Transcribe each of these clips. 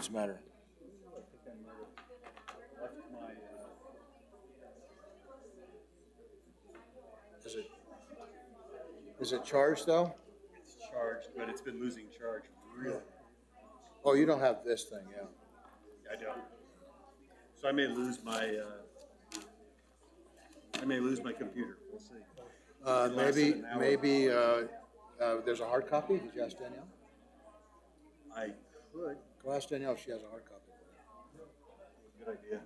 What's the matter? I think I might have left my, Is it charged though? it's charged, but it's been losing charge really. Oh, you don't have this thing, yeah. I don't. So I may lose my computer. We'll see. It lasted an hour. Maybe there's a hard copy. Did you ask Danielle? I could. Go ask Danielle if she has a hard copy. Good idea.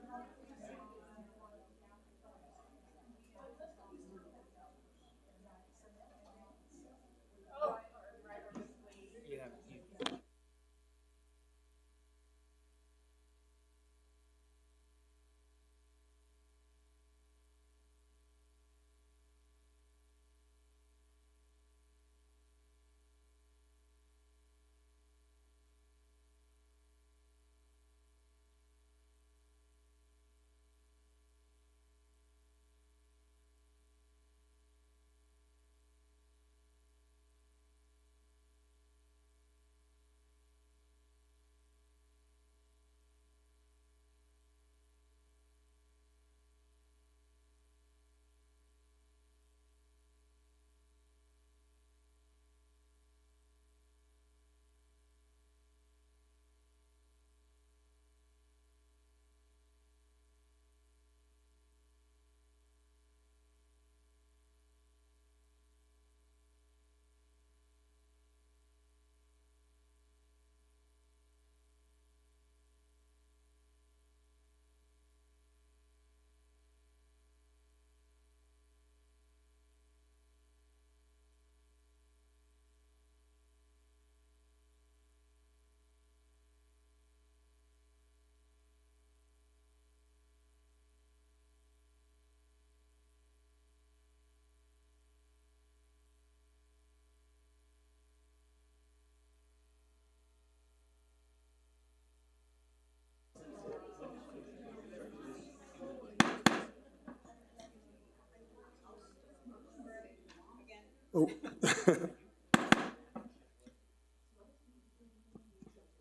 Oh.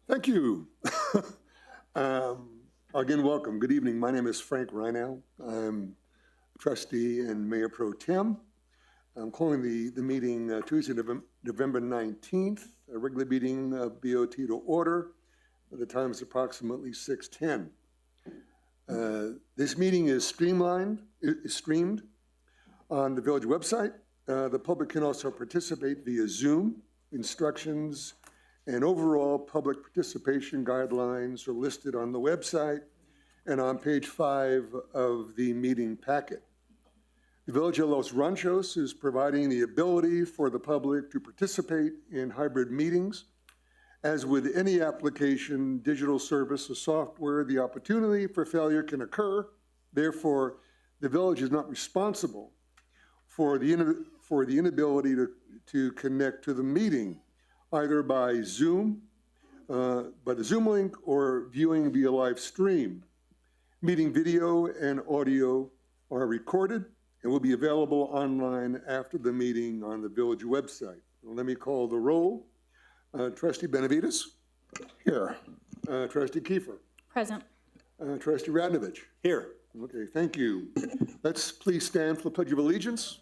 Thank you. Again, welcome. Good evening. My name is Frank Reinau. I'm trustee and mayor pro tem. I'm calling the meeting Tuesday, November 19th, a regular meeting of BOT to order. The time is approximately 6:10. This meeting is streamed on the village website. The public can also participate via Zoom. Instructions and overall public participation guidelines are listed on the website and on page 5 of the meeting packet. The Village of Los Ranchos is providing the ability for the public to participate in hybrid meetings. As with any application, digital service, or software, the opportunity for failure can occur. Therefore, the village is not responsible for the inability to connect to the meeting, either by Zoom, by the Zoom link, or viewing via live stream. Meeting video and audio are recorded and will be available online after the meeting on the village website. Let me call the roll. Trustee Benavides? Here. Trustee Kiefer? Present. Trustee Radnovich? Here. Okay, thank you. Let's please stand for the Pledge of Allegiance.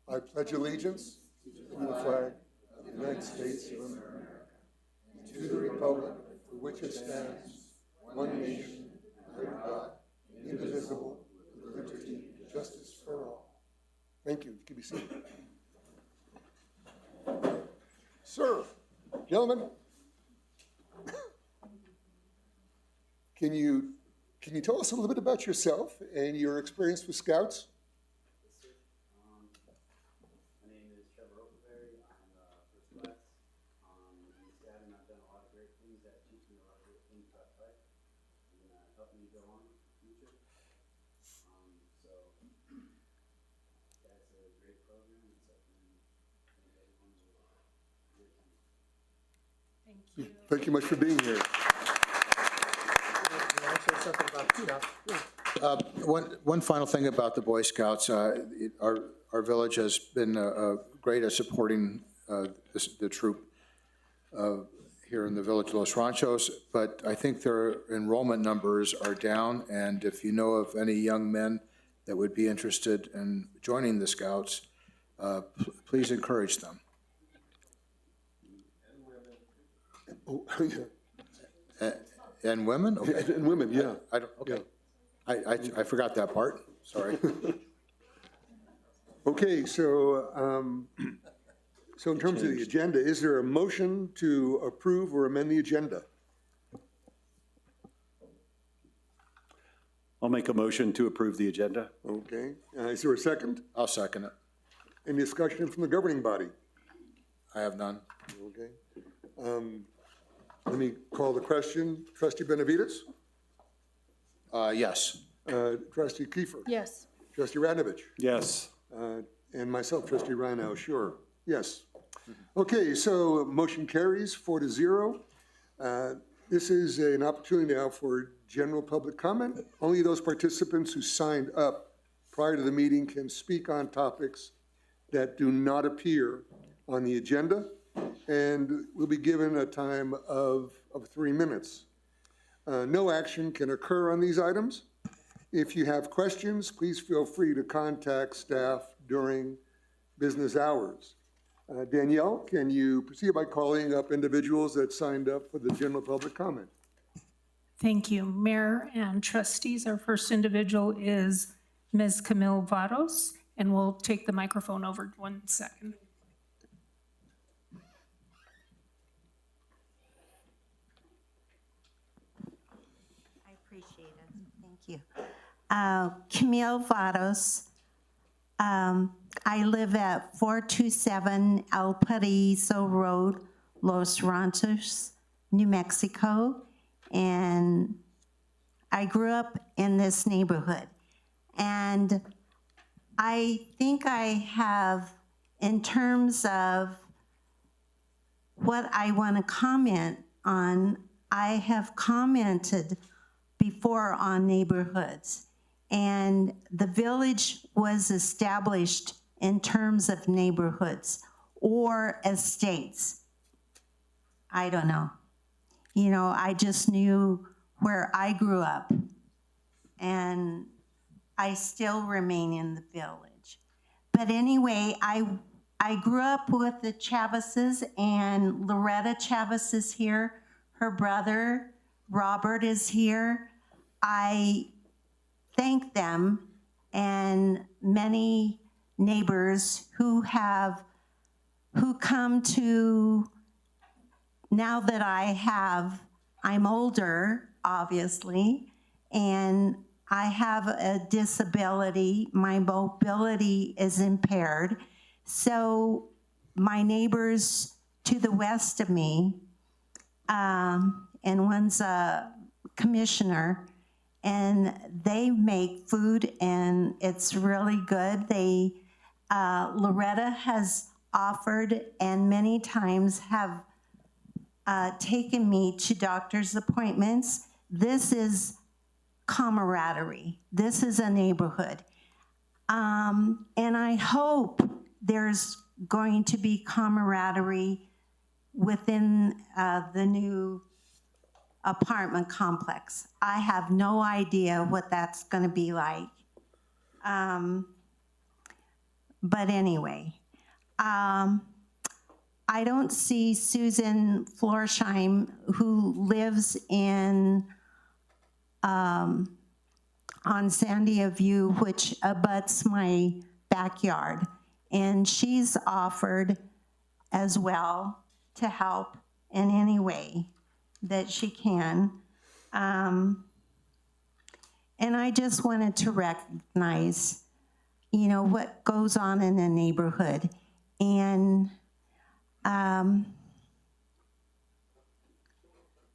I pledge allegiance to the flag of the United States of America, and to the republic for which it stands, one nation, under God, indivisible, with liberty and justice for all. Thank you. You can be seated. Sir, gentlemen, can you tell us a little bit about yourself and your experience with Scouts? Thank you. Thank you much for being here. Can I say something about the Scouts? One final thing about the Boy Scouts. Our village has been great at supporting the troop here in the village of Los Ranchos, but I think their enrollment numbers are down, and if you know of any young men that would be interested in joining the Scouts, please encourage them. Oh, yeah. And women? Okay. And women, yeah. I don't, okay. I forgot that part, sorry. Okay, so in terms of the agenda, is there a motion to approve or amend the agenda? I'll make a motion to approve the agenda. Okay, is there a second? I'll second it. Any discussion from the governing body? I have none. Okay. Let me call the question. Trustee Benavides? Yes. Trustee Kiefer? Yes. Trustee Radovich? Yes. And myself, Trustee Rhino, sure. Yes. Okay, so motion carries 4-0. This is an opportunity now for general public comment. Only those participants who signed up prior to the meeting can speak on topics that do not appear on the agenda, and will be given a time of 3 minutes. No action can occur on these items. If you have questions, please feel free to contact staff during business hours. Danielle, can you proceed by calling up individuals that signed up for the general public comment? Thank you, Mayor and trustees. Our first individual is Ms. Camille Vados, and we'll take the microphone over 1 second. I appreciate it. Thank you. Camille Vados. I live at 427 El Paraíso Road, Los Ranchos, New Mexico, and I grew up in this neighborhood. And I think I have, in terms of what I want to comment on, I have commented before on neighborhoods. And the village was established in terms of neighborhoods or estates. I don't know. You know, I just knew where I grew up, and I still remain in the village. But anyway, I grew up with the Chavezes, and Loretta Chavez is here. Her brother, Robert, is here. I thank them and many neighbors who come to, now that I'm older, obviously, and I have a disability. My mobility is impaired. So my neighbors to the west of me, and one's a commissioner, and they make food, and it's really good. Loretta has offered and many times have taken me to doctor's appointments. This is camaraderie. This is a neighborhood. And I hope there's going to be camaraderie within the new apartment complex. I have no idea what that's going to be like. But anyway, I don't see Susan Florsheim, who lives on Sandia View, which abuts my backyard. And she's offered as well to help in any way that she can. And I just wanted to recognize, you know, what goes on in a neighborhood. And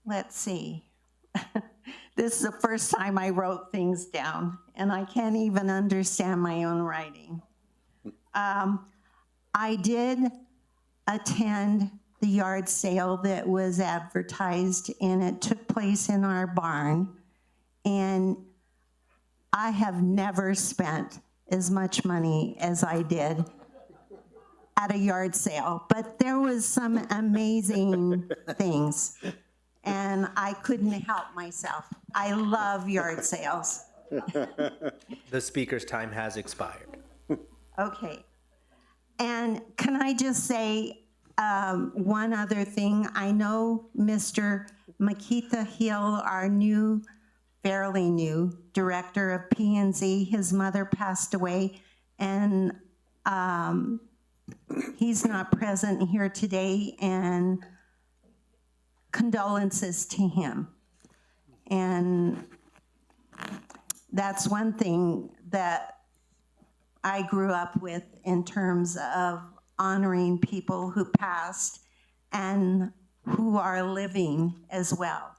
let's see. This is the first time I wrote things down, and I can't even understand my own writing. I did attend the yard sale that was advertised, and it took place in our barn. And I have never spent as much money as I did at a yard sale, but there was some amazing things, and I couldn't help myself. I love yard sales. The speaker's time has expired. Okay. And can I just say one other thing? I know Mr. Makita Hill, our fairly new director of P&Z, his mother passed away, and he's not present here today, and condolences to him. And that's one thing that I grew up with in terms of honoring people who passed and who are living as well.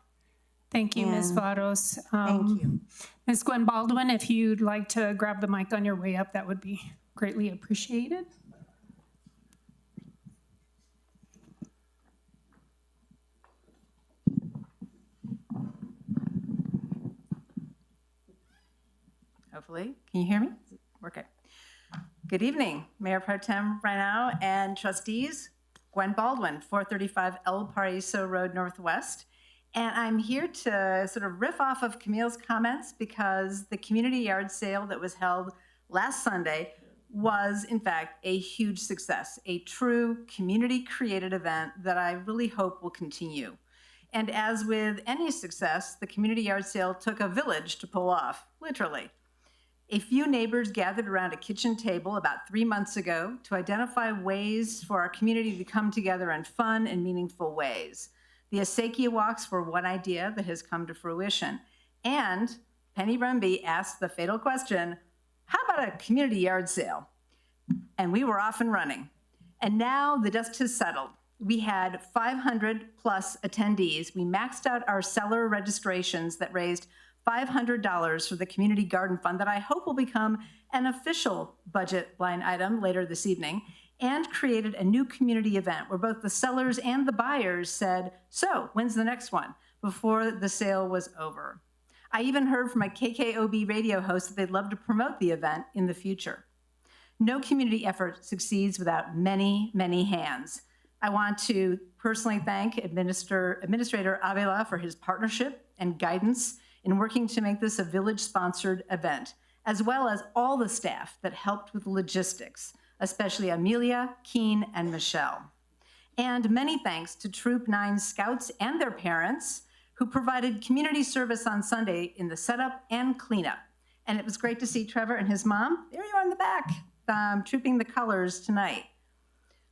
Thank you, Ms. And- Vados. Thank you. Ms. Gwen Baldwin, if you'd like to grab the mic on your way up, that would be greatly appreciated. Hopefully. Can you hear me? Okay. Good evening, Mayor Pro Tem Reinau and trustees. Gwen Baldwin, 435 El Paraiso Road Northwest. And I'm here to sort of riff off of Camille's comments because the community yard sale that was held last Sunday was, in fact, a huge success, a true community-created event that I really hope will continue. And as with any success, the community yard sale took a village to pull off, literally. A few neighbors gathered around a kitchen table about 3 months ago to identify ways for our community to come together in fun and meaningful ways. The Acequia Walks were one idea that has come to fruition. And Penny Remby asked the fatal question, how about a community yard sale? And we were off and running. And now the dust has settled. We had 500 plus attendees. We maxed out our seller registrations that raised $500 for the Community Garden Fund that I hope will become an official budget line item later this evening, and created a new community event where both the sellers and the buyers said, so when's the next one? Before the sale was over. I even heard from a KKOB radio host that they'd love to promote the event in the future. No community effort succeeds without many, many hands. I want to personally thank Administrator Avila for his partnership and guidance in working to make this a village-sponsored event, as well as all the staff that helped with logistics, especially Amelia, Keen, and Michelle. And many thanks to Troop 9 scouts and their parents who provided community service on Sunday in the setup and cleanup. And it was great to see Trevor and his mom, there you are in the back, trooping the colors tonight.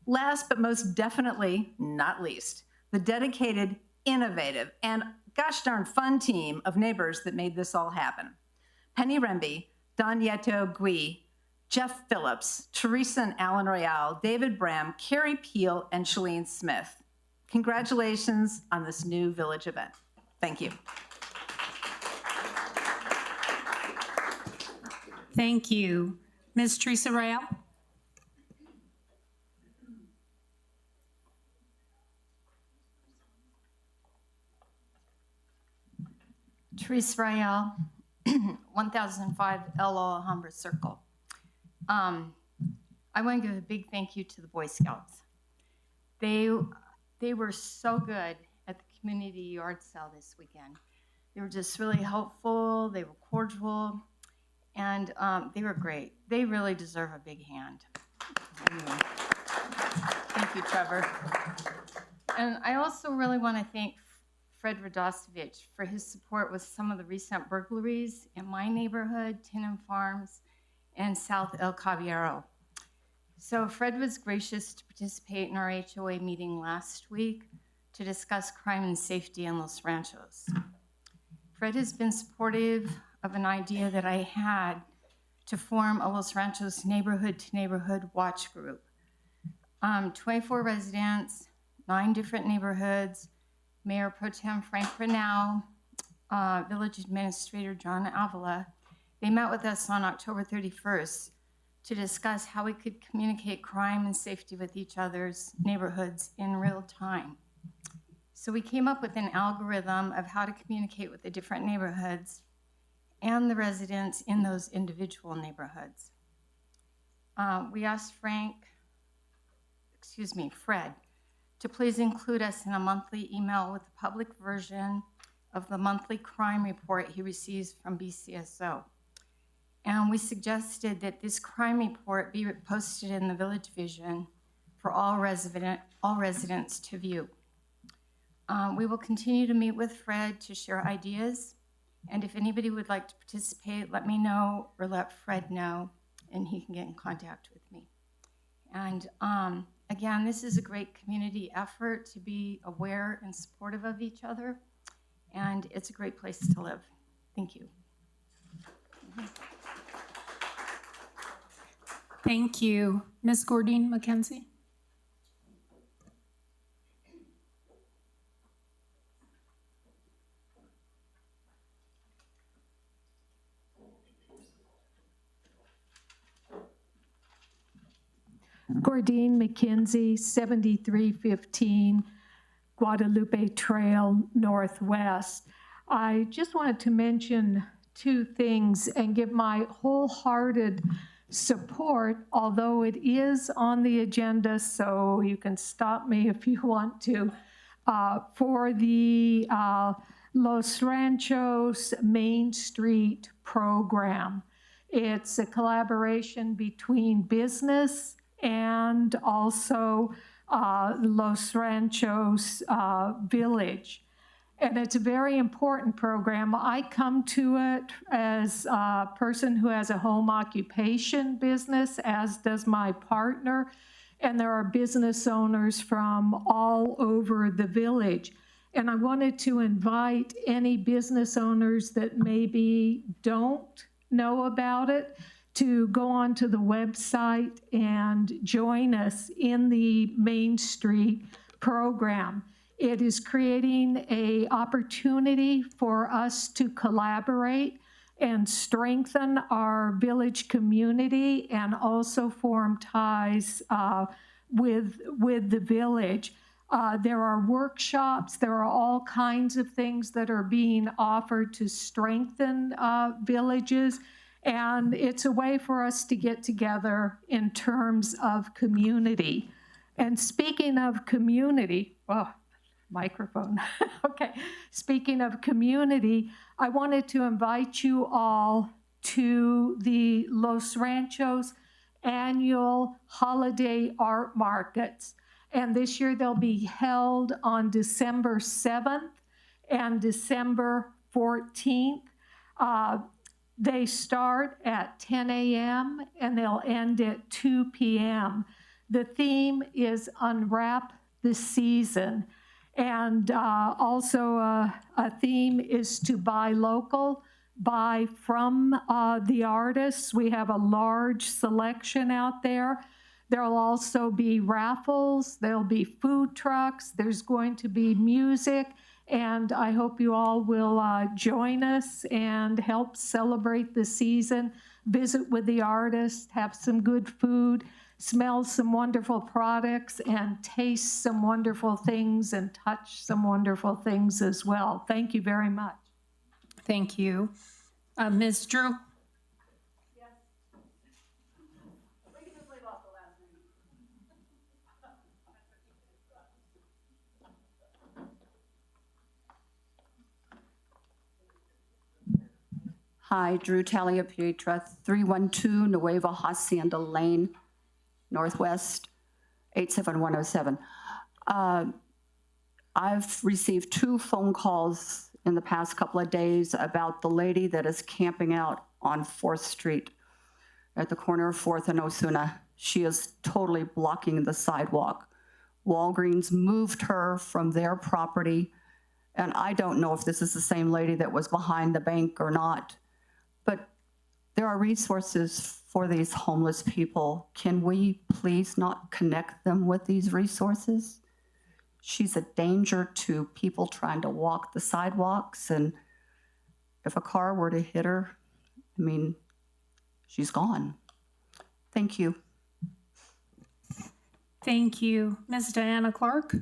Last but most definitely not least, the dedicated, innovative, and gosh darn fun team of neighbors that made this all happen. Penny Remby, Don Yeto Gui, Jeff Phillips, Teresa and Alan Royale, David Bram, Carrie Peel, and Shalene Smith. Congratulations on this new village event. Thank you. Thank you. Ms. Teresa Royale? Teresa Royale, 1005 El Alhambra Circle. I want to give a big thank you to the Boy Scouts. They were so good at the community yard sale this weekend. They were just really helpful, they were cordial, and they were great. They really deserve a big hand. Anyway. Thank you, Trevor. And I also really want to thank Fred Radosevich for his support with some of the recent burglaries in my neighborhood, Tinnen Farms, and South El Caballero. So Fred was gracious to participate in our HOA meeting last week to discuss crime and safety in Los Ranchos. Fred has been supportive of an idea that I had to form a Los Ranchos neighborhood-to-neighborhood watch group. 24 residents, 9 different neighborhoods, Mayor Pro Tem Frank Renau, Village Administrator John Avila. They met with us on October 31st to discuss how we could communicate crime and safety with each other's neighborhoods in real time. So we came up with an algorithm of how to communicate with the different neighborhoods and the residents in those individual neighborhoods. We asked Fred, to please include us in a monthly email with the public version of the monthly crime report he receives from BCSO. And we suggested that this crime report be posted in the Village Vision for all residents to view. We will continue to meet with Fred to share ideas, and if anybody would like to participate, let me know or let Fred know, and he can get in contact with me. And again, this is a great community effort to be aware and supportive of each other, and it's a great place to live. Thank you. Thank you. Ms. Gordine McKenzie? Gordine McKenzie, 7315 Guadalupe Trail Northwest. I just wanted to mention two things and give my wholehearted support, although it is on the agenda, so you can stop me if you want to, for the Los Ranchos Main Street program. It's a collaboration between business and also Los Ranchos Village. And it's a very important program. I come to it as a person who has a home occupation business, as does my partner. And there are business owners from all over the village. And I wanted to invite any business owners that maybe don't know about it to go onto the website and join us in the Main Street program. It is creating an opportunity for us to collaborate and strengthen our village community and also form ties with the village. There are workshops, there are all kinds of things that are being offered to strengthen villages. And it's a way for us to get together in terms of community. And speaking of community, microphone. Okay. Speaking of community, I wanted to invite you all to the Los Ranchos annual holiday art markets. And this year they'll be held on December 7th and December 14th. They start at 10 a.m. and they'll end at 2 p.m. The theme is Unwrap the Season. And also a theme is to buy local, buy from the artists. We have a large selection out there. There'll also be raffles, there'll be food trucks, there's going to be music, and I hope you all will join us and help celebrate the season, visit with the artists, have some good food, smell some wonderful products, and taste some wonderful things and touch some wonderful things as well. Thank you very much. Thank you. Ms. Drew? Hi, Drew Talia Pietra, 312 Nueva Hacienda Lane, Northwest, 87107. I've received 2 phone calls in the past couple of days about the lady that is camping out on 4th Street at the corner of 4th and Osuna. She is totally blocking the sidewalk. Walgreens moved her from their property, and I don't know if this is the same lady that was behind the bank or not. But there are resources for these homeless people. Can we please not connect them with these resources? She's a danger to people trying to walk the sidewalks, and if a car were to hit her, I mean, she's gone. Thank you. Thank you. Ms. Diana Clark?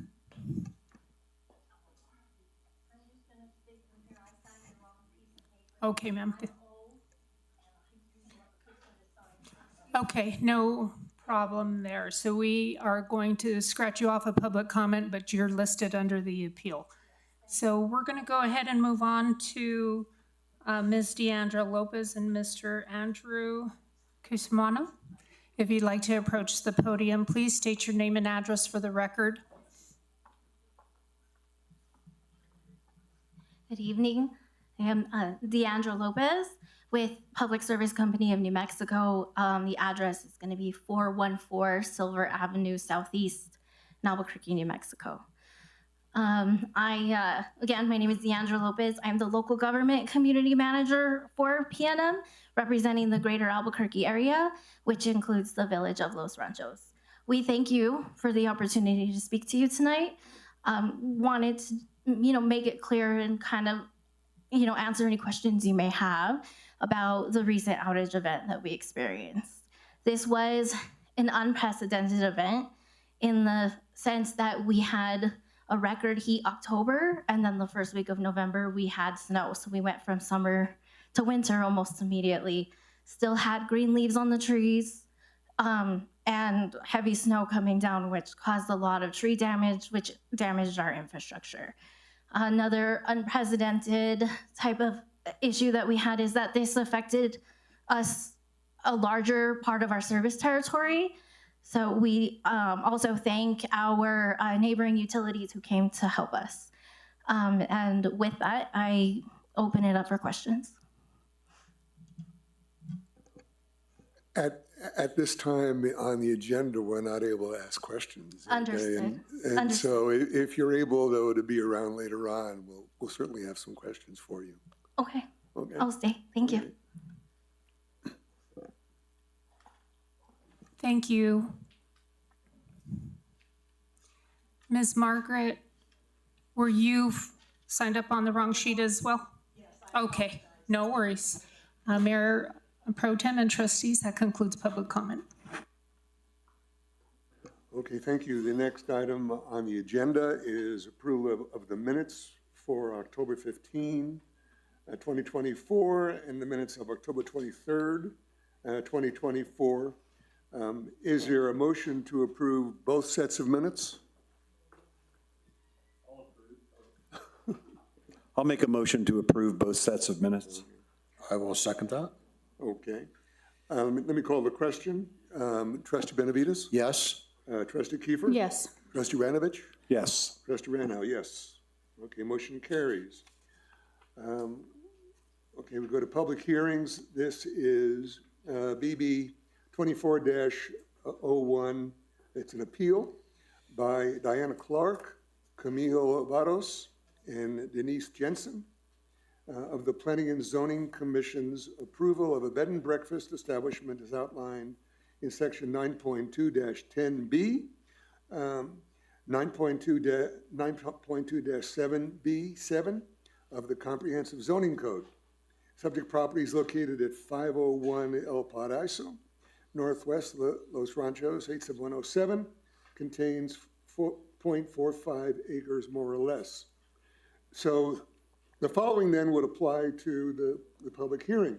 Okay, ma'am. Okay, no problem there. So we are going to scratch you off a public comment, but you're listed under the appeal. So we're going to go ahead and move on to Ms. Deandra Lopez and Mr. Andrew Cusmano. If you'd like to approach the podium, please state your name and address for the record. Good evening. I am Deandra Lopez with Public Service Company of New Mexico. The address is going to be 414 Silver Avenue Southeast, in Albuquerque, New Mexico. Again, my name is Deandra Lopez. I'm the local government community manager for PNM, representing the greater Albuquerque area, which includes the village of Los Ranchos. We thank you for the opportunity to speak to you tonight. Wanted to, make it clear and kind of, answer any questions you may have about the recent outage event that we experienced. This was an unprecedented event in the sense that we had a record heat October, and then the first week of November, we had snow. So we went from summer to winter almost immediately. Still had green leaves on the trees, and heavy snow coming down, which caused a lot of tree damage, which damaged our infrastructure. Another unprecedented type of issue that we had is that this affected us, a larger part of our service territory. So we also thank our neighboring utilities who came to help us. And with that, I open it up for questions. At this time on the agenda, we're not able to ask questions. okay? Understood. And so if you're able, though, to be around later on, we'll certainly have some questions for you. Okay, Okay. I'll stay. Thank you. Thank you. Ms. Margaret, were you signed up on the wrong sheet as well? Yes. Okay, no worries. Mayor Pro Tem and trustees, that concludes public comment. Okay, thank you. The next item on the agenda is approval of the minutes for October 15, 2024, and the minutes of October 23rd, 2024. Is there a motion to approve both sets of minutes? I'll make a motion to approve both sets of minutes. I will second that. Okay. Let me call the question. Trustee Benavides? Yes? Trustee Kiefer? Yes. Trustee Ranovich? Yes. Trustee Ranow, yes. Okay, motion carries. Okay, we go to public hearings. This is BB 24-01. It's an appeal by Diana Clark, Camille Varos, and Denise Jensen of the Planning and Zoning Commission's approval of a bed and breakfast establishment as outlined in section 9.2-10B, 9.2-7B7 of the Comprehensive Zoning Code. Subject property is located at 501 El Paraiso, Northwest Los Ranchos, 87107, contains 4.45 acres more or less. So the following then would apply to the public hearing.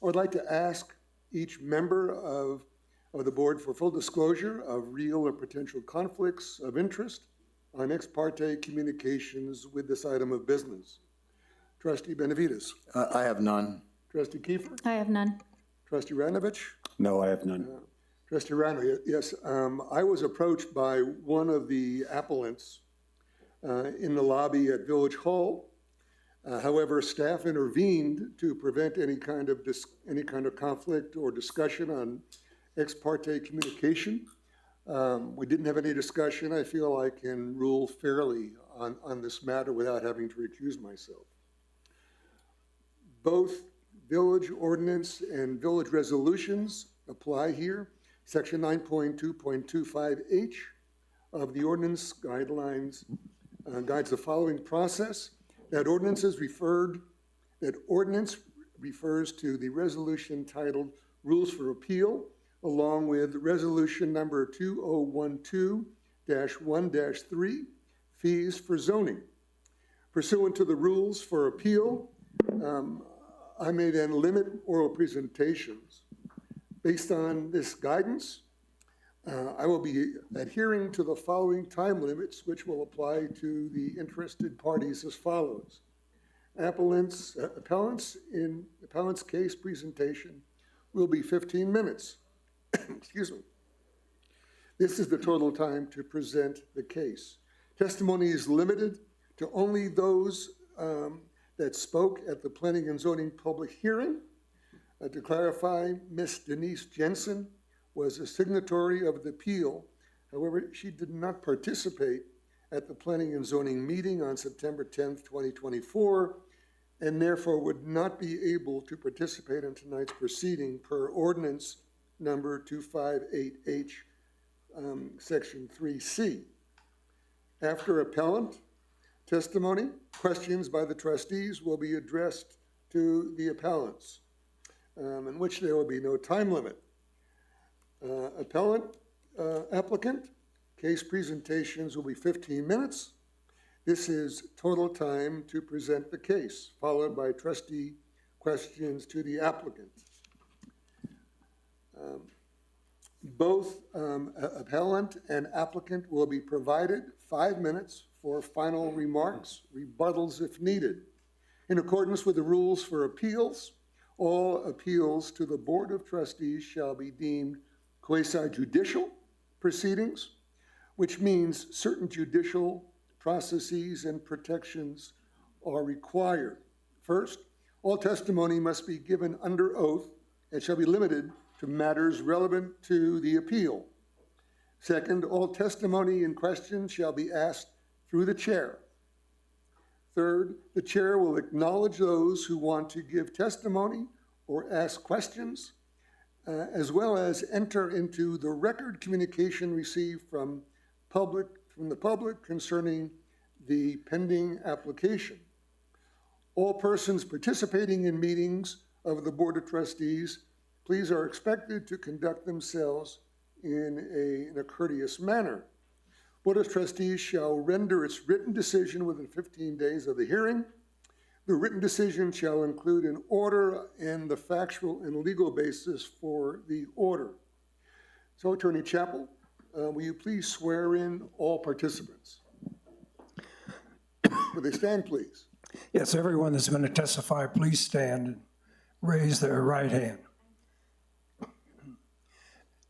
I would like to ask each member of the board for full disclosure of real or potential conflicts of interest on ex parte communications with this item of business. Trustee Benavides. I have none. Trustee Kiefer. I have none. Trustee Ranovich. No, I have none. Trustee Ranow, yes. I was approached by one of the appellants in the lobby at Village Hall. However, staff intervened to prevent any kind of conflict or discussion on ex parte communication. We didn't have any discussion. I feel I can rule fairly on this matter without having to recuse myself. Both village ordinance and village resolutions apply here. Section 9.2.25H of the ordinance guidelines guides the following process. That ordinance refers to the resolution titled Rules for Appeal along with resolution number 2012-1-3, fees for zoning. Pursuant to the rules for appeal, I may then limit oral presentations. Based on this guidance, I will be adhering to the following time limits, which will apply to the interested parties as follows. Appellant's case presentation will be 15 minutes. Excuse me. This is the total time to present the case. Testimony is limited to only those that spoke at the Planning and Zoning public hearing. To clarify, Ms. Denise Jensen was a signatory of the appeal. However, she did not participate at the Planning and Zoning meeting on September 10th, 2024, and therefore would not be able to participate in tonight's proceeding per ordinance number 258H, section 3C. After appellant testimony, questions by the trustees will be addressed to the appellants, in which there will be no time limit. Applicant, case presentations will be 15 minutes. This is total time to present the case, followed by trustee questions to the applicant. Both appellant and applicant will be provided 5 minutes for final remarks, rebuttals if needed. In accordance with the rules for appeals, all appeals to the Board of Trustees shall be deemed quasi-judicial proceedings, which means certain judicial processes and protections are required. First, all testimony must be given under oath and shall be limited to matters relevant to the appeal. Second, all testimony and questions shall be asked through the chair. Third, the chair will acknowledge those who want to give testimony or ask questions, as well as enter into the record communication received from the public concerning the pending application. All persons participating in meetings of the Board of Trustees, please are expected to conduct themselves in a courteous manner. Board of Trustees shall render its written decision within 15 days of the hearing. The written decision shall include an order and the factual and legal basis for the order. So, Attorney Chappell, will you please swear in all participants? Will they stand, please? Yes, everyone that's going to testify, please stand and raise their right hand.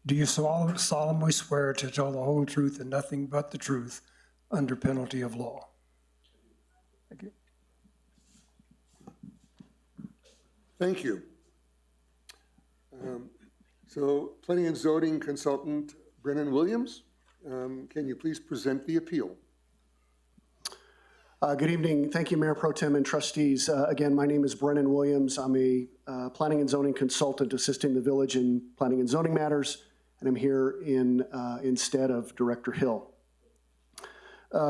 Do you solemnly swear to tell the whole truth and nothing but the truth under penalty of law? Thank you. Thank you. So, Planning and Zoning Consultant Brennan Williams, can you please present the appeal? Good evening. Thank you, Mayor Pro Tem and trustees. Again, my name is Brennan Williams. I'm a planning and zoning consultant assisting the village in planning and zoning matters, and I'm here instead of Director Hill.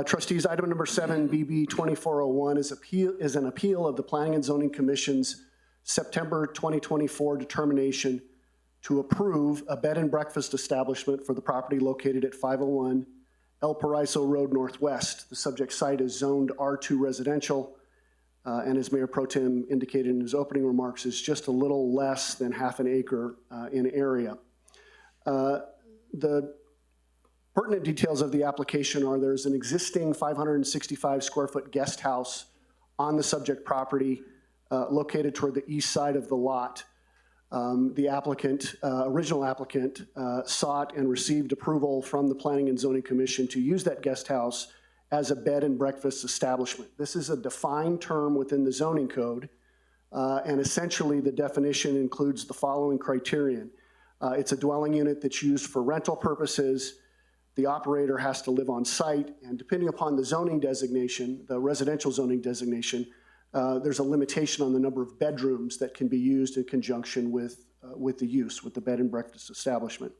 Trustees, item number 7, BB 2401, is an appeal of the Planning and Zoning Commission's September 2024 determination to approve a bed and breakfast establishment for the property located at 501 El Paraiso Road Northwest. The subject site is zoned R2 residential, and as Mayor Pro Tem indicated in his opening remarks, is just a little less than half an acre in area. The pertinent details of the application are there's an existing 565 square foot guest house on the subject property located toward the east side of the lot. The applicant, original applicant, sought and received approval from the Planning and Zoning Commission to use that guest house as a bed and breakfast establishment. This is a defined term within the zoning code, and essentially the definition includes the following criterion. It's a dwelling unit that's used for rental purposes. The operator has to live on site, and depending upon the zoning designation, the residential zoning designation, there's a limitation on the number of bedrooms that can be used in conjunction with the bed and breakfast establishment.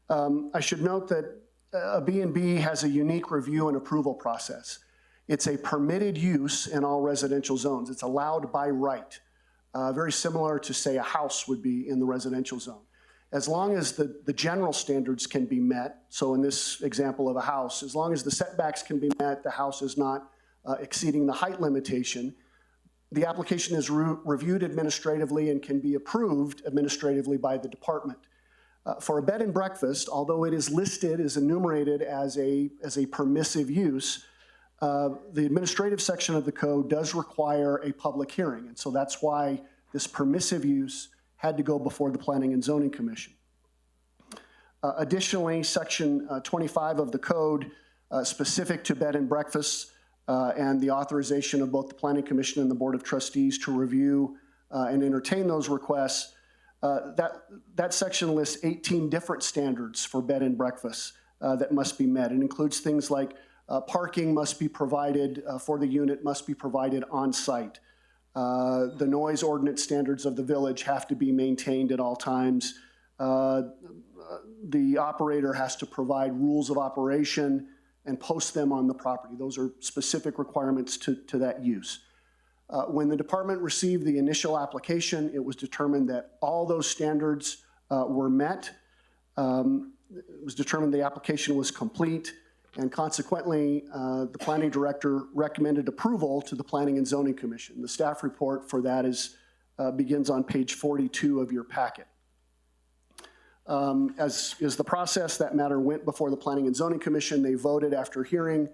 I should note that a B&B has a unique review and approval process. It's a permitted use in all residential zones. It's allowed by right, very similar to, say, a house would be in the residential zone. as long as the general standards can be met, so in this example of a house, as long as the setbacks can be met, the house is not exceeding the height limitation, the application is reviewed administratively and can be approved administratively by the department. For a bed and breakfast, although it is listed, is enumerated as a permissive use, the administrative section of the code does require a public hearing, and so that's why this permissive use had to go before the Planning and Zoning Commission. Additionally, Section 25 of the code, specific to bed and breakfasts, and the authorization of both the Planning Commission and the Board of Trustees to review and entertain those requests, that section lists 18 different standards for bed and breakfasts that must be met. It includes things like parking must be provided for the unit, must be provided on site. The noise ordinance standards of the village have to be maintained at all times. The operator has to provide rules of operation and post them on the property. Those are specific requirements to that use. When the department received the initial application, it was determined that all those standards were met. It was determined the application was complete, and consequently, the planning director recommended approval to the Planning and Zoning Commission. The staff report for that begins on page 42 of your packet. As is the process, that matter went before the Planning and Zoning Commission. They voted after reviewing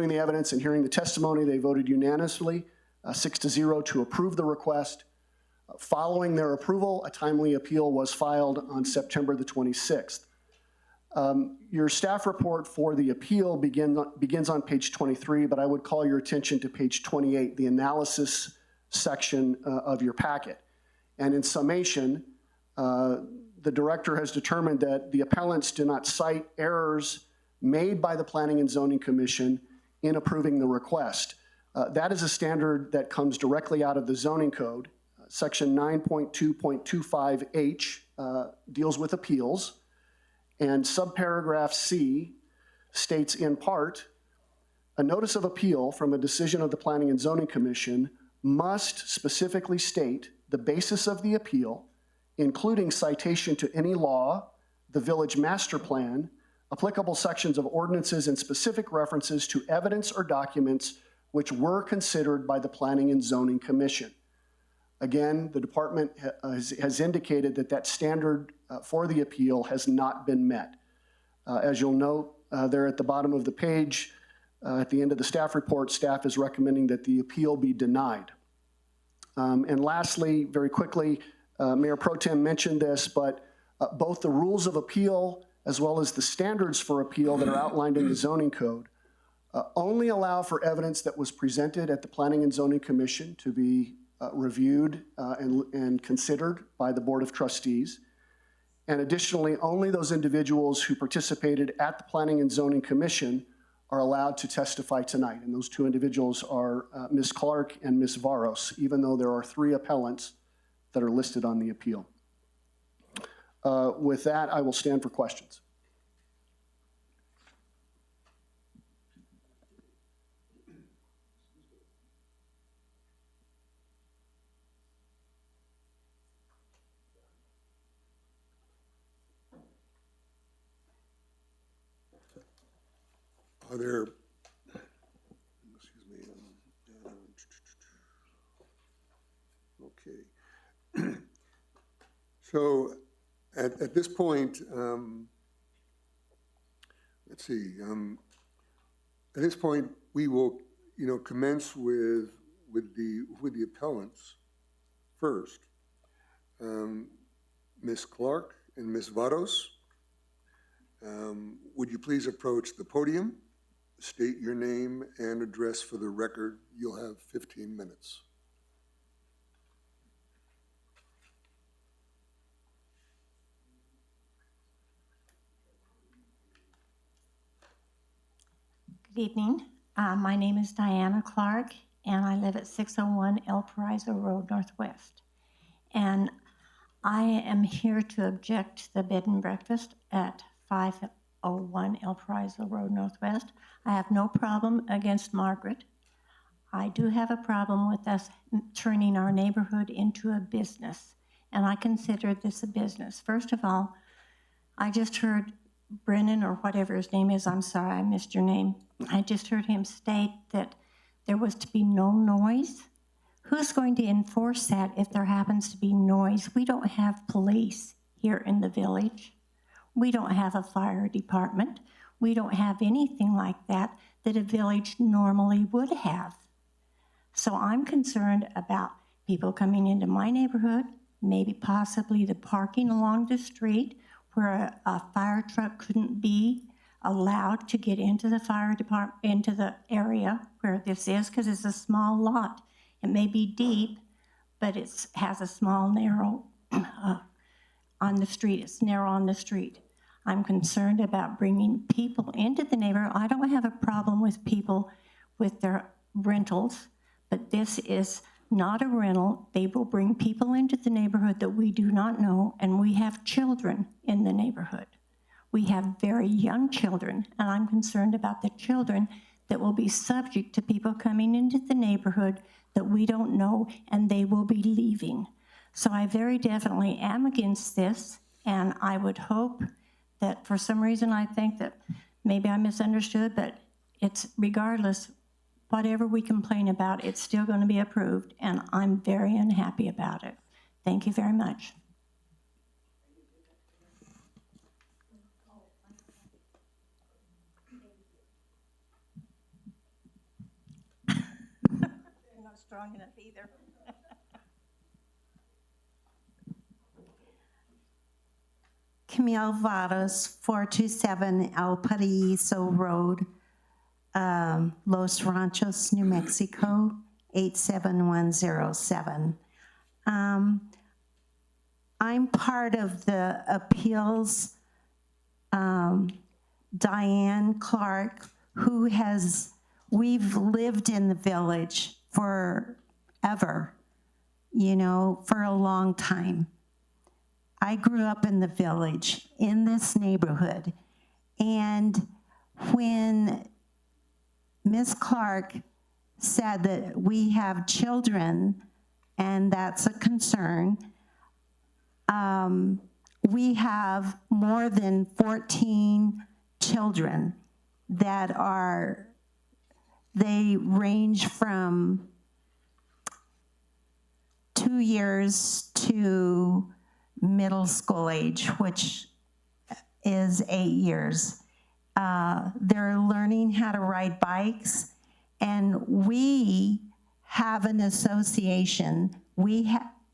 the evidence and hearing the testimony. They voted unanimously, 6-0, to approve the request. Following their approval, a timely appeal was filed on September the 26th. Your staff report for the appeal begins on page 23, but I would call your attention to page 28, the analysis section of your packet. And in summation, the director has determined that the appellants do not cite errors made by the Planning and Zoning Commission in approving the request. That is a standard that comes directly out of the zoning code. Section 9.2.25H deals with appeals, and subparagraph C states in part, a notice of appeal from a decision of the Planning and Zoning Commission must specifically state the basis of the appeal, including citation to any law, the village master plan, applicable sections of ordinances, and specific references to evidence or documents which were considered by the Planning and Zoning Commission. Again, the department has indicated that standard for the appeal has not been met. As you'll note there at the bottom of the page, at the end of the staff report, staff is recommending that the appeal be denied. And lastly, very quickly, Mayor Pro Tem mentioned this, but both the rules of appeal as well as the standards for appeal that are outlined in the zoning code only allow for evidence that was presented at the Planning and Zoning Commission to be reviewed and considered by the Board of Trustees. And additionally, only those individuals who participated at the Planning and Zoning Commission are allowed to testify tonight. And those two individuals are Ms. Clark and Ms. Varos, even though there are 3 appellants that are listed on the appeal. With that, I will stand for questions. Are there, excuse me, okay. So at this point, let's see, at this point, we will, commence with the appellants first. Ms. Clark and Ms. Varos, would you please approach the podium? State your name and address for the record. You'll have 15 minutes. Good evening. My name is Diana Clark, and I live at 601 El Paraiso Road Northwest. And I am here to object to the bed and breakfast at 501 El Paraiso Road Northwest. I have no problem against Margaret. I do have a problem with us turning our neighborhood into a business. and I consider this a business. First of all, I just heard Brennan, or whatever his name is, I'm sorry, I missed your name. I just heard him state that there was to be no noise. Who's going to enforce that if there happens to be noise? We don't have police here in the village. We don't have a fire department. We don't have anything like that that a village normally would have. So I'm concerned about people coming into my neighborhood, maybe possibly the parking along the street where a fire truck couldn't be allowed to get into the fire department, into the area where this is, because it's a small lot. It may be deep, but it has a small, narrow on the street. It's narrow on the street. I'm concerned about bringing people into the neighborhood. I don't have a problem with people with their rentals, but this is not a rental. They will bring people into the neighborhood that we do not know, and we have children in the neighborhood. We have very young children, and I'm concerned about the children that will be subject to people coming into the neighborhood that we don't know, and they will be leaving. So I very definitely am against this, and I would hope that for some reason I think that maybe I misunderstood, but it's regardless, whatever we complain about, it's still going to be approved, and I'm very unhappy about it. Thank you very much. You're not strong enough either. Camille Vados, 427 El Paraíso Road, Los Ranchos, New Mexico, 87107. I'm part of the appeals. Diane Clark, we've lived in the village forever, for a long time. I grew up in the village, in this neighborhood, and when Ms. Clark said that we have children, and that's a concern, we have more than 14 children that they range from 2 years to middle school age, which is 8 years. They're learning how to ride bikes, and we have an association.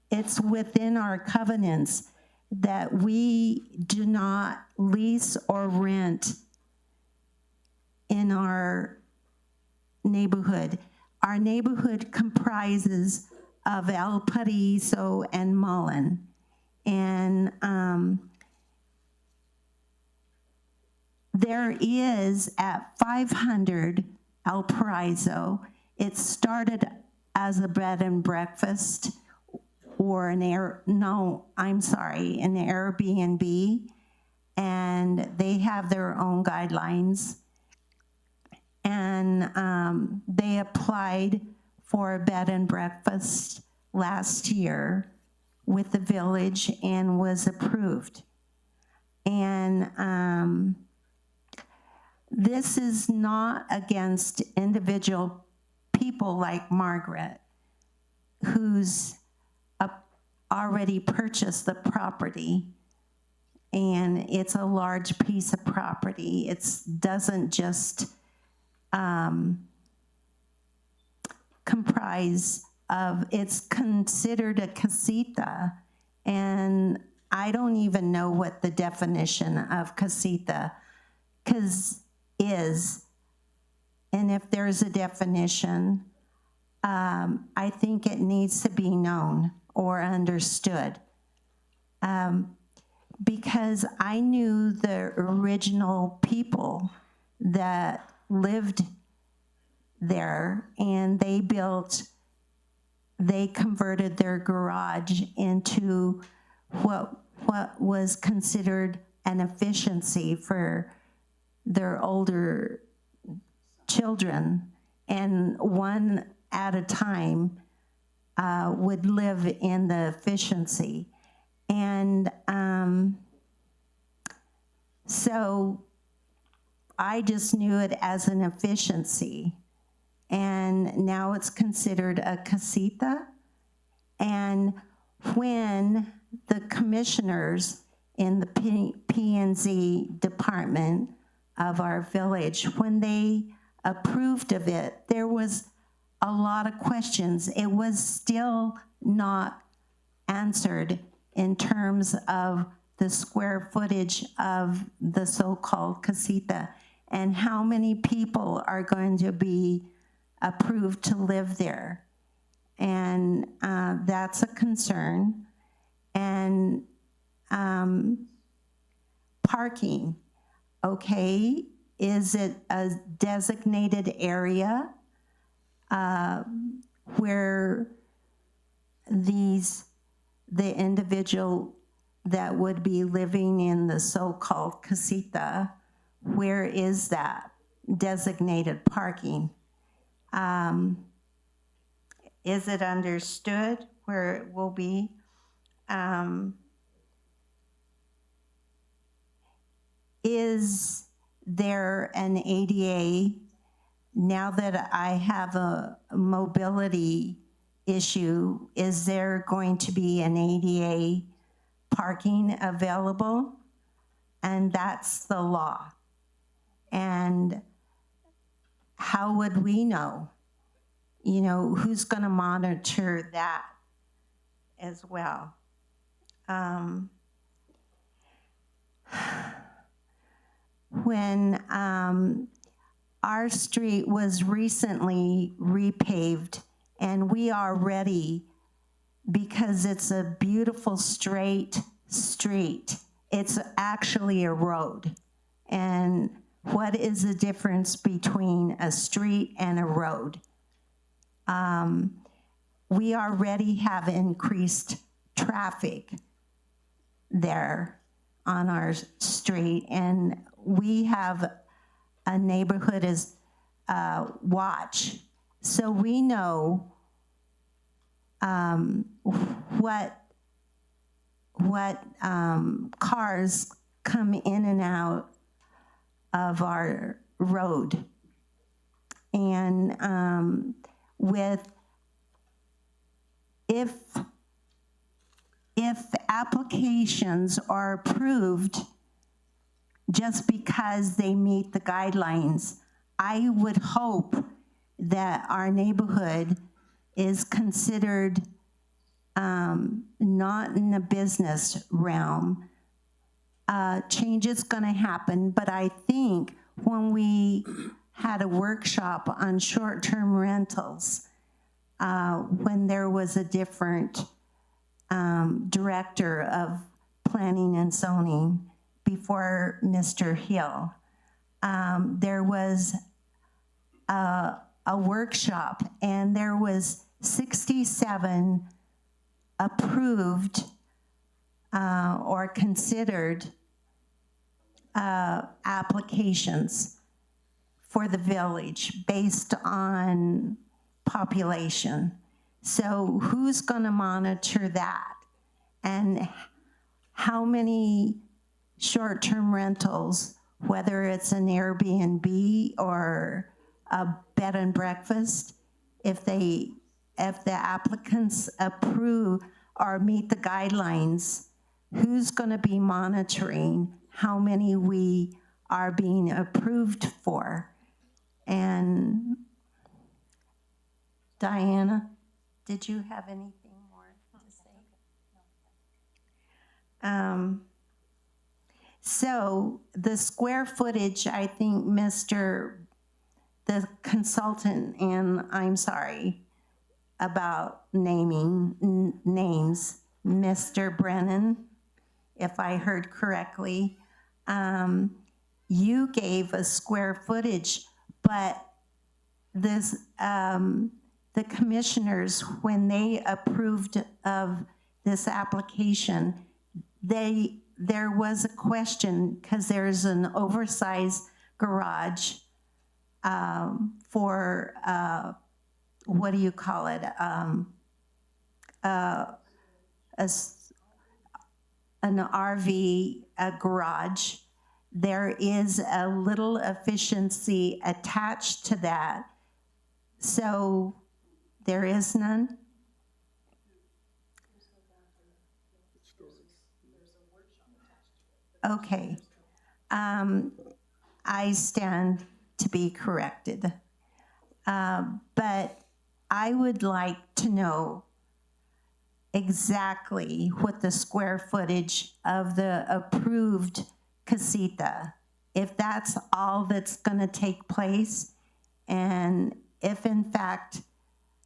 It's within our covenants that we do not lease or rent in our neighborhood. Our neighborhood comprises of El Paraíso and Mullen. And there is at 500 El Paraíso, it started as a bed and breakfast or an Airbnb, and they have their own guidelines. And they applied for a bed and breakfast last year with the village and was approved. And this is not against individual people like Margaret, who's already purchased the property, and it's a large piece of property. It doesn't just comprise of, it's considered a casita, and I don't even know what the definition of casita is, and if there's a definition, I think it needs to be known or understood, because I knew the original people that lived there, and they converted their garage into what was considered an efficiency for their older children, and one at a time would live in the efficiency. And so I just knew it as an efficiency. And now it's considered a casita. And when the commissioners in the P&Z department of our village, when they approved of it, there was a lot of questions. It was still not answered in terms of the square footage of the so-called casita and how many people are going to be approved to live there. And that's a concern. And parking, okay, is it a designated area where the individual that would be living in the so-called casita, where is that designated parking? Is it understood where it will be? Is there an ADA, now that I have a mobility issue, is there going to be an ADA parking available? And that's the law. And how would we know? You know, who's going to monitor that as well? When our street was recently repaved, and we are ready because it's a beautiful straight street. It's actually a road. And what is the difference between a street and a road? We already have increased traffic there on our street, and we have a neighborhood as watch. So we know what cars come in and out of our road. And if applications are approved just because they meet the guidelines, I would hope that our neighborhood is considered not in the business realm. Change is going to happen, but I think when we had a workshop on short-term rentals, when there was a different director of planning and zoning before Mr. Hill, there was a workshop, and there was 67 approved or considered applications for the village based on population. So who's going to monitor that? And how many short-term rentals, whether it's an Airbnb or a bed and breakfast, if the applicants approve or meet the guidelines, who's going to be monitoring how many we are being approved for? And Diana, did you have anything more to say? So the square footage, I think the consultant, and I'm sorry about naming names, Mr. Brennan, if I heard correctly, you gave a square footage, but this, the commissioners, when they approved of this application, there was a question, because there's an oversized garage for, what do you call it? an RV garage. There is a little efficiency attached to that. So there is none? Okay. I stand to be corrected. But I would like to know exactly what the square footage of the approved casita, if that's all that's going to take place, and if in fact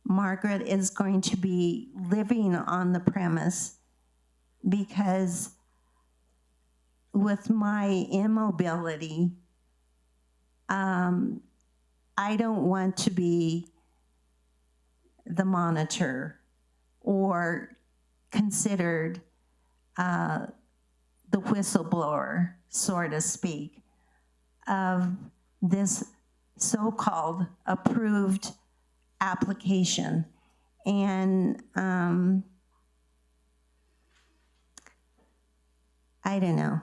Margaret is going to be living on the premise, because with my immobility, I don't want to be the monitor or considered the whistleblower, so to speak, of this so-called approved application. And I don't know.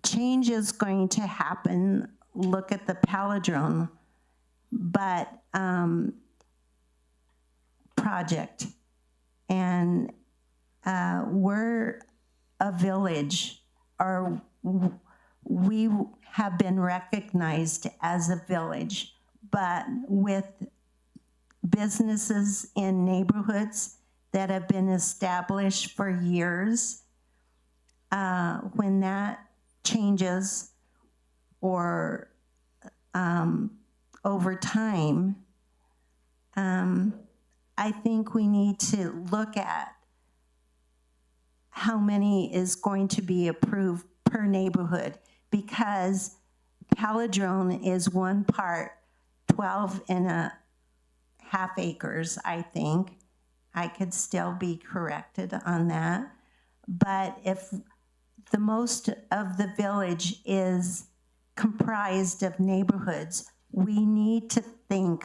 Change is going to happen. Look at the palindrome, but project. And we're a village, or we have been recognized as a village, but with businesses in neighborhoods that have been established for years, when that changes or over time, I think we need to look at how many is going to be approved per neighborhood, because palindrome is 1 part, 12.5 acres, I think. I could still be corrected on that. But if the most of the village is comprised of neighborhoods, we need to think.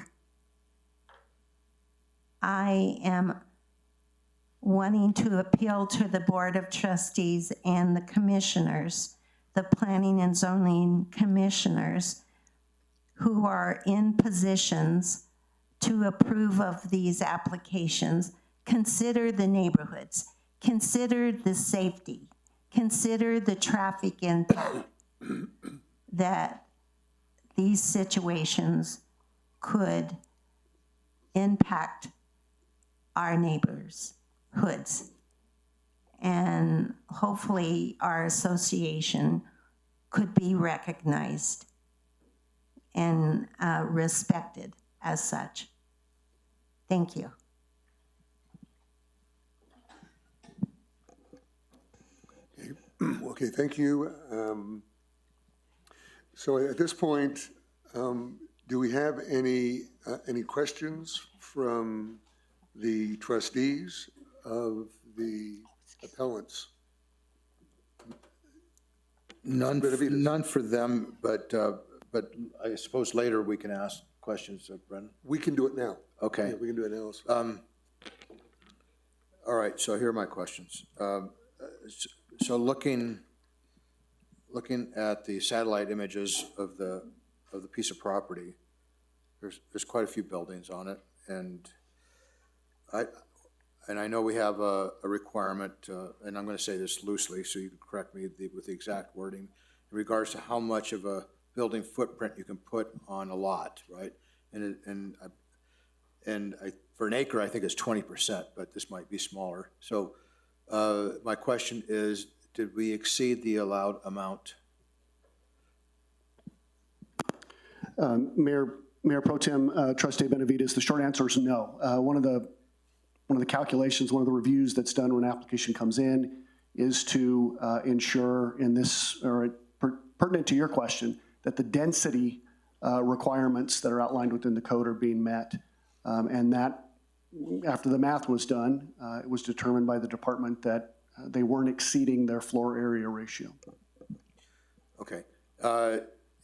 I am wanting to appeal to the Board of Trustees and the commissioners, the Planning and Zoning commissioners, who are in positions to approve of these applications. Consider the neighborhoods, consider the safety, consider the traffic impact that these situations could impact our neighbors' hoods. And hopefully our association could be recognized and respected as such. Thank you. Okay, thank you. So at this point, do we have any questions from the trustees of the appellants? None for them, but I suppose later we can ask questions of Brendan. We can do it now. Okay. Yeah, we can do it now also. All right, so here are my questions. So looking at the satellite images of the piece of property, there's quite a few buildings on it, and I know we have a requirement, and I'm going to say this loosely, so you can correct me with the exact wording, in regards to how much of a building footprint you can put on a lot, right? And for an acre, I think it's 20%, but this might be smaller. So my question is, did we exceed the allowed amount? Mayor Pro Tem, Trustee Benavides, the short answer is no. One of the calculations, one of the reviews that's done when an application comes in is to ensure in this, or pertinent to your question, that the density requirements that are outlined within the code are being met. And that, after the math was done, it was determined by the department that they weren't exceeding their floor area ratio. Okay.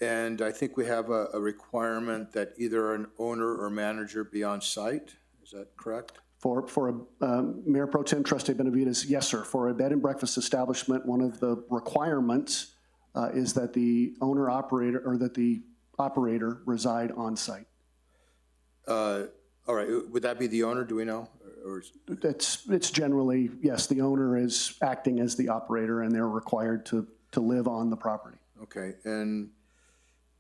And I think we have a requirement that either an owner or manager be on site. Is that correct? Mayor Pro Tem Trustee Benavides, yes, sir. For a bed and breakfast establishment, one of the requirements is that the owner operator, or that the operator reside on site. All right, would that be the owner, do we know? Or It's generally, yes, the owner is acting as the operator and they're required to live on the property. okay, and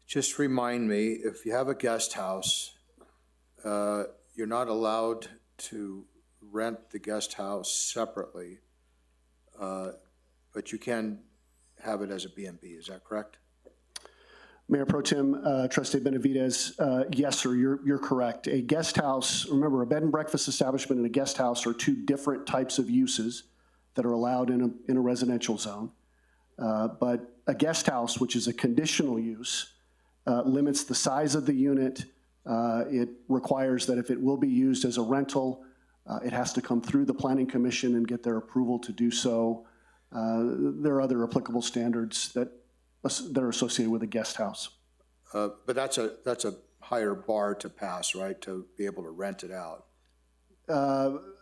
just remind me, if you have a guest house, you're not allowed to rent the guest house separately, but you can have it as a B&B, is that correct? Mayor Pro Tem Trustee Benavides, yes, sir, you're correct. A guest house, remember, a bed and breakfast establishment and a guest house are two different types of uses that are allowed in a residential zone. But a guest house, which is a conditional use, limits the size of the unit. It requires that if it will be used as a rental, it has to come through the Planning Commission and get their approval to do so. There are other applicable standards that are associated with a guest house. But that's a higher bar to pass, right, to be able to rent it out?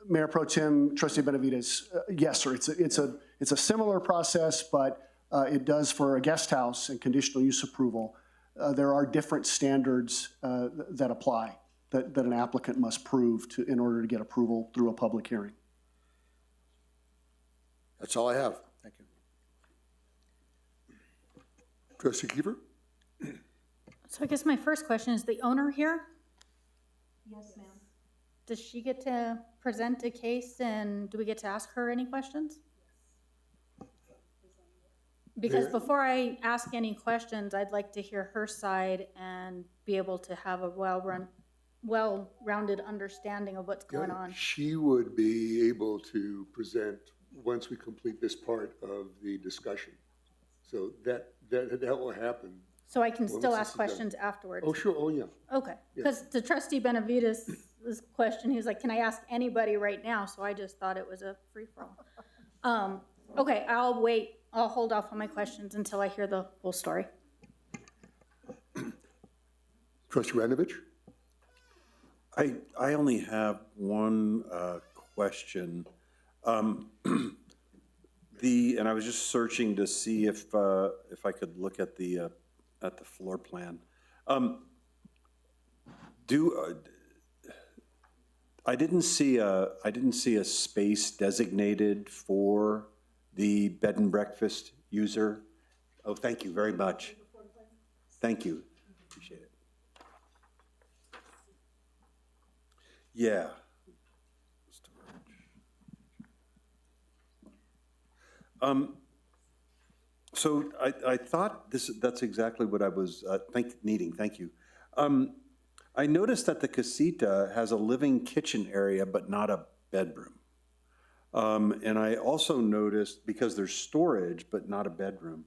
Mayor Pro Tem Trustee Benavides, yes, sir. It's a similar process, but it does for a guest house and conditional use approval. There are different standards that apply that an applicant must prove in order to get approval through a public hearing. That's all I have. Thank you. Trustee Kiefer? So I guess my first question is the owner here? Yes, ma'am. Does she get to present a case and do we get to ask her any questions? Because before I ask any questions, I'd like to hear her side and be able to have a well-rounded understanding of what's going on. She would be able to present once we complete this part of the discussion. So that will happen. So I can once still this ask is done. questions afterwards? Oh, sure, oh, yeah. Okay, because to Trustee Benavides' question, he was like, can I ask anybody right now? So I just thought it was a free-for-all. Okay, I'll wait. I'll hold off on my questions until I hear the whole story. Trustee Ranovich? I only have one question. And I was just searching to see if I could look at the floor plan. I didn't see a space designated for the bed and breakfast user. Oh, thank you very much. Thank you. Appreciate it. Yeah. So I thought that's exactly what I was needing. Thank you. I noticed that the casita has a living kitchen area, but not a bedroom. And I also noticed, because there's storage, but not a bedroom,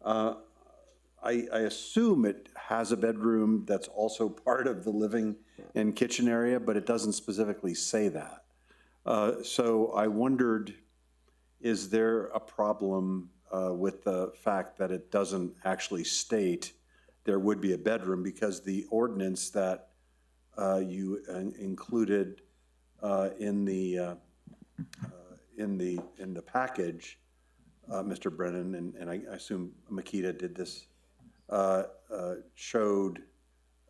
I assume it has a bedroom that's also part of the living and kitchen area, but it doesn't specifically say that. So I wondered, is there a problem with the fact that it doesn't actually state there would be a bedroom, because the ordinance that you included in the package, Mr. Brennan, and I assume Makita did this, showed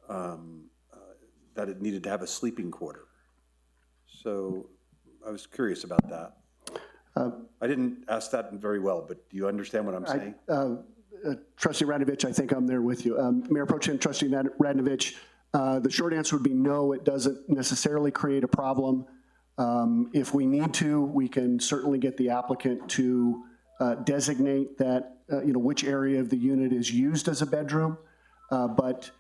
that it needed to have a sleeping quarter. So I was curious about that. I didn't ask that very well, but do you understand what I'm saying? Trustee Ranovich, I think I'm there with you. Mayor Pro Tem Trustee Ranovich, the short answer would be no, it doesn't necessarily create a problem. If we need to, we can certainly get the applicant to designate that, which area of the unit is used as a bedroom. But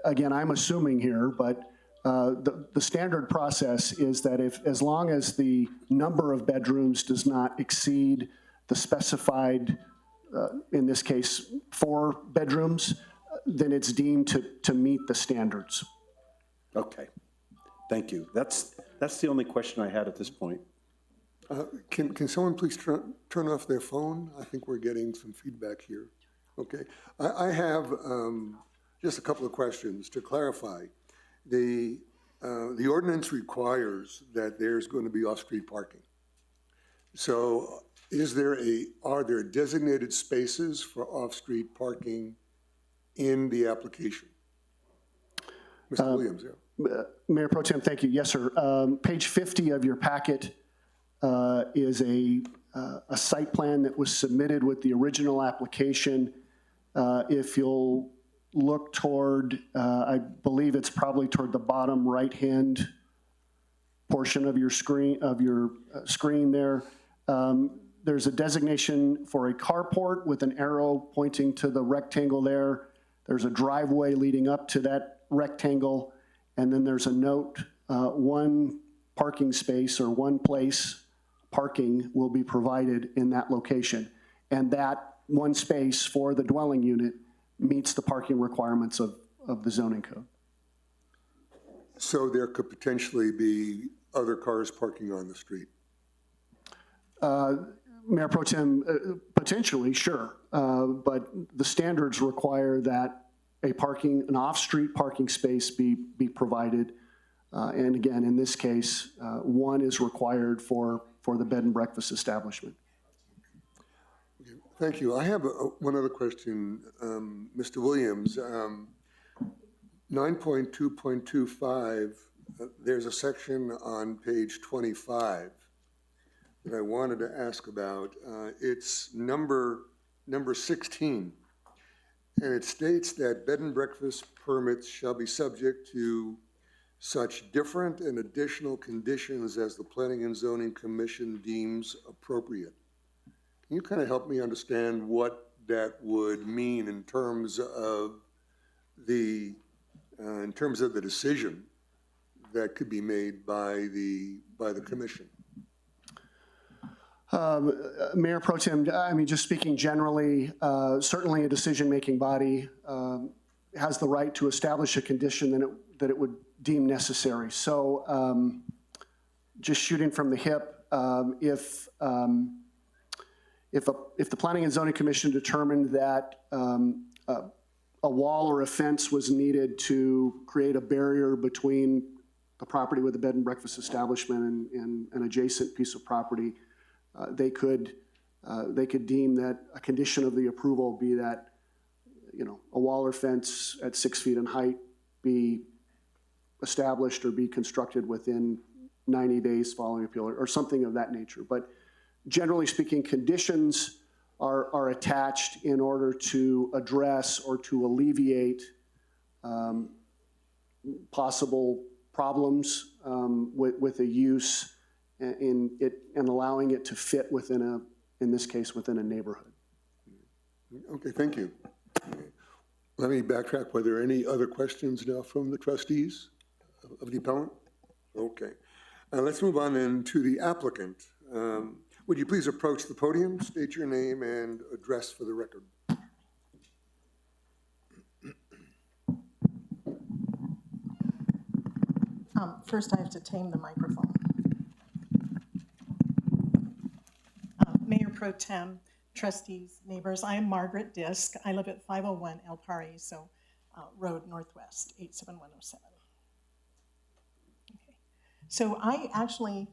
again, I'm assuming here, but the standard process is that as long as the number of bedrooms does not exceed the specified, in this case, 4 bedrooms, then it's deemed to meet the standards. Okay, thank you. That's the only question I had at this point. Can someone please turn off their phone? I think we're getting some feedback here. Okay, I have just a couple of questions to clarify. The the ordinance requires that there's going to be off-street parking. So are there designated spaces for off-street parking in the application? Mr. Williams, yeah. Mayor Pro Tem, thank you. Yes, sir. Page 50 of your packet is a site plan that was submitted with the original application. If you'll look toward, I believe it's probably toward the bottom right-hand portion of your screen there. There's a designation for a carport with an arrow pointing to the rectangle there. There's a driveway leading up to that rectangle, and then there's a note, one parking space or one place parking will be provided in that location. And that one space for the dwelling unit meets the parking requirements of the zoning code. So there could potentially be other cars parking on the street? Mayor Pro Tem, potentially, sure. But the standards require that an off-street parking space be provided. And again, in this case, one is required for the bed and breakfast establishment. Thank you. I have one other question, Mr. Williams. 9.2.25, there's a section on page 25 that I wanted to ask about. It's number 16, and it states that bed and breakfast permits shall be subject to such different and additional conditions as the Planning and Zoning Commission deems appropriate. Can you kind of help me understand what that would mean in terms of the decision that could be made by the commission? Mayor Pro Tem, I mean, just speaking generally, certainly a decision-making body has the right to establish a condition that it would deem necessary. So just shooting from the hip, if the Planning and Zoning Commission determined that a wall or a fence was needed to create a barrier between the property with the bed and breakfast establishment and an adjacent piece of property, they could deem that a condition of the approval be that, a wall or fence at 6 feet in height be established or be constructed within 90 days following appeal or something of that nature. But generally speaking, conditions are attached in order to address or to alleviate possible problems with a use and allowing it to fit within in this case, within a neighborhood. Okay, thank you. Let me backtrack. Were there any other questions now from the trustees of the appellant? Okay. Let's move on then to the applicant. Would you please approach the podium, state your name and address for the record? First, I have to tame the microphone. Mayor Pro Tem, trustees, neighbors, I am Margaret Disk. I live at 501 El Paraíso Road Northwest, 87107. Okay. So I actually,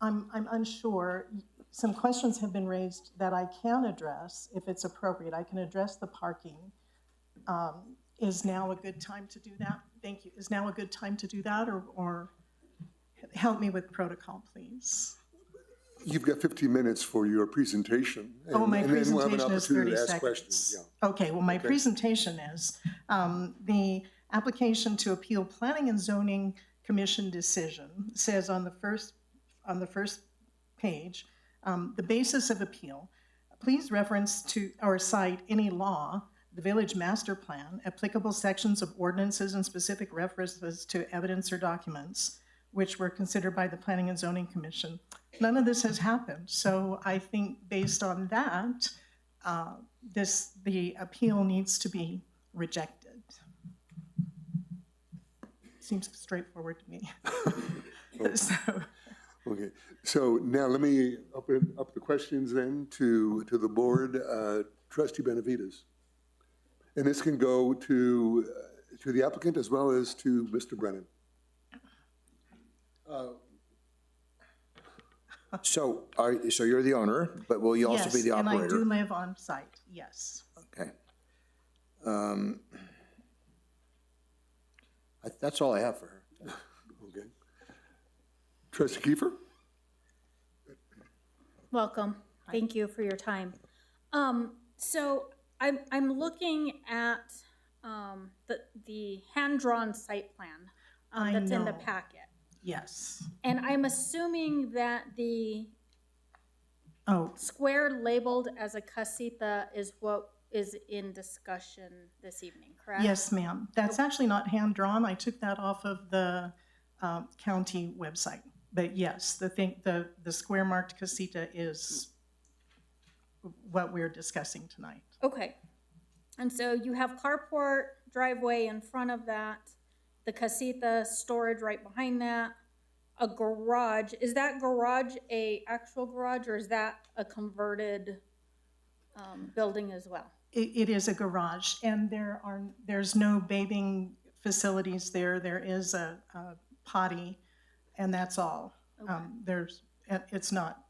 I'm unsure. Some questions have been raised that I can address if it's appropriate. I can address the parking. Is now a good time to do that? Thank you. Is now a good time to do that, or help me with protocol, please? You've got 15 minutes for your presentation. My and presentation then we'll have an is 30 opportunity to ask seconds. questions. Yeah. Okay, well, my presentation is the application to appeal Planning and Zoning Commission decision says on the first page, the basis of appeal, please reference to or cite any law, the village master plan, applicable sections of ordinances and specific references to evidence or documents which were considered by the Planning and Zoning Commission. None of this has happened. So I think based on that, the appeal needs to be rejected. Seems straightforward to me. Okay, so now let me open up the questions then to the board. Trustee Benavides. And this can go to to the applicant as well as to Mr. Brennan. So you're the owner, but will you also be the Yes, and I do operator? live on site, yes. Okay. That's all I have for her. Okay. Trustee Kiefer? Welcome. Thank you for your time. So I'm looking at the hand-drawn site plan that's in the know. packet. Yes. And I'm assuming that the Oh, square labeled as a casita is what is in discussion this evening, correct? yes, ma'am. That's actually not hand-drawn. I took that off of the county website. But yes, the square marked casita is what we're discussing tonight. Okay. And so you have carport driveway in front of that, the casita storage right behind that, a garage. Is that garage a actual garage, or is that a converted building as well? It is a garage, and there's no bathing facilities there. There is a potty, and that's all. Okay. It's not,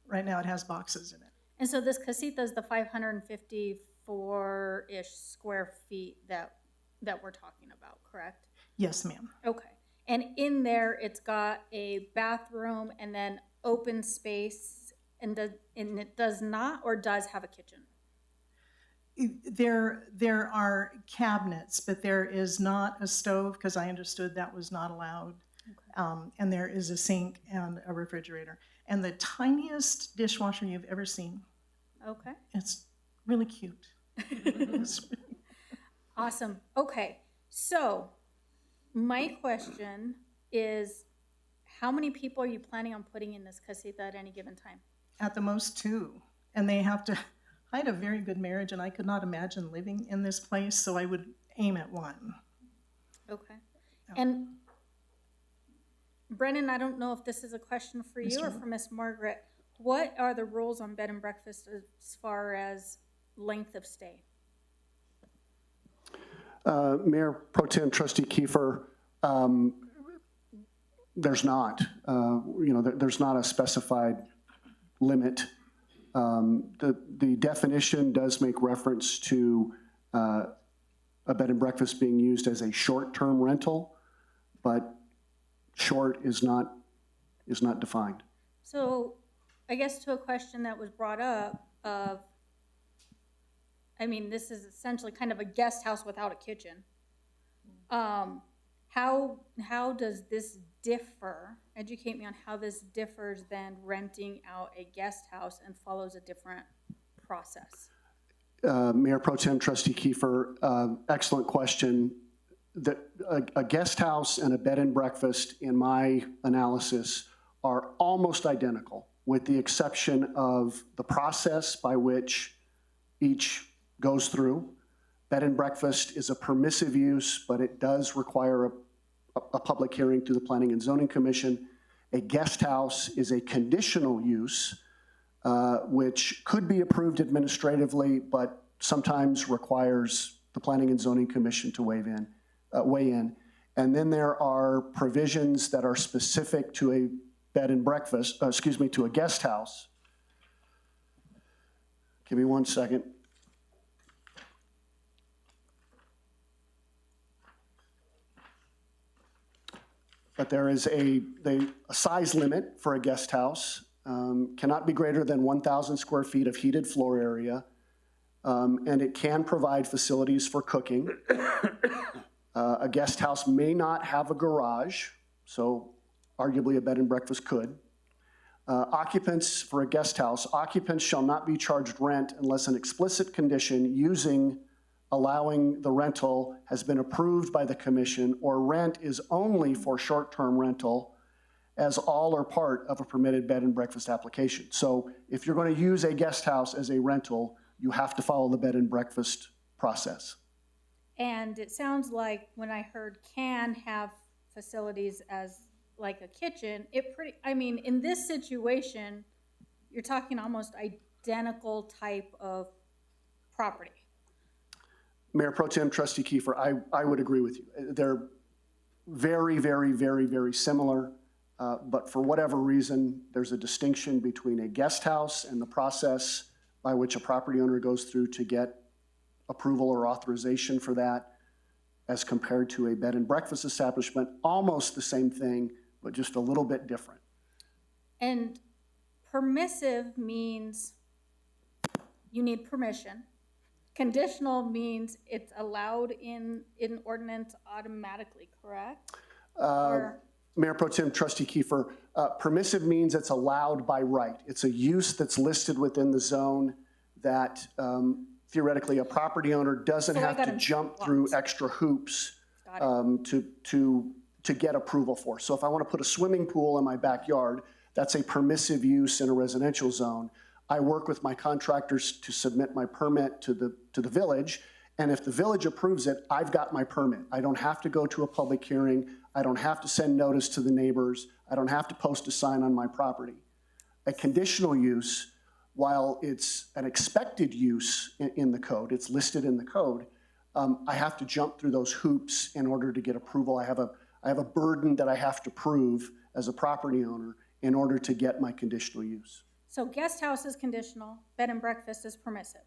right now it has boxes in it. And so this casita is the 554-ish square feet that we're talking about, correct? Yes, ma'am. Okay. And in there, it's got a bathroom and then open space, and it does not or does have a kitchen? There are cabinets, but there is not a stove, because I understood that was not allowed. Okay. And there is a sink and a refrigerator. And the tiniest dishwasher you've ever seen. Okay. It's really cute. Awesome. Okay. So my question is, how many people are you planning on putting in this casita at any given time? At the most 2. And they have to, I had a very good marriage, and I could not imagine living in this place, so I would aim at 1. Okay. And Brennan, I don't know if this is a question for you or for Miss Margaret. What are the rules on bed and breakfast as far as length of stay? Mayor Pro Tem Trustee Kiefer, there's not. There's not a specified limit. The definition does make reference to a bed and breakfast being used as a short-term rental, but short is not defined. So I guess to a question that was brought up of, I mean, this is essentially kind of a guest house without a kitchen. How does this differ? Educate me on how this differs than renting out a guest house and follows a different process. Mayor Pro Tem Trustee Kiefer, excellent question. A guest house and a bed and breakfast, in my analysis, are almost identical, with the exception of the process by which each goes through. Bed and breakfast is a permissive use, but it does require a public hearing through the Planning and Zoning Commission. A guest house is a conditional use, which could be approved administratively, but sometimes requires the Planning and Zoning Commission to weigh in. And then there are provisions that are specific to a bed and breakfast, to a guest house. Give me 1 second. But there is a size limit for a guest house, cannot be greater than 1,000 square feet of heated floor area, and it can provide facilities for cooking. A guest house may not have a garage, so arguably a bed and breakfast could. Occupants for a guest house, occupants shall not be charged rent unless an explicit condition allowing the rental has been approved by the commission, or rent is only for short-term rental, as all or part of a permitted bed and breakfast application. So if you're going to use a guest house as a rental, you have to follow the bed and breakfast process. And it sounds like when I heard can have facilities as like a kitchen, in this situation, you're talking almost identical type of property. Mayor Pro Tem, Trustee Kiefer, I would agree with you. They're very, very, very, very similar, but for whatever reason, there's a distinction between a guest house and the process by which a property owner goes through to get approval or authorization for that, as compared to a bed and breakfast establishment, almost the same thing, but just a little bit different. And permissive means you need permission. Conditional means it's allowed in ordinance automatically, correct? Or- Mayor Pro Tem, Trustee Kiefer, permissive means it's allowed by right. It's a use that's listed within the zone that theoretically a property owner doesn't have to jump through extra hoops to get approval for. So if I want to put a swimming pool in my backyard, that's a permissive use in a residential zone. I work with my contractors to submit my permit to the village, and if the village approves it, I've got my permit. I don't have to go to a public hearing. I don't have to send notice to the neighbors. I don't have to post a sign on my property. A conditional use, while it's an expected use in the code, it's listed in the code, I have to jump through those hoops in order to get approval. I have a burden that I have to prove as a property owner in order to get my conditional use. So guest house is conditional, bed and breakfast is permissive.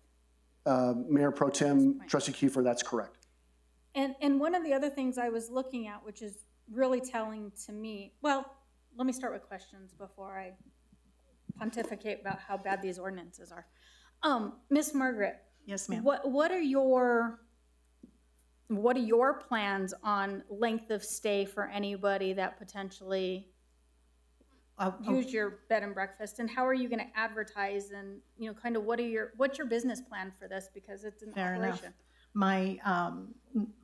Mayor Pro Tem, Trustee Kiefer, that's correct. And one of the other things I was looking at, which is really telling to me, well, let me start with questions before I pontificate about how bad these ordinances are. Miss Margaret. Yes, ma'am. What are your plans on length of stay for anybody that potentially use your bed and breakfast, and how are you going to advertise, and kind of what's your business plan for this, because it's an Fair operation? Enough.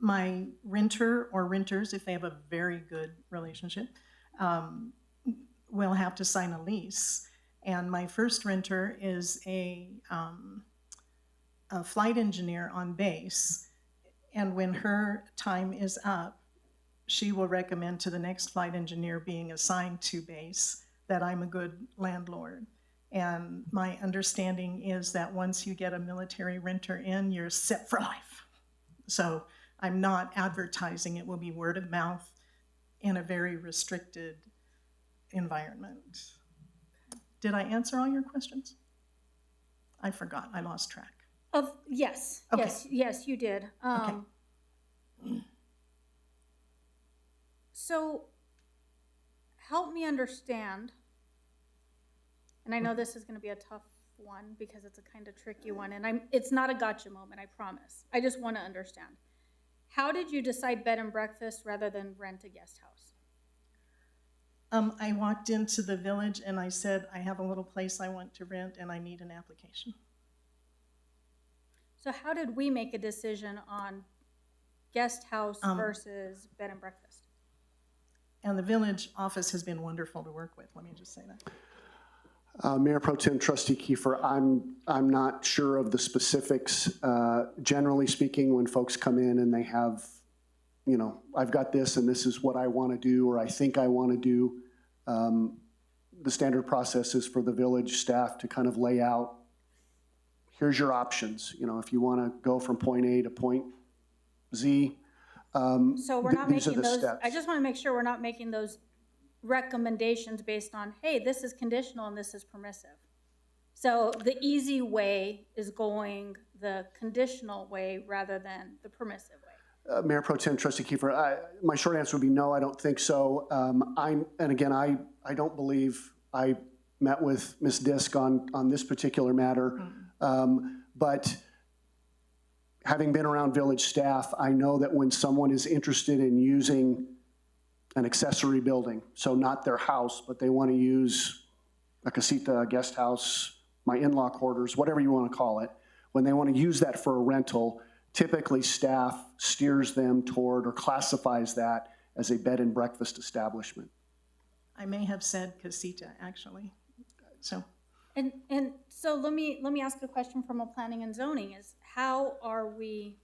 My renter or renters, if they have a very good relationship, will have to sign a lease. And my first renter is a flight engineer on base, and when her time is up, she will recommend to the next flight engineer being assigned to base that I'm a good landlord. And my understanding is that once you get a military renter in, you're set for life. So I'm not advertising. It will be word of mouth in a very restricted environment. Did I answer all your questions? I forgot. I lost track. Yes, Okay. yes, you did. Okay. So help me understand, and I know this is going to be a tough one because it's a kind of tricky one, and it's not a gotcha moment, I promise. I just want to understand. How did you decide bed and breakfast rather than rent a guest house? I walked into the village and I said, I have a little place I want to rent and I need an application. So how did we make a decision on guest house versus bed and breakfast? And the village office has been wonderful to work with, let me just say that. Mayor Pro Tem, Trustee Kiefer, I'm not sure of the specifics. Generally speaking, when folks come in and they have, I've got this and this is what I want to do, or I think I want to do, the standard process is for the village staff to kind of lay out, here's your options. If you want to go from point A to point Z, So we're not these are making the those, steps. I just want to make sure we're not making those recommendations based on, hey, this is conditional and this is permissive. So the easy way is going the conditional way rather than the permissive way. Mayor Pro Tem, Trustee Kiefer, my short answer would be no, I don't think so. And again, I don't believe I met with Ms. Disk on this particular matter. But having been around village staff, I know that when someone is interested in using an accessory building, so not their house, but they want to use a casita, a guest house, my in-law quarters, whatever you want to call it, when they want to use that for a rental, typically staff steers them toward or classifies that as a bed and breakfast establishment. I may have said casita, actually. So. And so let me ask a question from a planning and zoning is, how are we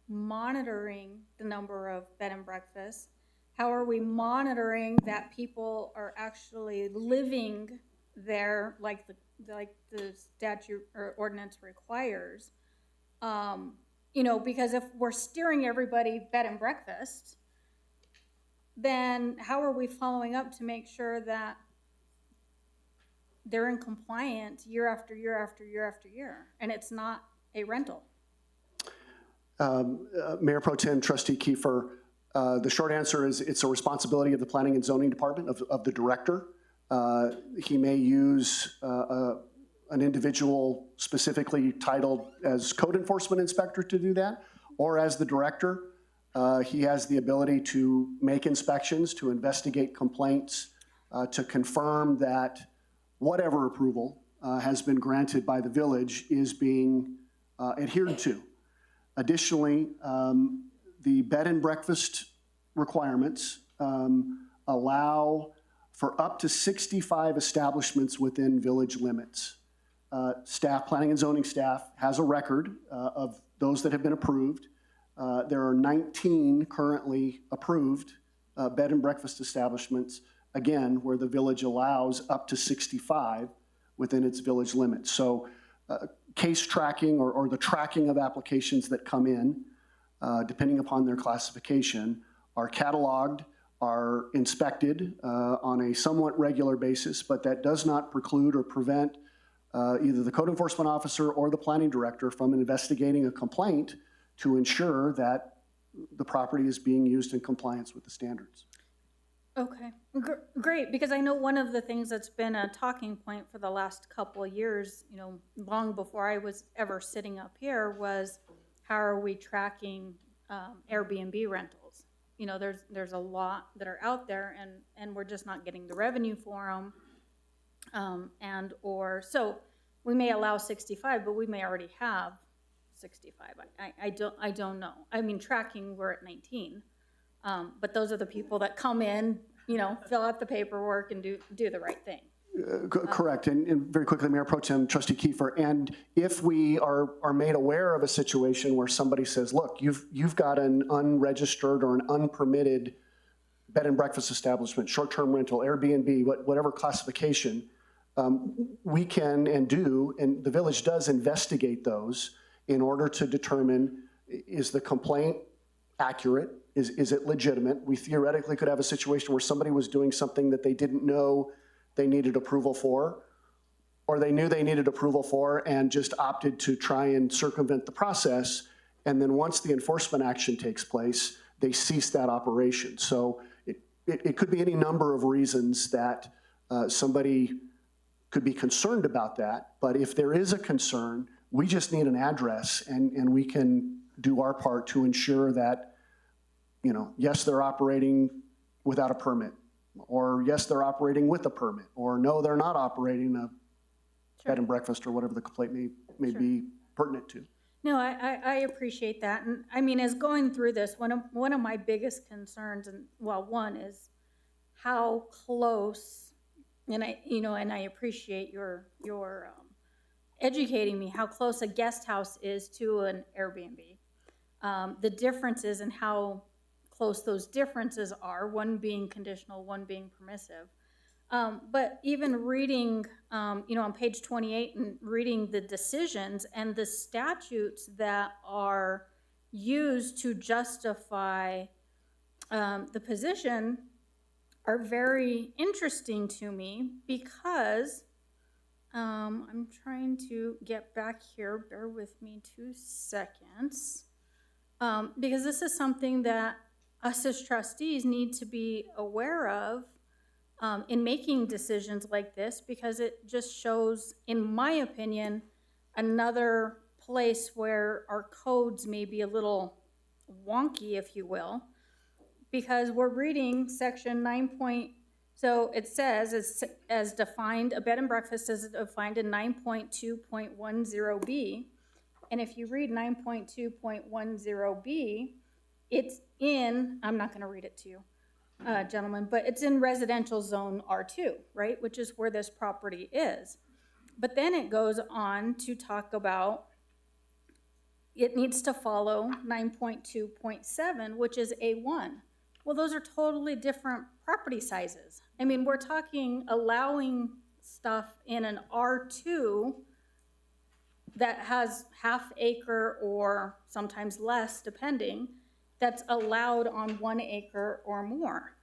monitoring the number of bed and breakfasts? How are we monitoring that people are actually living there like the statute or ordinance requires? You know, because if we're steering everybody bed and breakfast, then how are we following up to make sure that they're in compliance year after year after year after year, and it's not a rental? Mayor Pro Tem, Trustee Kiefer, the short answer is it's a responsibility of the Planning and Zoning Department, of the director. He may use an individual specifically titled as code enforcement inspector to do that, or as the director. He has the ability to make inspections, to investigate complaints, to confirm that whatever approval has been granted by the village is being adhered to. Additionally, the bed and breakfast requirements allow for up to 65 establishments within village limits. Staff, planning and zoning staff, has a record of those that have been approved. There are 19 currently approved bed and breakfast establishments, again, where the village allows up to 65 within its village limits. So case tracking or the tracking of applications that come in, depending upon their classification, are cataloged, are inspected on a somewhat regular basis, but that does not preclude or prevent either the code enforcement officer or the planning director from investigating a complaint to ensure that the property is being used in compliance with the standards. Okay, great, because I know one of the things that's been a talking point for the last couple of years, you know, long before I was ever sitting up here, was how are we tracking Airbnb rentals? You know, there's a lot that are out there, and we're just not getting the revenue for them. So we may allow 65, but we may already have 65. I don't know. I mean, tracking, we're at 19. But those are the people that come in, you know, fill out the paperwork and do the right thing. Correct. And very quickly, Mayor Pro Tem, Trustee Kiefer, and if we are made aware of a situation where somebody says, look, you've got an unregistered or an unpermitted bed and breakfast establishment, short-term rental, Airbnb, whatever classification, we can and do, and the village does investigate those in order to determine, is the complaint accurate? Is it legitimate? We theoretically could have a situation where somebody was doing something that they didn't know they needed approval for, or they knew they needed approval for and just opted to try and circumvent the process. And then once the enforcement action takes place, they cease that operation. So it could be any number of reasons that somebody could be concerned about that. But if there is a concern, we just need an address, and we can do our part to ensure that, you know, yes, they're operating without a permit, or yes, they're operating with a permit, or no, they're not operating a bed and breakfast, or whatever the complaint may be pertinent to. No, I appreciate that. And I mean, as going through this, one of my biggest concerns, and well, one is how close, and I appreciate your educating me how close a guest house is to an Airbnb. The differences in how close those differences are, one being conditional, one being permissive. But even reading, on page 28 and reading the decisions and the statutes that are used to justify the position are very interesting to me, because I'm trying to get back here. Bear with me 2 seconds. Because this is something that us as trustees need to be aware of in making decisions like this, because it just shows, in my opinion, another place where our codes may be a little wonky, if you will, because we're reading section 9. So it says, as defined, a bed and breakfast is defined in 9.2.10B. And if you read 9.2.10B, it's in, I'm not going to read it to you, gentlemen, but it's in residential zone R2, right, which is where this property is. But then it goes on to talk about it needs to follow 9.2.7, which is A1. Well, those are totally different property sizes. I mean, we're talking allowing stuff in an R2 that has half acre or sometimes less, depending, that's allowed on 1 acre or more.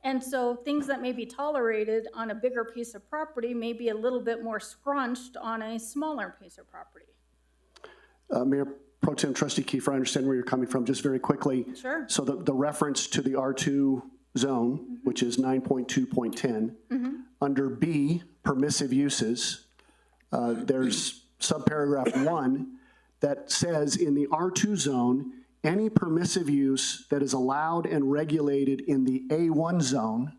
And so things that may be tolerated on a bigger piece of property may be a little bit more scrunched on a smaller piece of property. Mayor Pro Tem Trustee Kiefer, I understand where you're coming from, just very quickly. Sure. So the reference to the R2 zone, which is 9.2.10, under B, permissive uses, there's subparagraph 1 that says in the R2 zone, any permissive use that is allowed and regulated in the A1 zone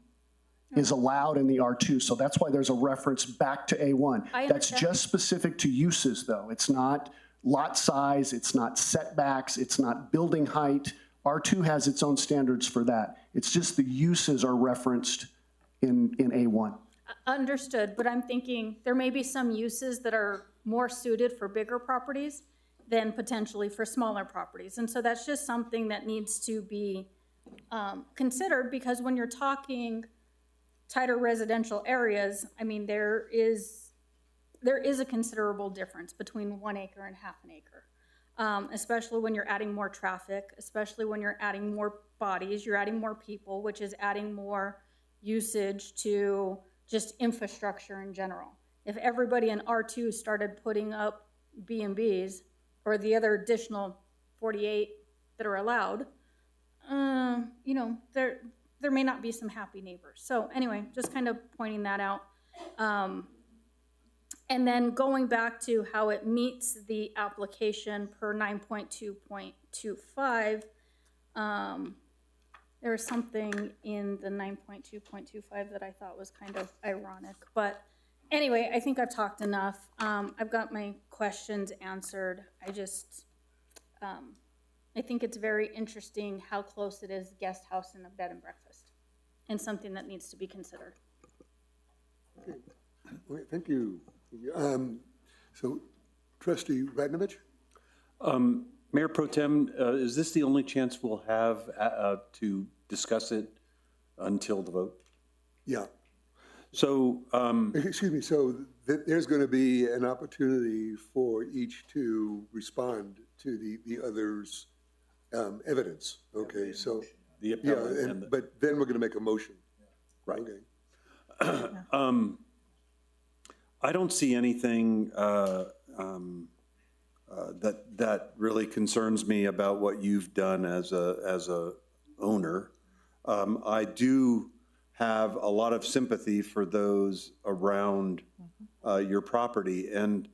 is allowed in the R2. So that's why there's a reference back to A1. That's just specific to uses, though. It's not lot size, it's not setbacks, it's not building height. R2 has its own standards for that. It's just the uses are referenced in A1. Understood, but I'm thinking there may be some uses that are more suited for bigger properties than potentially for smaller properties. And so that's just something that needs to be considered, because when you're talking tighter residential areas, I mean, there is a considerable difference between 1 acre and half an acre, especially when you're adding more traffic, especially when you're adding more bodies, you're adding more people, which is adding more usage to just infrastructure in general. If everybody in R2 started putting up B&Bs, or the other additional 48 that are allowed, you know, there may not be some happy neighbors. So anyway, just kind of pointing that out. And then going back to how it meets the application per 9.2.25, there was something in the 9.2.25 that I thought was kind of ironic. But anyway, I think I've talked enough. I've got my questions answered. I just, I think it's very interesting how close it is guest house and a bed and breakfast, and something that needs to be considered. Okay. Well, thank you. So, Trustee Radnovich? Mayor Pro Tem, is this the only chance we'll have to discuss it until the vote? Yeah. So, excuse me, so there's going to be an opportunity for each to respond to the other's evidence. Okay, so. The appellant but then we're going to make a motion. Right. Okay. I don't see anything that really concerns me about what you've done as a owner. I do have a lot of sympathy for those around your property, and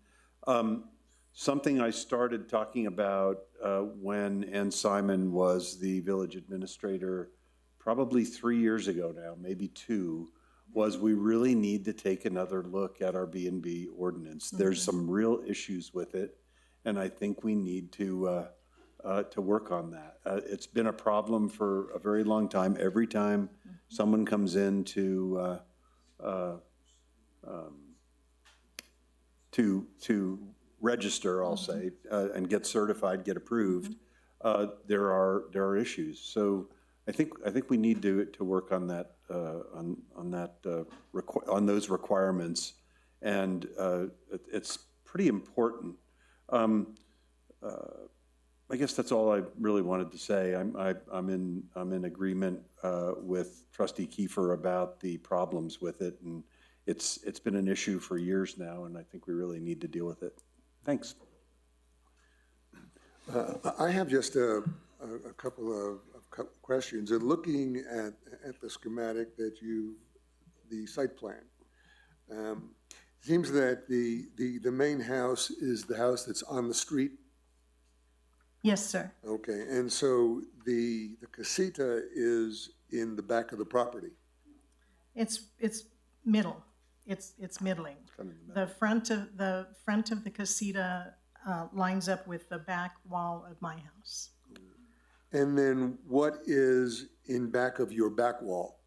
something I started talking about when Ann Simon was the village administrator, probably 3 years ago now, maybe 2, was we really need to take another look at our B&B ordinance. There's some real issues with it, and I think we need to work on that. It's been a problem for a very long time. Every time someone comes in to register, I'll say, and get certified, get approved, there are issues. So I think we need to work on that on those requirements, and it's pretty important. I guess that's all I really wanted to say. I'm in agreement with Trustee Kiefer about the problems with it, and it's been an issue for years now, and I think we really need to deal with it. Thanks. I have just a couple of questions. And looking at the schematic that the site plan, seems that the main house is the house that's on the street. Yes, sir. Okay, and so the casita is in the back of the property. It's middle. It's middling. The front of the casita lines up with the back wall of my house. And then what is in back of your back wall?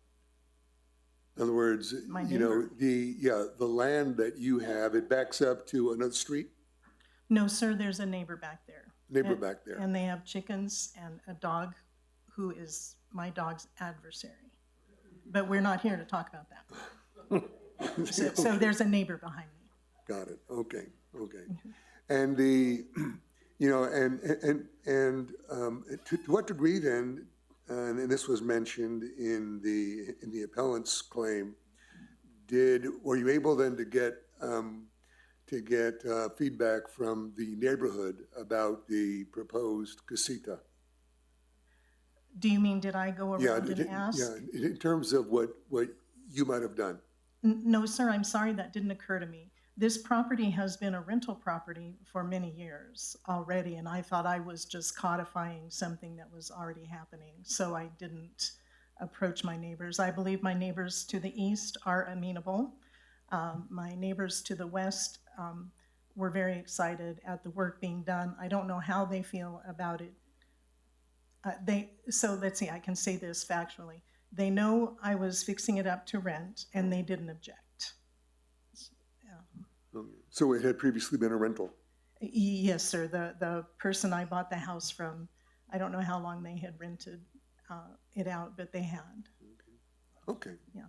In other words, the land that you have, it backs up to another street? No, sir, there's a neighbor back there. Back there. And they have chickens and a dog who is my dog's adversary. But we're not here to talk about that. So there's a neighbor behind me. Got it. Okay. And the, you know, to what degree then, and this was mentioned in the appellant's claim, were you able then to get feedback from the neighborhood about the proposed casita? Do you mean, did I go around and ask? Yeah, in terms of what you might have done. No, sir, I'm sorry, that didn't occur to me. This property has been a rental property for many years already, and I thought I was just codifying something that was already happening, so I didn't approach my neighbors. I believe my neighbors to the east are amenable. My neighbors to the west were very excited at the work being done. I don't know how they feel about it. So let's see, I can say this factually. They know I was fixing it up to rent, and they didn't object. So it had previously been a rental? Yes, sir. The person I bought the house from, I don't know how long they had rented it out, but they had. Okay. Yeah.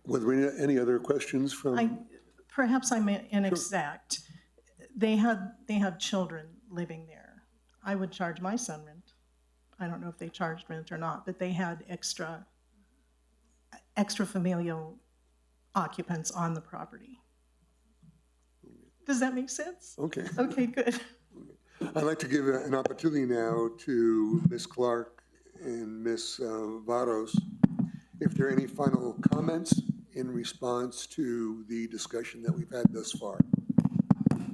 Were there any other questions from? Perhaps I'm inexact. They have children living there. I would charge my son rent. I don't know if they charged rent or not, but they had extra familial occupants on the property. Does that make sense? Okay. Okay, good. I'd like to give an opportunity now to Ms. Clark and Ms. Varos, if there are any final comments in response to the discussion that we've had thus far. That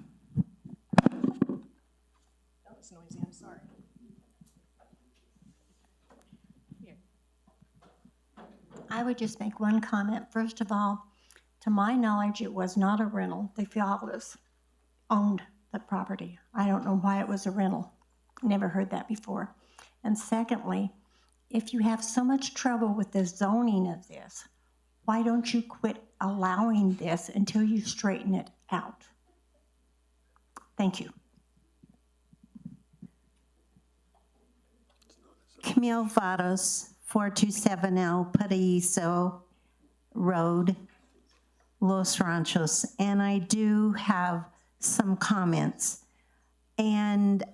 was noisy, I'm sorry. I would just make one comment. First of all, to my knowledge, it was not a rental. The Fialis owned the property. I don't know why it was a rental. Never heard that before. And secondly, if you have so much trouble with the zoning of this, why don't you quit allowing this until you straighten it out? Thank you. Camille Vados, 427L Paraíso Road, Los Ranchos, and I do have some comments. And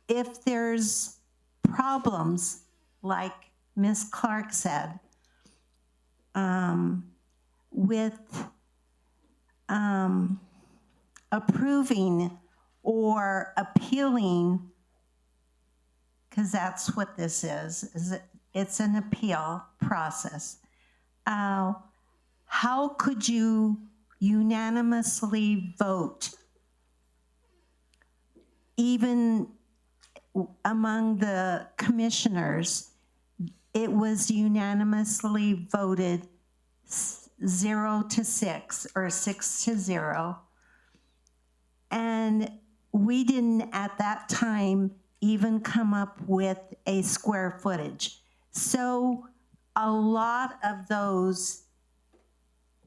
if there's problems, like Ms. Clark said, with approving or appealing, because that's what this is it's an appeal process. How could you unanimously vote, even among the commissioners? It was unanimously voted 0-6 or 6-0. And we didn't at that time even come up with a square footage. So a lot of those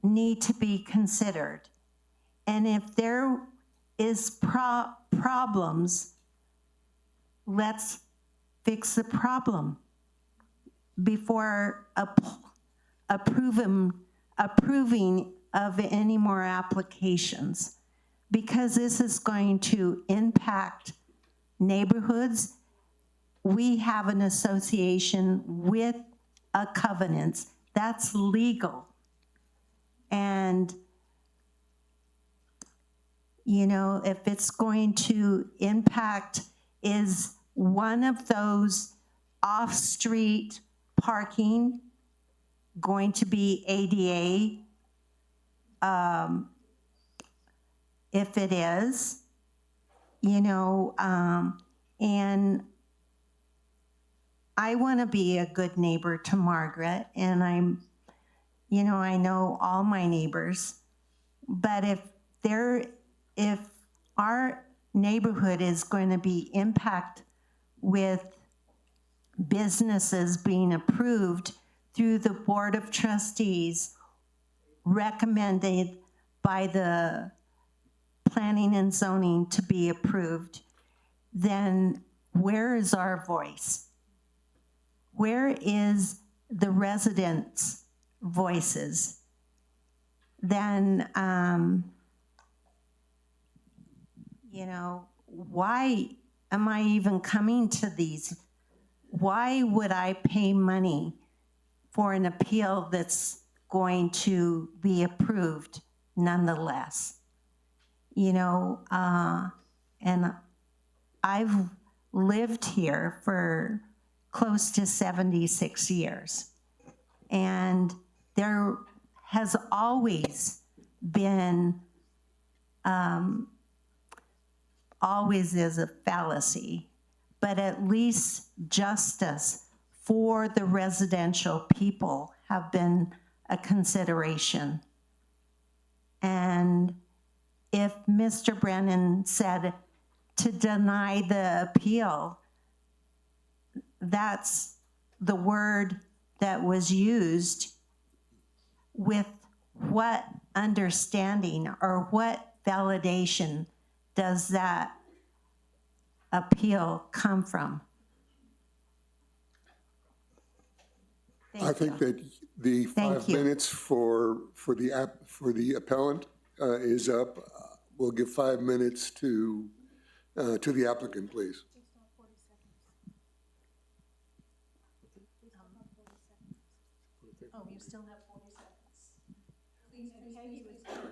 need to be considered. And if there is problems, let's fix the problem before approving of any more applications, because this is going to impact neighborhoods. We have an association with a covenant that's legal. And, you know, if it's going to impact, is one of those off-street parking going to be ADA? If it is, you know, and I want to be a good neighbor to Margaret, and I'm, you know, I know all my neighbors, but if our neighborhood is going to be impacted with businesses being approved through the Board of Trustees, recommended by the Planning and Zoning to be approved, then where is our voice? Where is the residents' voices? Then you know, why am I even coming to these? Why would I pay money for an appeal that's going to be approved nonetheless? You know, and I've lived here for close to 76 years. And there has always been, always is a fallacy, but at least justice for the residential people have been a consideration. And if Mr. Brennan said to deny the appeal, that's the word that was used. With what understanding or what validation does that appeal come from? I think that the 5 minutes for the appellant is up. We'll give 5 minutes to the applicant, please. Oh, you still have 40 seconds.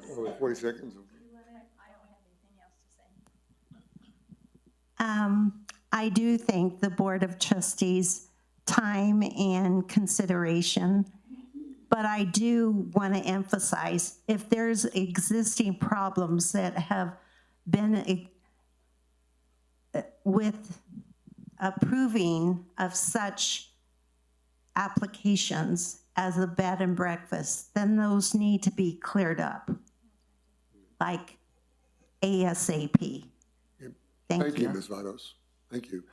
Please, 40 seconds. I do thank the Board of Trustees' time and consideration, but I do want to emphasize, if there's existing problems that have been with approving of such applications as a bed and breakfast, then those need to be cleared up, like ASAP. Thank you, Ms. Vados. Thank you.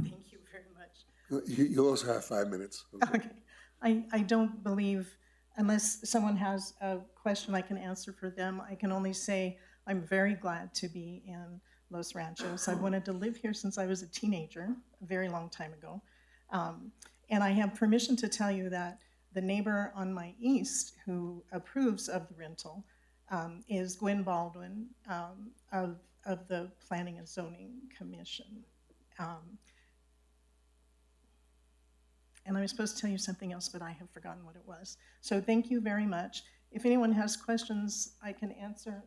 Thank you very much. You'll also have 5 minutes. Okay. I don't believe, unless someone has a question I can answer for them, I can only say I'm very glad to be in Los Ranchos. I've wanted to live here since I was a teenager, a very long time ago. And I have permission to tell you that the neighbor on my east who approves of the rental is Gwen Baldwin of the Planning and Zoning Commission. And I was supposed to tell you something else, but I have forgotten what it was. So thank you very much. If anyone has questions, I can answer.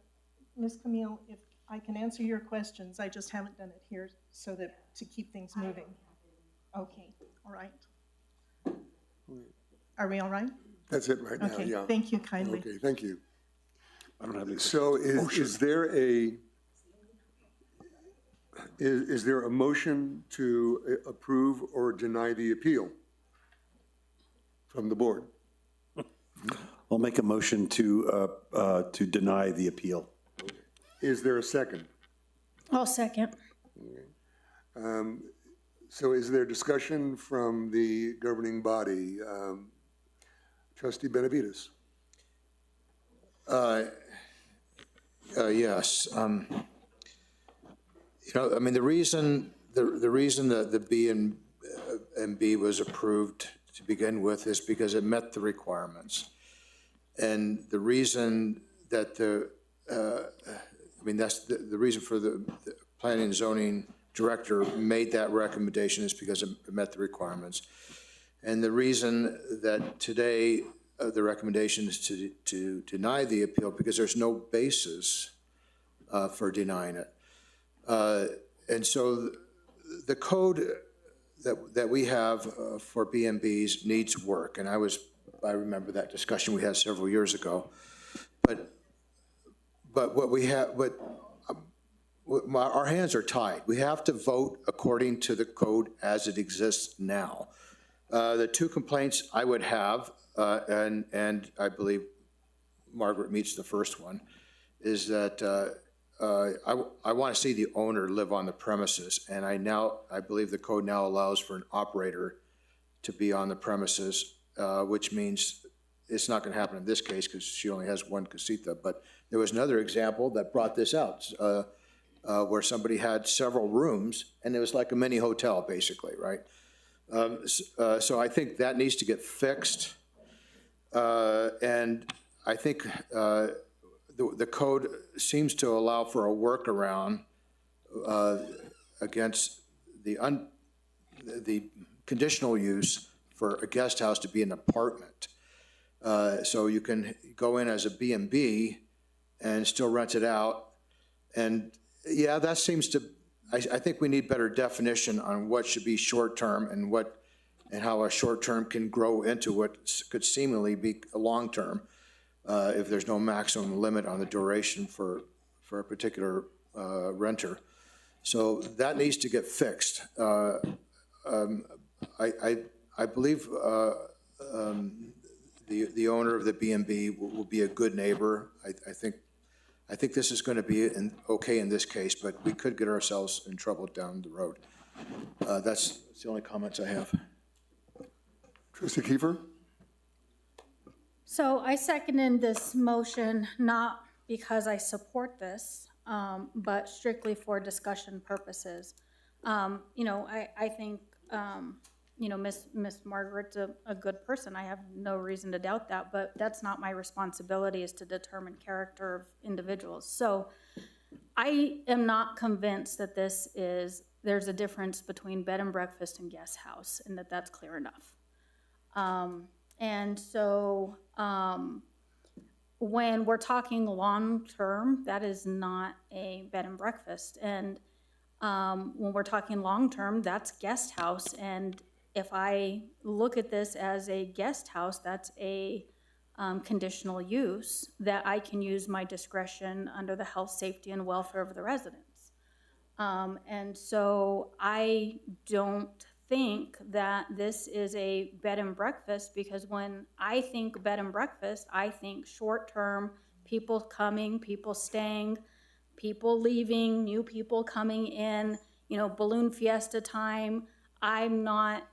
Ms. Camille, if I can answer your questions, I just haven't done it here so that to keep things moving. Okay, all right. Are we all right? That's it right now, Okay, yeah. thank you kindly. Okay, thank you. I don't have any. So is there a motion to approve or deny the appeal from the board? I'll make a motion to deny the appeal. Is there a second? I'll second. So is there discussion from the governing body? Trustee Benavides. Yes. You know, I mean, the reason that the B and B was approved to begin with is because it met the requirements. And the reason that I mean, that's the reason for the planning and zoning director made that recommendation is because it met the requirements. And the reason that today the recommendation is to deny the appeal because there's no basis for denying it. And so the code that we have for B&Bs needs work. And I remember that discussion we had several years ago. But what we have, our hands are tied. We have to vote according to the code as it exists now. The two complaints I would have, and I believe Margaret meets the first one, is that I want to see the owner live on the premises, and I believe the code now allows for an operator to be on the premises, which means it's not gonna happen in this case because she only has one casita, but there was another example that brought this out, where somebody had several rooms and it was like a mini hotel, basically, right? So I think that needs to get fixed. And I think the code seems to allow for a workaround against the conditional use for a guest house to be an apartment. So you can go in as a B&B and still rent it out. And yeah, that seems to, I think we need better definition on what should be short-term and how a short-term can grow into what could seemingly be a long-term if there's no maximum limit on the duration for a particular renter. So that needs to get fixed. I believe the owner of the B&B will be a good neighbor. I think this is going to be okay in this case, but we could get ourselves in trouble down the road. That's the only comments I have. Trustee Kiefer? So I seconded this motion not because I support this, but strictly for discussion purposes. You know, I think, you know, Miss Margaret's a good person. I have no reason to doubt that, but that's not my responsibility, is to determine character of individuals. So I am not convinced that there's a difference between bed and breakfast and guest house, and that's clear enough. And so when we're talking long-term, that is not a bed and breakfast. And when we're talking long-term, that's guest house. And if I look at this as a guest house, that's a conditional use that I can use my discretion under the health, safety, and welfare of the residents. And so I don't think that this is a bed and breakfast, because when I think bed and breakfast, I think short-term, people coming, people staying, people leaving, new people coming in, you know, balloon fiesta time. I'm not,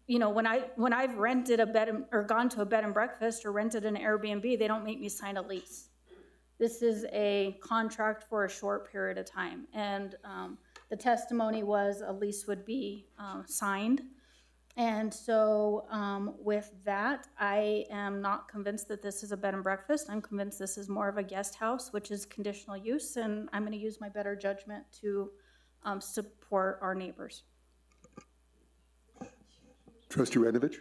you know, when I've rented a bed or gone to a bed and breakfast or rented an Airbnb, they don't make me sign a lease. This is a contract for a short period of time. And the testimony was a lease would be signed. And so with that, I am not convinced that this is a bed and breakfast. I'm convinced this is more of a guest house, which is conditional use, and I'm gonna use my better judgment to support our neighbors. Trustee Radovich?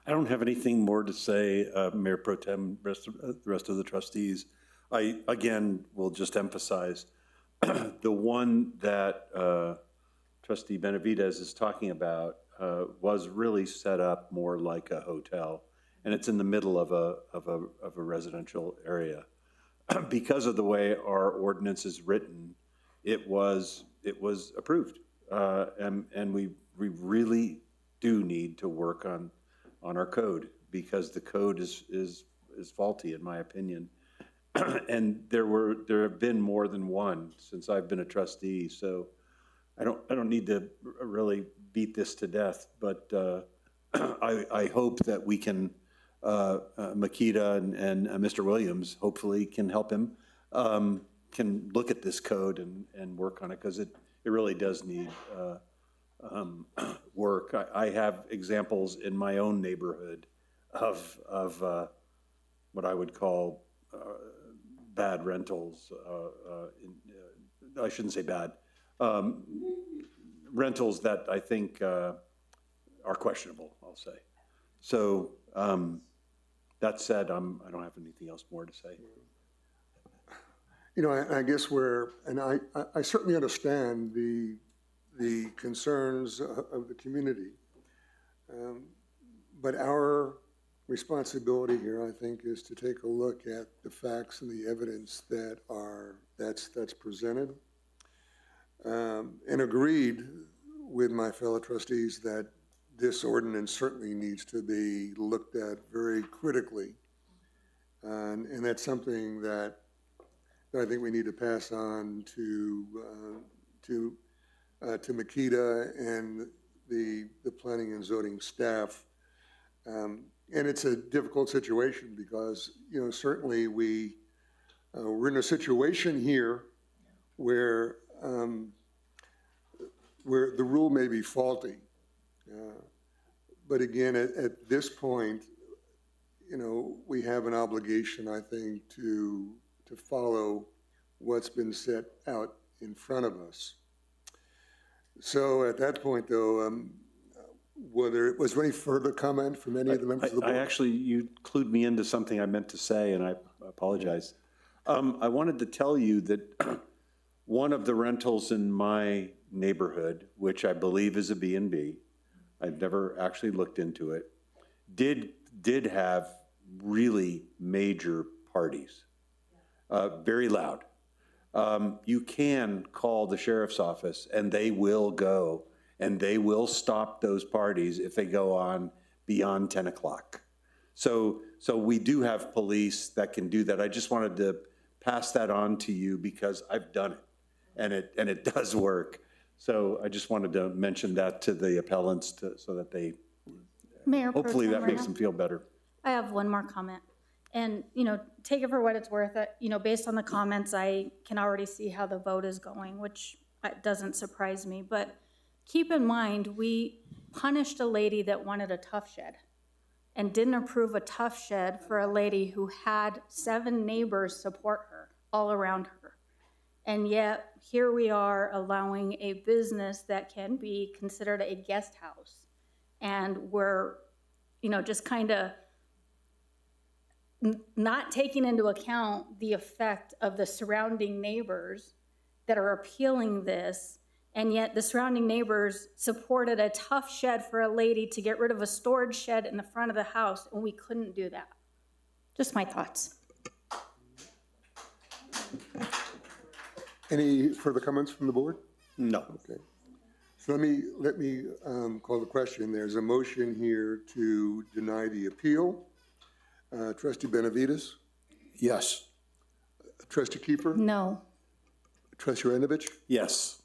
I don't have anything more to say, Mayor Pro Tem, the rest of the trustees. I, again, will just emphasize the one that Trustee Benavidez is talking about was really set up more like a hotel, and it's in the middle of a residential area. Because of the way our ordinance is written, it was approved, and we really do need to work on our code, because the code is faulty, in my opinion. And there have been more than one since I've been a trustee, so I don't need to really beat this to death, but I hope that we can, Makita and Mr. Williams hopefully can help him, can look at this code and work on it, because it really does need work. I have examples in my own neighborhood of what I would call bad rentals. I shouldn't say bad. Rentals that I think are questionable, I'll say. So that said, I don't have anything else more to say. You know, I guess I certainly understand the concerns of the community, but our responsibility here, I think, is to take a look at the facts and the evidence that's presented, and agreed with my fellow trustees that this ordinance certainly needs to be looked at very critically, and that's something that I think we need to pass on to Makita and the planning and zoning staff, And it's a difficult situation because, certainly we're in a situation here where the rule may be faulty. But again, at this point, we have an obligation, I think, to follow what's been set out in front of us. So at that point, though, was there any further comment from any of the members of the board? You clued me into something I meant to say, and I apologize. I wanted to tell you that one of the rentals in my neighborhood, which I believe is a B&B, I've never actually looked into it, did have really major parties, very loud. You can call the sheriff's office and they will go and they will stop those parties if they go on beyond 10 o'clock. So we do have police that can do that. I just wanted to pass that on to you because I've done it and it does work. So I just wanted to mention that to the appellants so that they, Mayor Pro hopefully Tem that makes Reno, them feel better. I have one more comment. And, take it for what it's worth. Based on the comments, I can already see how the vote is going, which doesn't surprise me. But keep in mind, we punished a lady that wanted a tough shed and didn't approve a tough shed for a lady who had 7 neighbors support her all around her. And yet, here we are allowing a business that can be considered a guest house. And we're, just kind of not taking into account the effect of the surrounding neighbors that are appealing this, and yet the surrounding neighbors supported a tough shed for a lady to get rid of a storage shed in the front of the house, and we couldn't do that. Just my thoughts. Any further comments from the board? No. Okay. So let me call the question. There's a motion here to deny the appeal. Trustee Benavides? Yes. Trustee Kiefer? No. Trustee Ranovich? Yes.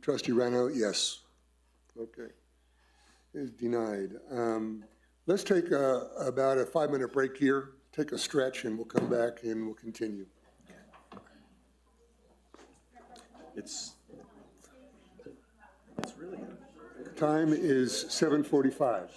Trustee Rano, yes. Okay. Is denied. Let's take about a 5-minute break here, take a stretch, and we'll come back and we'll continue. It's really good. Time is 7:45.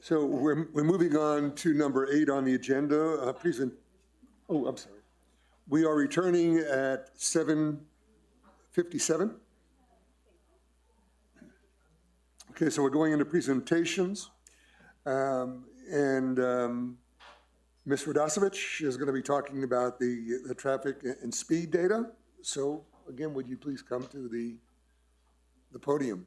So we're moving on to number 8 on the agenda, I'm sorry. We are returning at 7:57. Okay, so we're going into presentations. Ms. Radosevich is going to be talking about the traffic and speed data. So again, would you please come to the podium?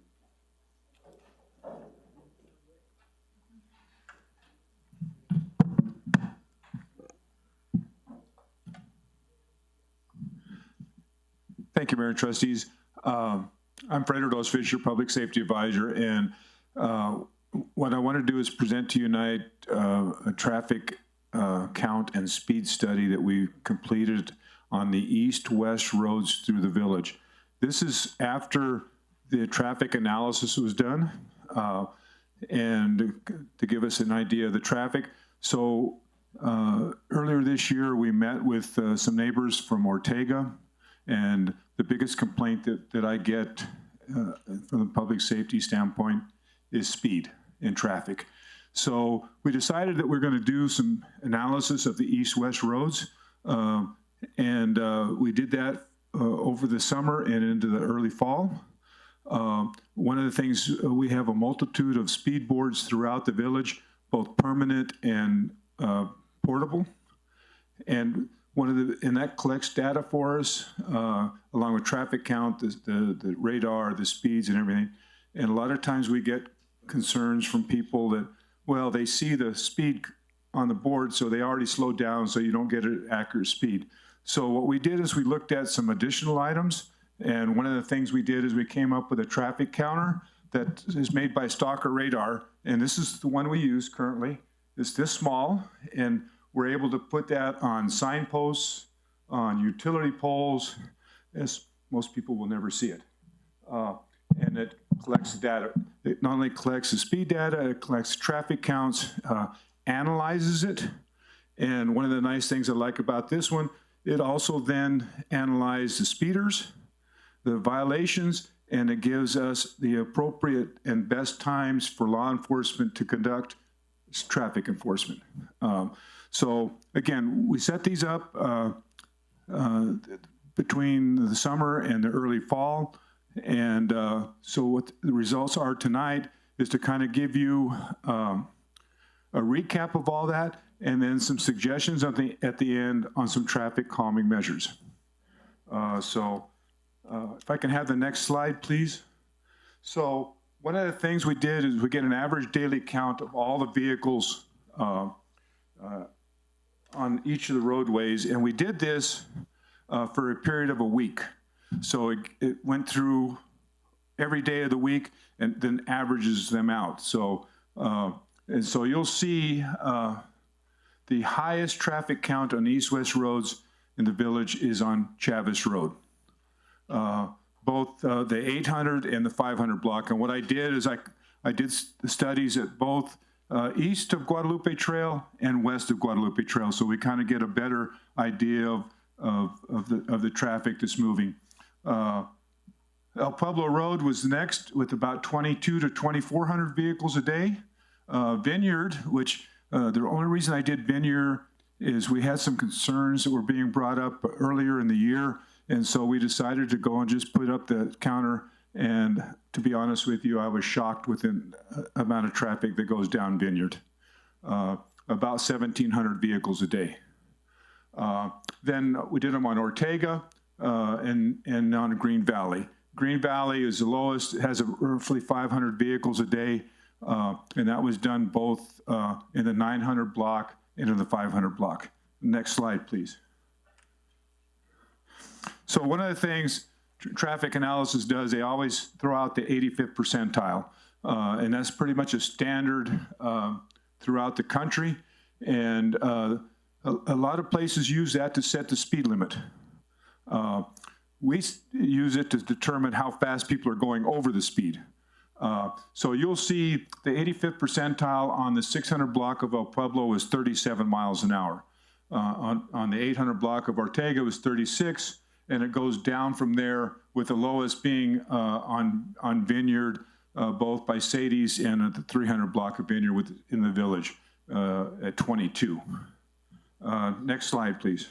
Thank you, Mayor and Trustees. I'm Fred Fisher, Public Safety Advisor, and what I want to do is present to you tonight a traffic count and speed study that we completed on the east-west roads through the village. This is after the traffic analysis was done, and to give us an idea of the traffic. So earlier this year, we met with some neighbors from Ortega, and the biggest complaint that I get from the public safety standpoint is speed in traffic. So we decided that we're going to do some analysis of the east-west roads, and we did that over the summer and into the early fall. One of the things, we have a multitude of speed boards throughout the village, both permanent and portable. And and that collects data for us, along with traffic count, the radar, the speeds and everything. And a lot of times we get concerns from people that, well, they see the speed on the board, so they already slowed down, so you don't get an accurate speed. So what we did is we looked at some additional items, and one of the things we did is we came up with a traffic counter that is made by Stalker Radar, and this is the one we use currently. It's this small, and we're able to put that on signposts, on utility poles, as most people will never see it. And it collects data. It not only collects the speed data, it collects traffic counts, analyzes it. And one of the nice things I like about this one, it also then analyzes the speeders, the violations, and it gives us the appropriate and best times for law enforcement to conduct traffic enforcement. So again, we set these up. between the summer and the early fall. And so what the results are tonight is to kind of give you a recap of all that, and then some suggestions at the end on some traffic calming measures. If I can have the next slide, please. So one of the things we did is we get an average daily count of all the vehicles on each of the roadways, and we did this for a period of a week. So it went through every day of the week and then averages them out. So and so you'll see the highest traffic count on east-west roads in the village is on Chavis Road. Both the 800 and the 500 block. And what I did is I did studies at both east of Guadalupe Trail and west of Guadalupe Trail, so we kind of get a better idea of the traffic that's moving. El Pueblo Road was next with about 2,200 to 2,400 vehicles a day. Vineyard, which the only reason I did Vineyard is we had some concerns that were being brought up earlier in the year, and so we decided to go and just put up the counter. And to be honest with you, I was shocked with the amount of traffic that goes down Vineyard. About 1,700 vehicles a day. Then we did them on Ortega and on Green Valley. Green Valley is the lowest, it has roughly 500 vehicles a day, and that was done both in the 900 block and in the 500 block. Next slide, please. So one of the things traffic analysis does, they always throw out the 85th percentile, and that's pretty much a standard throughout the country, and a lot of places use that to set the speed limit. We use it to determine how fast people are going over the speed. So you'll see the 85th percentile on the 600 block of El Pueblo is 37 miles an hour. On the 800 block of Ortega was 36, and it goes down from there, with the lowest being on Vineyard, both by Sadie's and at the 300 block of Vineyard in the village at 22. Next slide, please.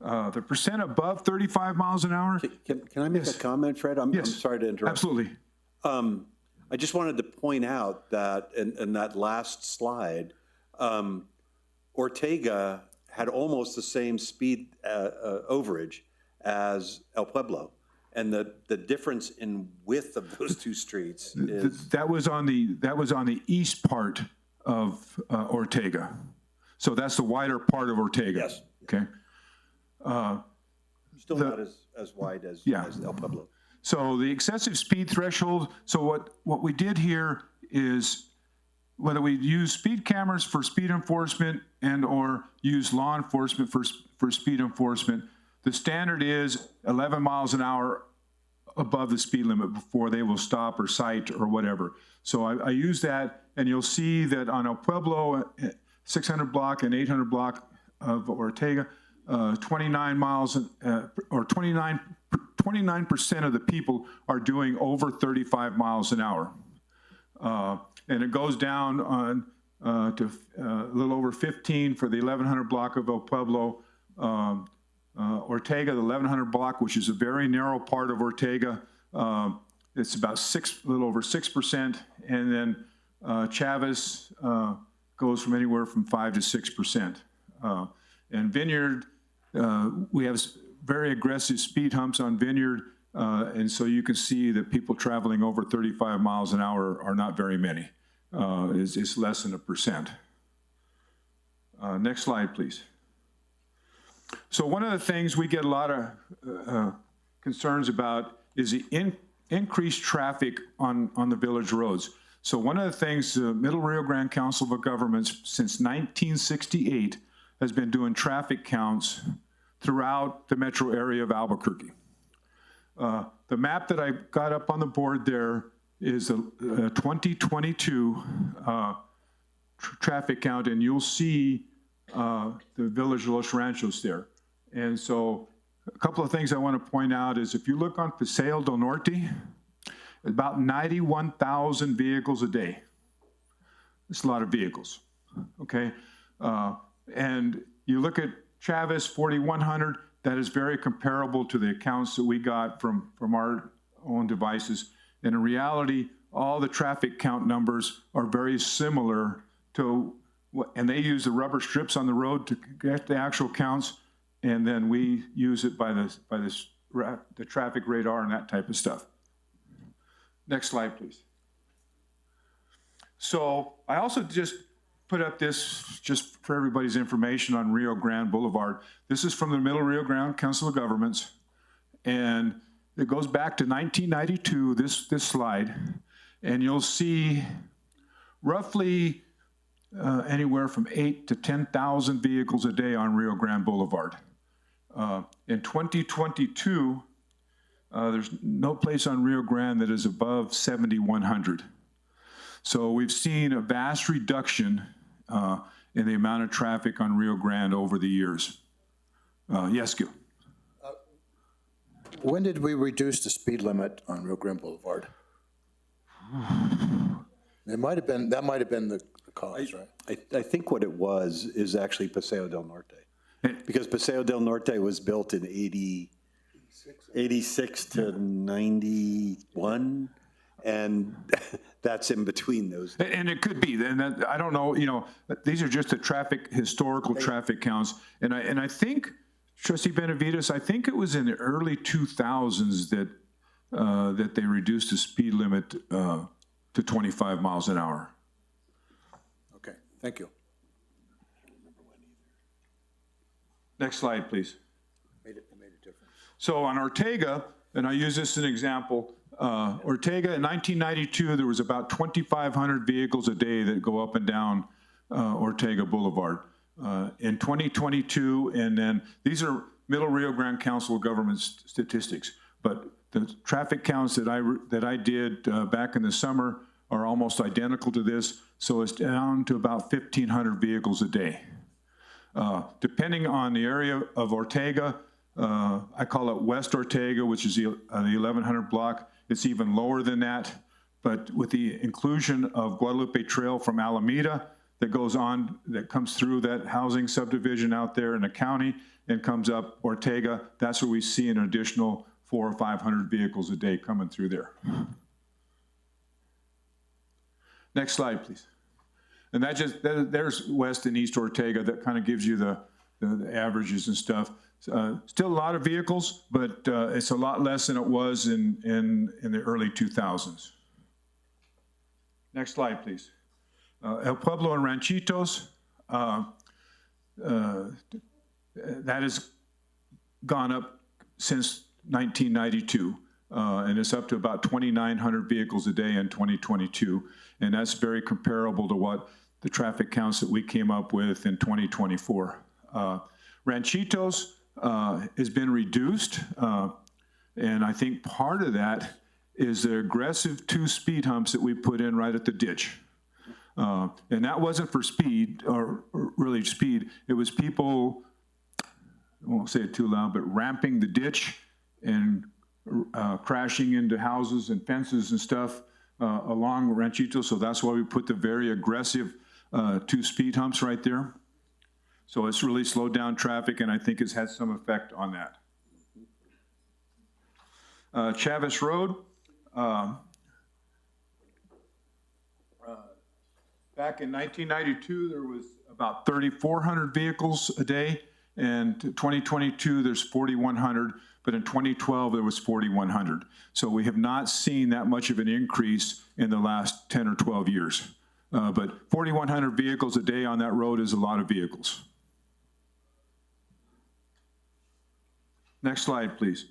The percent above 35 miles an hour. Can I make a comment, Fred? I'm sorry to interrupt. Absolutely. I just wanted to point out that in that last slide, Ortega had almost the same speed overage as El Pueblo. And the difference in width of those two streets is... That was on the east part of Ortega. So that's the wider part of Ortega. Yes. Okay. Still not as wide as El Pueblo. So the excessive speed threshold, so what we did here is whether we use speed cameras for speed enforcement and or use law enforcement for speed enforcement, the standard is 11 miles an hour above the speed limit before they will stop or cite or whatever. So I use that, and you'll see that on El Pueblo, 600 block and 800 block of Ortega, 29 miles or 29% of the people are doing over 35 miles an hour. And it goes down on to a little over 15 for the 1100 block of El Pueblo. Ortega, the 1100 block, which is a very narrow part of Ortega, it's about a little over 6%. And then Chavis goes from anywhere from 5 to 6%. And Vineyard, we have very aggressive speed humps on Vineyard, and so you can see that people traveling over 35 miles an hour are not very many. It's less than 1%. Next slide, please. So one of the things we get a lot of concerns about is the increased traffic on the village roads. So one of the things the Middle Rio Grande Council of Governments since 1968 has been doing traffic counts throughout the metro area of Albuquerque. The map that I got up on the board there is a 2022 traffic count, and you'll see the village of Los Ranchos there. And so a couple of things I want to point out is if you look on Paseo del Norte, about 91,000 vehicles a day. It's a lot of vehicles, okay? And you look at Chavis, 4,100, that is very comparable to the accounts that we got from our own devices. And in reality, all the traffic count numbers are very similar to, and they use the rubber strips on the road to get the actual counts, and then we use it by the traffic radar and that type of stuff. Next slide, please. So I also just put up this just for everybody's information on Rio Grande Boulevard. This is from the Middle Rio Grande Council of Governments, and it goes back to 1992, this slide, and you'll see roughly anywhere from 8,000 to 10,000 vehicles a day on Rio Grande Boulevard. In 2022, there's no place on Rio Grande that is above 7,100. So we've seen a vast reduction in the amount of traffic on Rio Grande over the years. Yes, Gil? When did we reduce the speed limit on Rio Grande Boulevard? That might have been the cause, right? I think what it was is actually Paseo del Norte. Because Paseo del Norte was built in 86 to 91, and that's in between those. And it could be, and I don't know, these are just the historical traffic counts. And I think, Trustee Benavides, I think it was in the early 2000s that they reduced the speed limit to 25 miles an hour. Okay, thank you. Next slide, please. It made a difference. So on Ortega, and I use this as an example, Ortega in 1992, there was about 2,500 vehicles a day that go up and down Ortega Boulevard. In 2022, and then these are Middle Rio Grande Council of Government statistics, but the traffic counts that I did back in the summer are almost identical to this, so it's down to about 1,500 vehicles a day. Depending on the area of Ortega, I call it West Ortega, which is the 1100 block. It's even lower than that, but with the inclusion of Guadalupe Trail from Alameda that goes on, that comes through that housing subdivision out there in the county and comes up Ortega, that's where we see an additional 400 or 500 vehicles a day coming through there. Next slide, please. And there's West and East Ortega. That kind of gives you the averages and stuff. Still a lot of vehicles, but it's a lot less than it was in the early 2000s. Next slide, please. El Pueblo and Ranchitos, that has gone up since 1992, and it's up to about 2,900 vehicles a day in 2022, and that's very comparable to what the traffic counts that we came up with in 2024. Ranchitos has been reduced, and I think part of that is the aggressive 2 speed humps that we put in right at the ditch. And that wasn't for speed, or really speed, it was people, I won't say it too loud, but ramping the ditch and crashing into houses and fences and stuff along Ranchito, so that's why we put the very aggressive 2 speed humps right there. So it's really slowed down traffic, and I think it's had some effect on that. Chavez Road, back in 1992, there was about 3,400 vehicles a day, and 2022, there's 4,100, but in 2012, there was 4,100. So we have not seen that much of an increase in the last 10 or 12 years. But 4,100 vehicles a day on that road is a lot of vehicles. Next slide, please.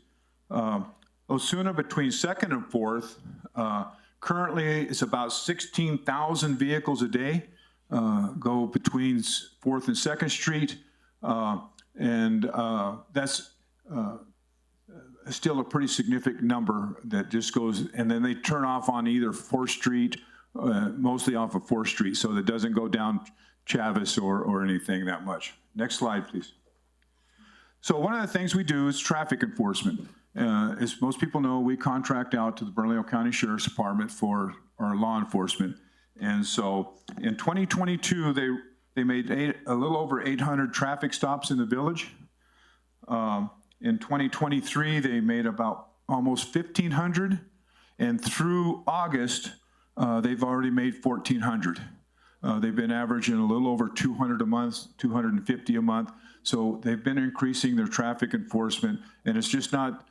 Osuna between 2nd and 4th, currently it's about 16,000 vehicles a day go between 4th and 2nd Street, and that's still a pretty significant number that just goes, and then they turn off on either 4th Street, mostly off of 4th Street, so that doesn't go down Chavez or anything that much. Next slide, please. So one of the things we do is traffic enforcement. As most people know, we contract out to the Bernalillo County Sheriff's Department for our law enforcement. And so in 2022, they made a little over 800 traffic stops in the village. In 2023, they made about almost 1,500. And through August, they've already made 1,400. They've been averaging a little over 200 a month, 250 a month. So they've been increasing their traffic enforcement. And it's just not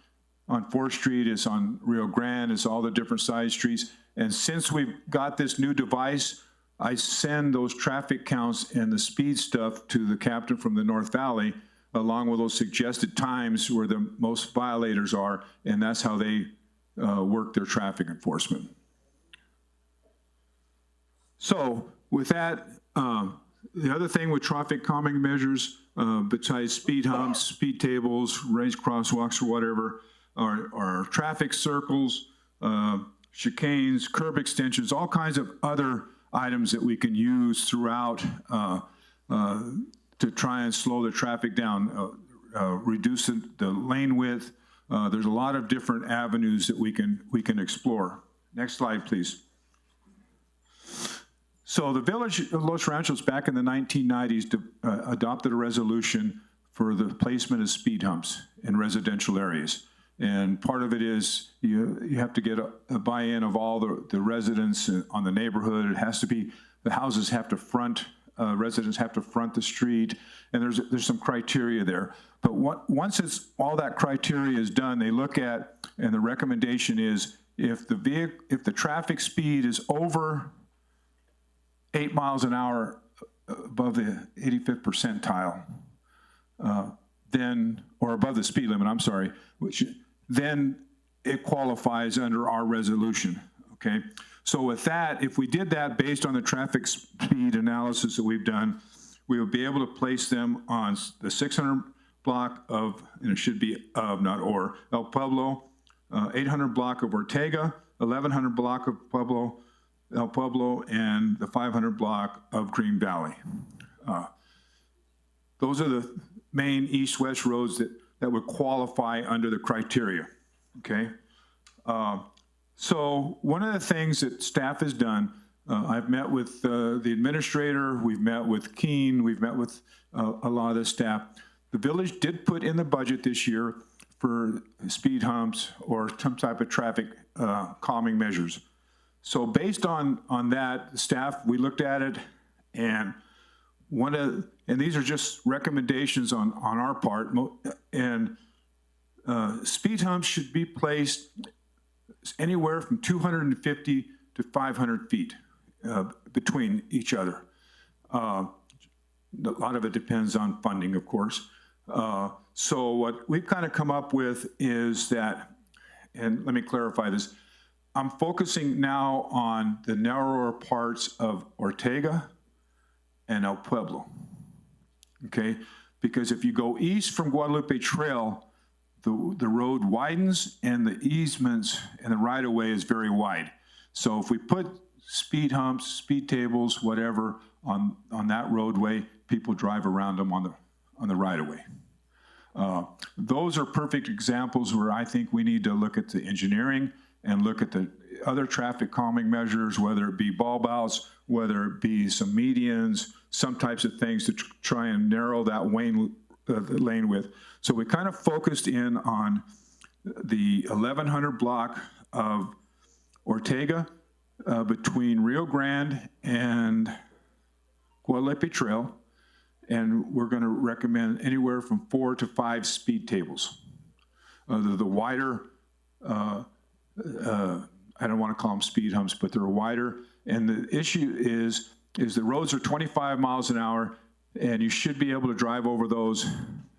on 4th Street, it's on Rio Grande, it's all the different side streets. And since we've got this new device, I send those traffic counts and the speed stuff to the captain from the North Valley, along with those suggested times where the most violators are, and that's how they work their traffic enforcement. So with that, the other thing with traffic calming measures, besides speed humps, speed tables, raised crosswalks or whatever, are traffic circles, chicanes, curb extensions, all kinds of other items that we can use throughout to try and slow the traffic down, reduce the lane width. There's a lot of different avenues that we can explore. Next slide, please. So the Village of Los Ranchos back in the 1990s adopted a resolution for the placement of speed humps in residential areas. And part of it is you have to get a buy-in of all the residents on the neighborhood. It has to be, the houses have to front, residents have to front the street, and there's some criteria there. But once all that criteria is done, they look at, and the recommendation is if the traffic speed is over 8 miles an hour above the 85th percentile, then, or above the speed limit, I'm sorry, then it qualifies under our resolution, okay? So with that, if we did that based on the traffic speed analysis that we've done, we would be able to place them on the 600 block of, and it should be of, not or, El Pueblo, 800 block of Ortega, 1100 block of El Pueblo, and the 500 block of Green Valley. Those are the main east-west roads that would qualify under the criteria, okay? So one of the things that staff has done, I've met with the administrator, we've met with Keene, we've met with a lot of the staff. The village did put in the budget this year for speed humps or some type of traffic calming measures. So based on that, staff, we looked at it, and and these are just recommendations on our part, and speed humps should be placed anywhere from 250 to 500 feet between each other. A lot of it depends on funding, of course. So what we've kind of come up with is that, and let me clarify this, I'm focusing now on the narrower parts of Ortega and El Pueblo, okay? Because if you go east from Guadalupe Trail, the road widens and the easements and the right-of-way is very wide. So if we put speed humps, speed tables, whatever, on that roadway, people drive around them on the right-of-way. Those are perfect examples where I think we need to look at the engineering and look at the other traffic calming measures, whether it be bulb outs, whether it be some medians, some types of things to try and narrow that lane width. So we kind of focused in on the 1100 block of Ortega between Rio Grande and Guadalupe Trail, and we're going to recommend anywhere from 4 to 5 speed tables. The wider, I don't want to call them speed humps, but they're wider. And the issue is the roads are 25 miles an hour, and you should be able to drive over those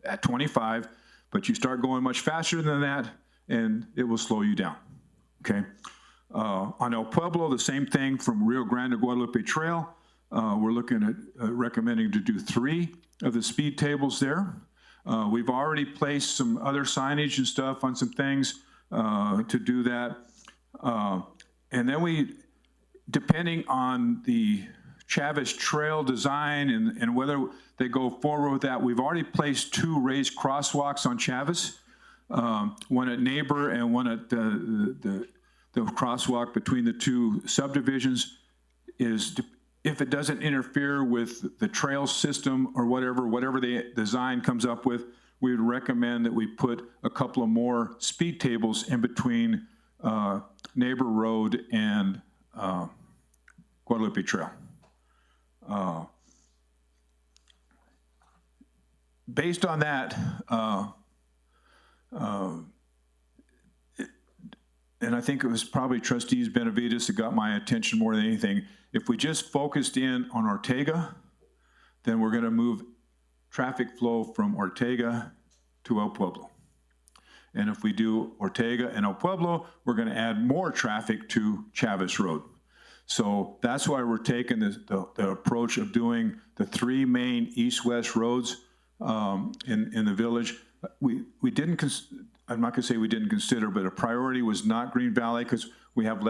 at 25, but you start going much faster than that, and it will slow you down, okay? On El Pueblo, the same thing from Rio Grande to Guadalupe Trail. We're looking at recommending to do 3 of the speed tables there. We've already placed some other signage and stuff on some things to do that. And then depending on the Chavez Trail design and whether they go forward with that, we've already placed 2 raised crosswalks on Chavez, one at Neighbor and one at the crosswalk between the 2 subdivisions. If it doesn't interfere with the trail system or whatever the design comes up with, we would recommend that we put a couple of more speed tables in between Neighbor Road and Guadalupe Trail. Based on that, and I think it was probably Trustees Benavides that got my attention more than anything. If we just focused in on Ortega, then we're going to move traffic flow from Ortega to El Pueblo. And if we do Ortega and El Pueblo, we're going to add more traffic to Chavez Road. So that's why we're taking the approach of doing the 3 main east-west roads in the village. We didn't, I'm not going to say we didn't consider, but a priority was not Green Valley because we have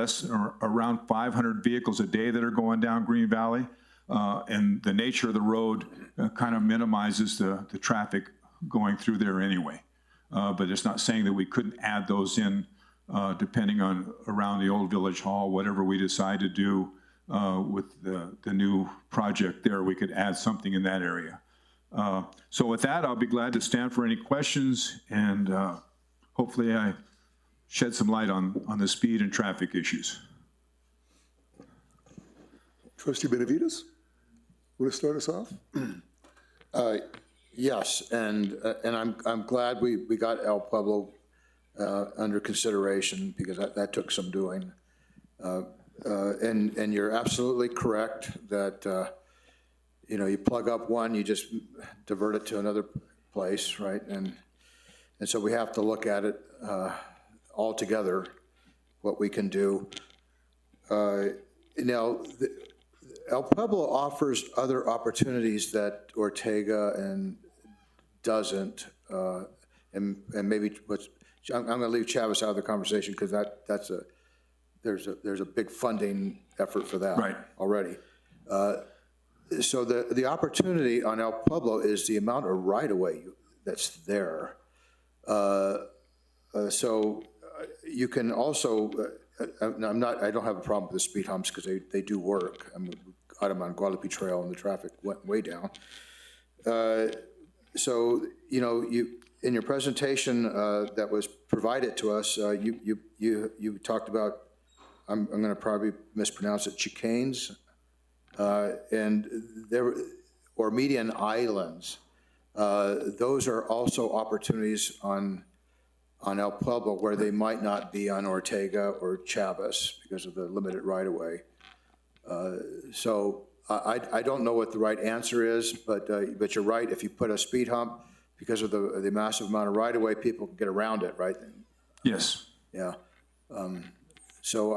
around 500 vehicles a day that are going down Green Valley. And the nature of the road kind of minimizes the traffic going through there anyway. But it's not saying that we couldn't add those in depending on around the old Village Hall, whatever we decide to do with the new project there, we could add something in that area. So with that, I'll be glad to stand for any questions, and hopefully I shed some light on the speed and traffic issues. Trustee Benavides, want to start us off? Yes, and I'm glad we got El Pueblo under consideration because that took some doing. And you're absolutely correct that you plug up one, you just divert it to another place, right? And so we have to look at it all together, what we can do. Now, El Pueblo offers other opportunities that Ortega and doesn't, and maybe I'm going to leave Chavez out of the conversation because there's a big funding effort for that already. So the opportunity on El Pueblo is the amount of right-of-way that's there. So you can also, I don't have a problem with the speed humps because they do work. I mean, we got them on Guadalupe Trail and the traffic went way down. So, in your presentation that was provided to us, you talked about, I'm going to probably mispronounce it, chicanes, and or median islands. Those are also opportunities on El Pueblo where they might not be on Ortega or Chavez because of the limited right-of-way. So I don't know what the right answer is, but you're right. If you put a speed hump, because of the massive amount of right-of-way, people can get around it, right? Yes. Yeah. So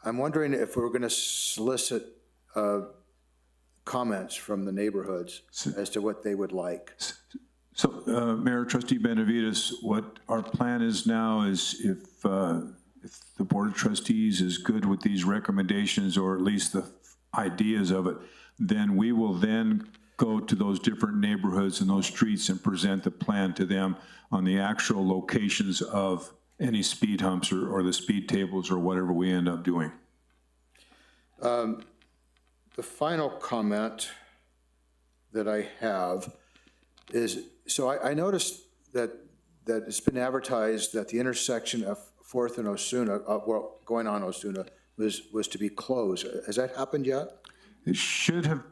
I'm wondering if we're going to solicit comments from the neighborhoods as to what they would like. So, Mayor, Trustee Benavides, what our plan is now is if the Board of Trustees is good with these recommendations, or at least the ideas of it, then we will then go to those different neighborhoods and those streets and present the plan to them on the actual locations of any speed humps or the speed tables or whatever we end up doing. The final comment that I have is, so I noticed that it's been advertised that the intersection of 4th and Osuna, going on Osuna, was to be closed. Has that happened yet? It should have,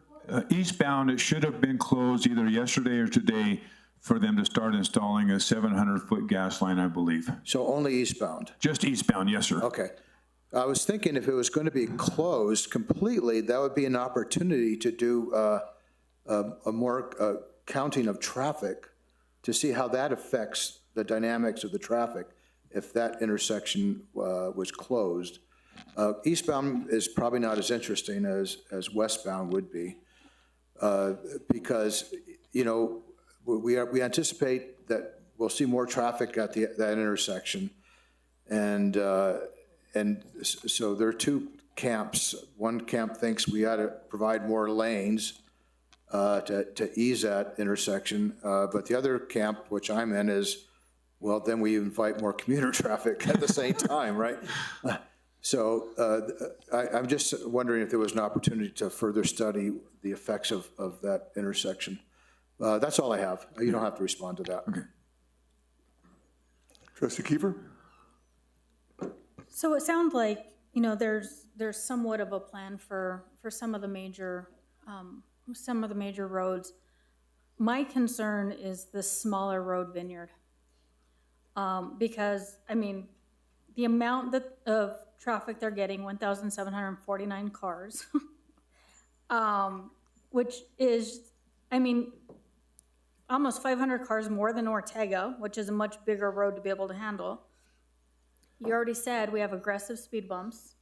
eastbound, it should have been closed either yesterday or today for them to start installing a 700-foot gas line, I believe. So only eastbound? Just eastbound, yes, sir. Okay. I was thinking if it was going to be closed completely, that would be an opportunity to do a more counting of traffic to see how that affects the dynamics of the traffic if that intersection was closed. Eastbound is probably not as interesting as westbound would be because, we anticipate that we'll see more traffic at that intersection. And so there are two camps. One camp thinks we ought to provide more lanes to ease that intersection. But the other camp, which I'm in, is, well, then we invite more commuter traffic at the same time, right? So I'm just wondering if there was an opportunity to further study the effects of that intersection That's all I have. You don't have to respond to that. Okay. Trustee Kiefer? So it sounds like, you know, there's somewhat of a plan for some of the major roads. My concern is the smaller road Vineyard. Because, I mean, the amount of traffic they're getting, 1,749 cars, which is, I mean, almost 500 cars more than Ortega, which is a much bigger road to be able to handle. You already said we have aggressive speed bumps.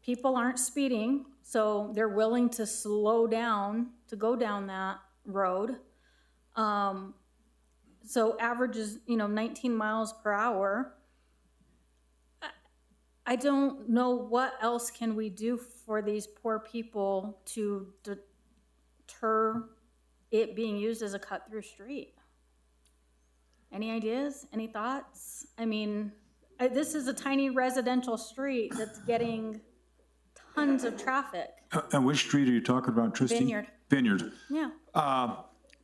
People aren't speeding, so they're willing to slow down to go down that road. So averages, 19 miles per hour. I don't know what else can we do for these poor people to deter it being used as a cut-through street. Any ideas? Any thoughts? I mean, this is a tiny residential street that's getting tons of traffic. And which street are you talking about, Trustee? Vineyard. Vineyard. Yeah.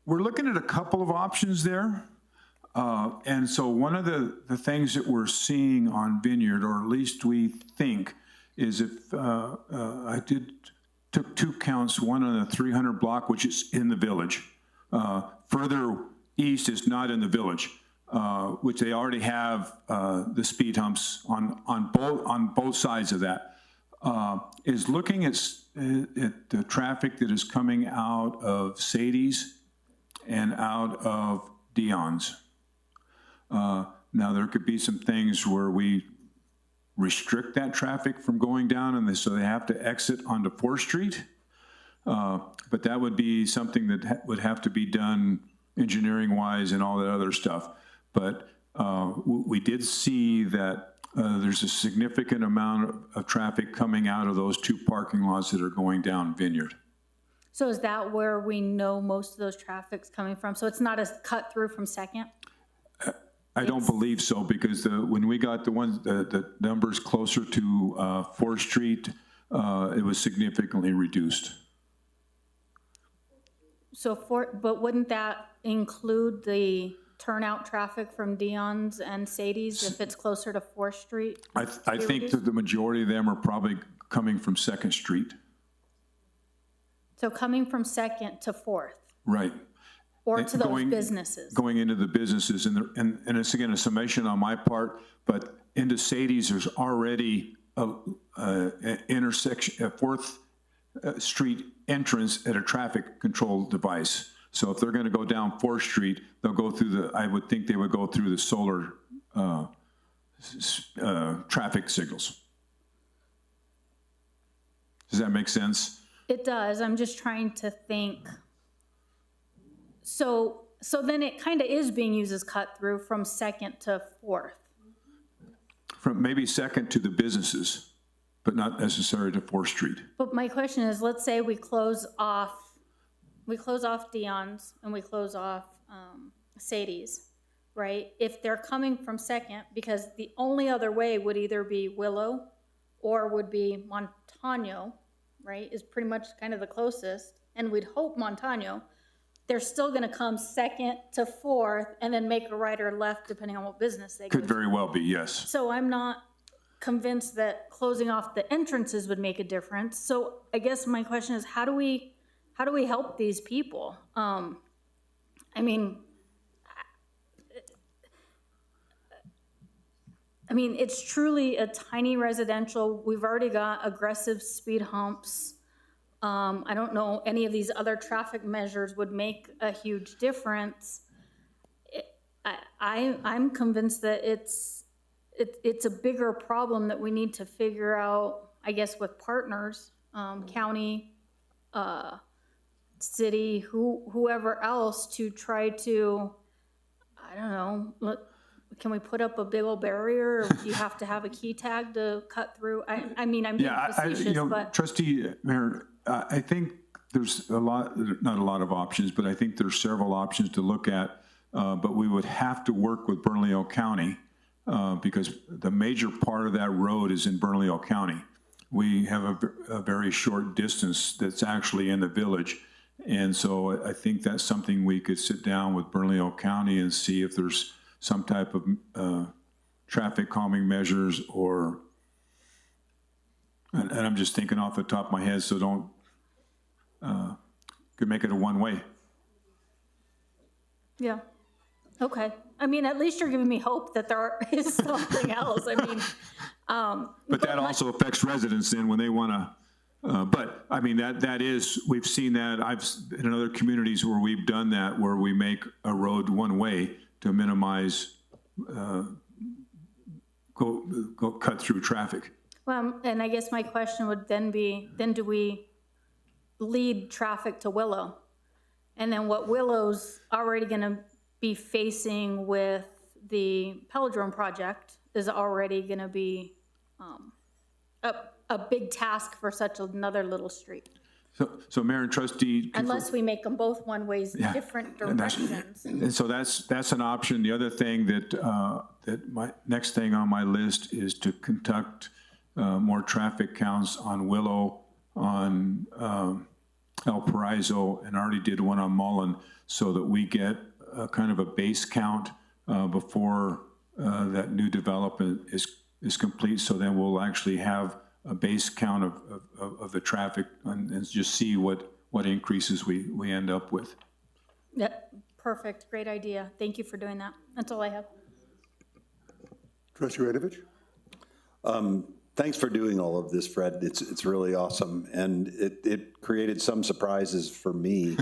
We're looking at a couple of options there. And so one of the things that we're seeing on Vineyard, or at least we think, is if I took 2 counts, one on the 300 block, which is in the village. Further east is not in the village, which they already have the speed humps on both sides of that. Is looking at the traffic that is coming out of Sadie's and out of Dion's. Now, there could be some things where we restrict that traffic from going down, and so they have to exit onto 4th Street. But that would be something that would have to be done engineering-wise and all that other stuff. But we did see that there's a significant amount of traffic coming out of those 2 parking lots that are going down Vineyard. So is that where we know most of those traffic's coming from? So it's not a cut through from Second? I don't believe so, because when we got the numbers closer to 4th Street, it was significantly reduced. So but wouldn't that include the turnout traffic from Dion's and Sadie's if it's closer to 4th Street? I think that the majority of them are probably coming from 2nd Street. So coming from 2nd to 4th? Right. Or to those businesses? Going into the businesses, and it's again a summation on my part, but into Sadie's, there's already an intersection, a 4th Street entrance at a traffic control device. So if they're going to go down 4th Street, they'll go through I would think they would go through the solar traffic signals. Does that make sense? It does. I'm just trying to think. So then it kind of is being used as cut through from 2nd to 4th. From maybe 2nd to the businesses, but not necessarily to 4th Street. But my question is, let's say we close off Dion's and we close off Sadie's, right? If they're coming from 2nd, because the only other way would either be Willow or would be Montano, right? Is pretty much kind of the closest, and we'd hope Montano. They're still going to come 2nd to 4th and then make a right or left depending on what business they go to. Could very well be, yes. So I'm not convinced that closing off the entrances would make a difference. So I guess my question is, how do we help these people? I mean, it's truly a tiny residential. We've already got aggressive speed humps. I don't know any of these other traffic measures would make a huge difference. I'm convinced that it's a bigger problem that we need to figure out, I guess, with partners, county, city, whoever else, to try to, I don't know, can we put up a big old barrier, or do you have to have a key tag to cut through? I mean, I'm being facetious, but. Trustee Mayor, I think there's not a lot of options, but I think there's several options to look at. But we would have to work with Bernalillo County because the major part of that road is in Bernalillo County. We have a very short distance that's actually in the village. And so I think that's something we could sit down with Bernalillo County and see if there's some type of traffic calming measures, or, and I'm just thinking off the top of my head, so don't, could make it a one-way. Yeah. Okay. I mean, at least you're giving me hope that there is something else. I mean, But that also affects residents then when they want to, but I mean, that is, we've seen that, in other communities where we've done that, where we make a road one way to minimize, go cut through traffic. well, and I guess my question would then be, then do we lead traffic to Willow? And then what Willow's already gonna be facing with the Pelodrome project is already gonna be a big task for such another little street. So Mayor and Trustee. Unless we make them both one-ways, different directions. And so that's an option. The other thing that my next thing on my list is to conduct more traffic counts on Willow, on El Paraiso, and I already did one on Mullen, so that we get a kind of a base count before that new development is complete. So then we'll actually have a base count of the traffic and just see what increases we end up with. Yeah, perfect, great idea. Thank you for doing that. That's all I have. Trustee Radovich? Thanks for doing all of this, Fred. It's really awesome, and it created some surprises for me.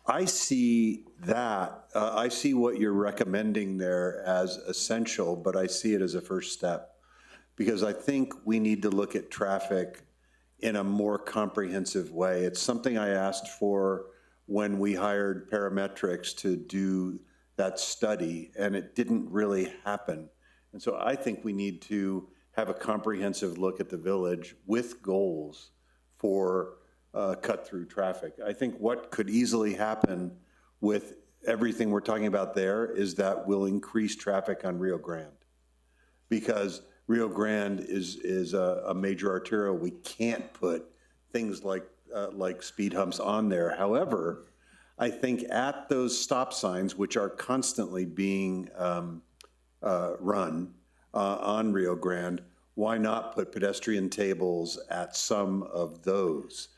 I see that. I see what you're recommending there as essential, but I see it as a first step, because I think we need to look at traffic in a more comprehensive way. It's something I asked for when we hired parametrics to do that study, and it didn't really happen. And so I think we need to have a comprehensive look at the village with goals for cut-through traffic. I think what could easily happen with everything we're talking about there is that we'll increase traffic on Rio Grande, because Rio Grande is a major arterial. We can't put things like speed humps on there. However, I think at those stop signs, which are constantly being run on Rio Grande, why not put pedestrian tables at some of those?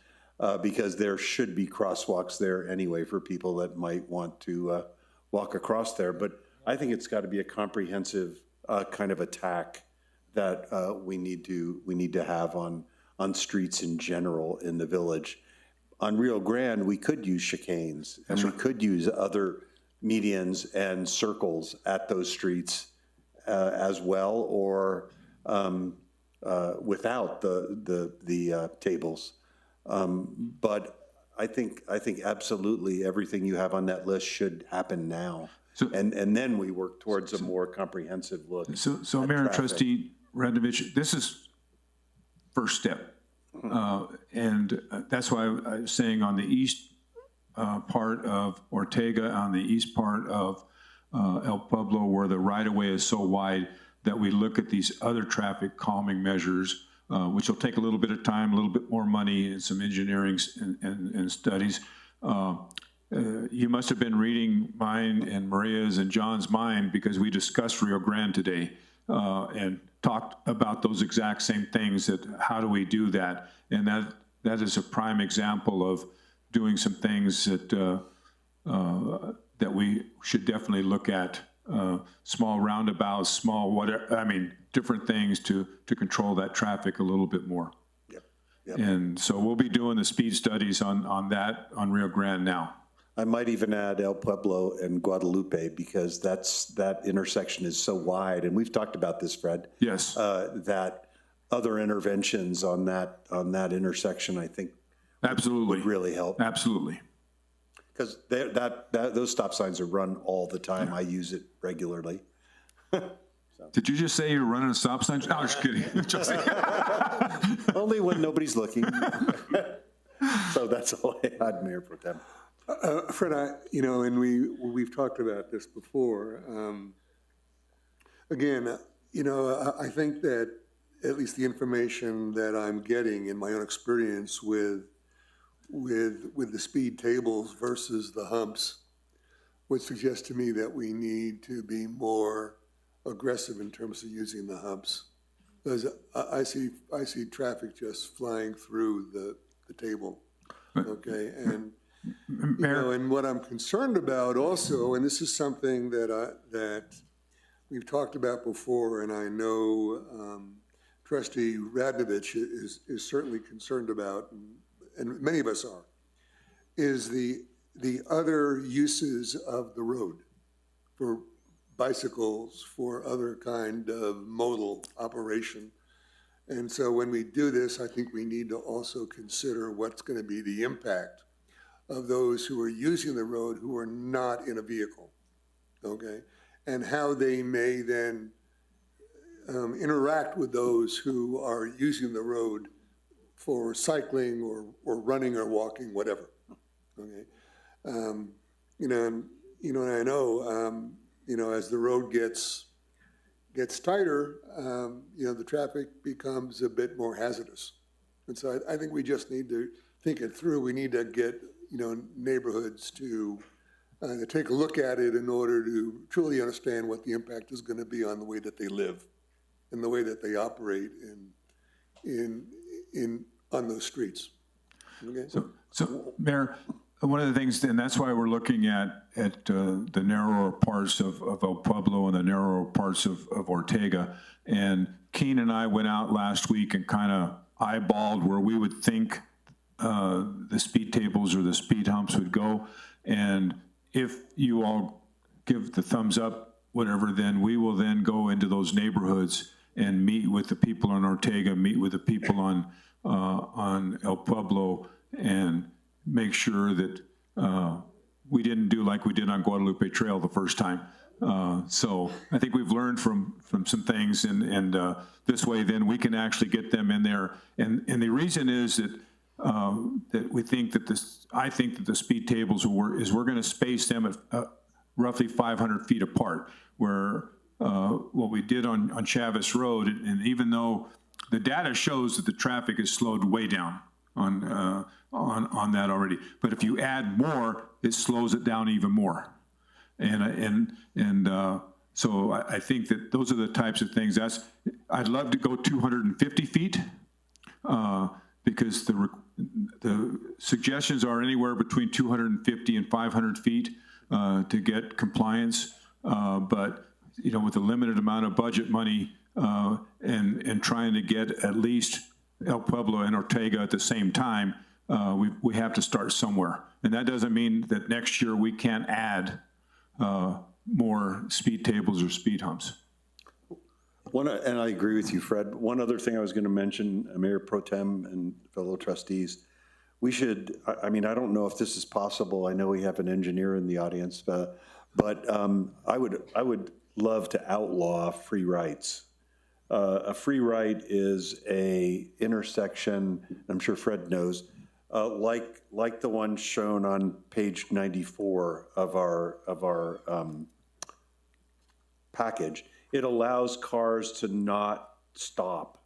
Because there should be crosswalks there anyway for people that might want to walk across there. But I think it's got to be a comprehensive kind of attack that we need to have on streets in general in the village. On Rio Grande, we could use chicanes, and we could use other medians and circles at those streets as well, or without the tables. But I think absolutely everything you have on that list should happen now, and then we work towards a more comprehensive look. So Mayor and Trustee Radovich, this is first step. And that's why I was saying on the east part of Ortega, on the east part of El Pueblo, where the right-of-way is so wide, that we look at these other traffic calming measures, which will take a little bit of time, a little bit more money, and some engineering and studies. You must have been reading mine and Maria's and John's mind, because we discussed Rio Grande today and talked about those exact same things, that how do we do that? And that is a prime example of doing some things that that we should definitely look at. Small roundabouts, small whatever, I mean, different things to control that traffic a little bit more. Yep. And so we'll be doing the speed studies on that, on Rio Grande now. I might even add El Pueblo and Guadalupe, because that intersection is so wide, and we've talked about this, Fred. Yes. That other interventions on that intersection, I think, absolutely would really help. Absolutely. Because those stop signs are run all the time. I use it regularly. Did you just say you're running a stop sign? No, I'm just kidding. Only when nobody's looking. So that's all I had, Mayor Pro Tem. Fred, and we've talked about this before. Again, I think that at least the information that I'm getting in my own experience with with the speed tables versus the humps would suggest to me that we need to be more aggressive in terms of using the humps. Because I see traffic just flying through the table, okay? And, you know, and what I'm concerned about also, and this is something that we've talked about before, and I know Trustee Radnovich is certainly concerned about, and many of us are, is the other uses of the road for bicycles, for other kind of modal operation. And so when we do this, I think we need to also consider what's going to be the impact of those who are using the road who are not in a vehicle, okay? And how they may then interact with those who are using the road for cycling or running or walking, whatever, okay? You know, and I know, you know, as the road gets tighter, you know, the traffic becomes a bit more hazardous. And so I think we just need to think it through. We need to get, you know, neighborhoods to take a look at it in order to truly understand what the impact is going to be on the way that they live and the way that they operate on those streets. Okay? So Mayor, one of the things, and that's why we're looking at the narrower parts of El Pueblo and the narrower parts of Ortega. And Keene and I went out last week and kind of eyeballed where we would think the speed tables or the speed humps would go. And if you all give the thumbs up, whatever, then we will then go into those neighborhoods and meet with the people on Ortega, meet with the people on El Pueblo, and make sure that we didn't do like we did on Guadalupe Trail the first time. So I think we've learned from some things, and this way then we can actually get them in there. And the reason is that that we think that I think that the speed tables we're going to space them at roughly 500 feet apart, where what we did on Chavez Road, and even though the data shows that the traffic is slowed way down on that already, but if you add more, it slows it down even more. So I think that those are the types of things. I'd love to go 250 feet because the suggestions are anywhere between 250 and 500 feet to get compliance. But you know, with a limited amount of budget money and trying to get at least El Pueblo and Ortega at the same time, we have to start somewhere. And that doesn't mean that next year we can't add more speed tables or speed humps. And I agree with you, Fred. One other thing I was going to mention, Mayor Pro Tem and fellow trustees, we should, I mean, I don't know if this is possible. I know we have an engineer in the audience, but I would love to outlaw free rights. A free right is a intersection, I'm sure Fred knows, like the one shown on page 94 of our package. It allows cars to not stop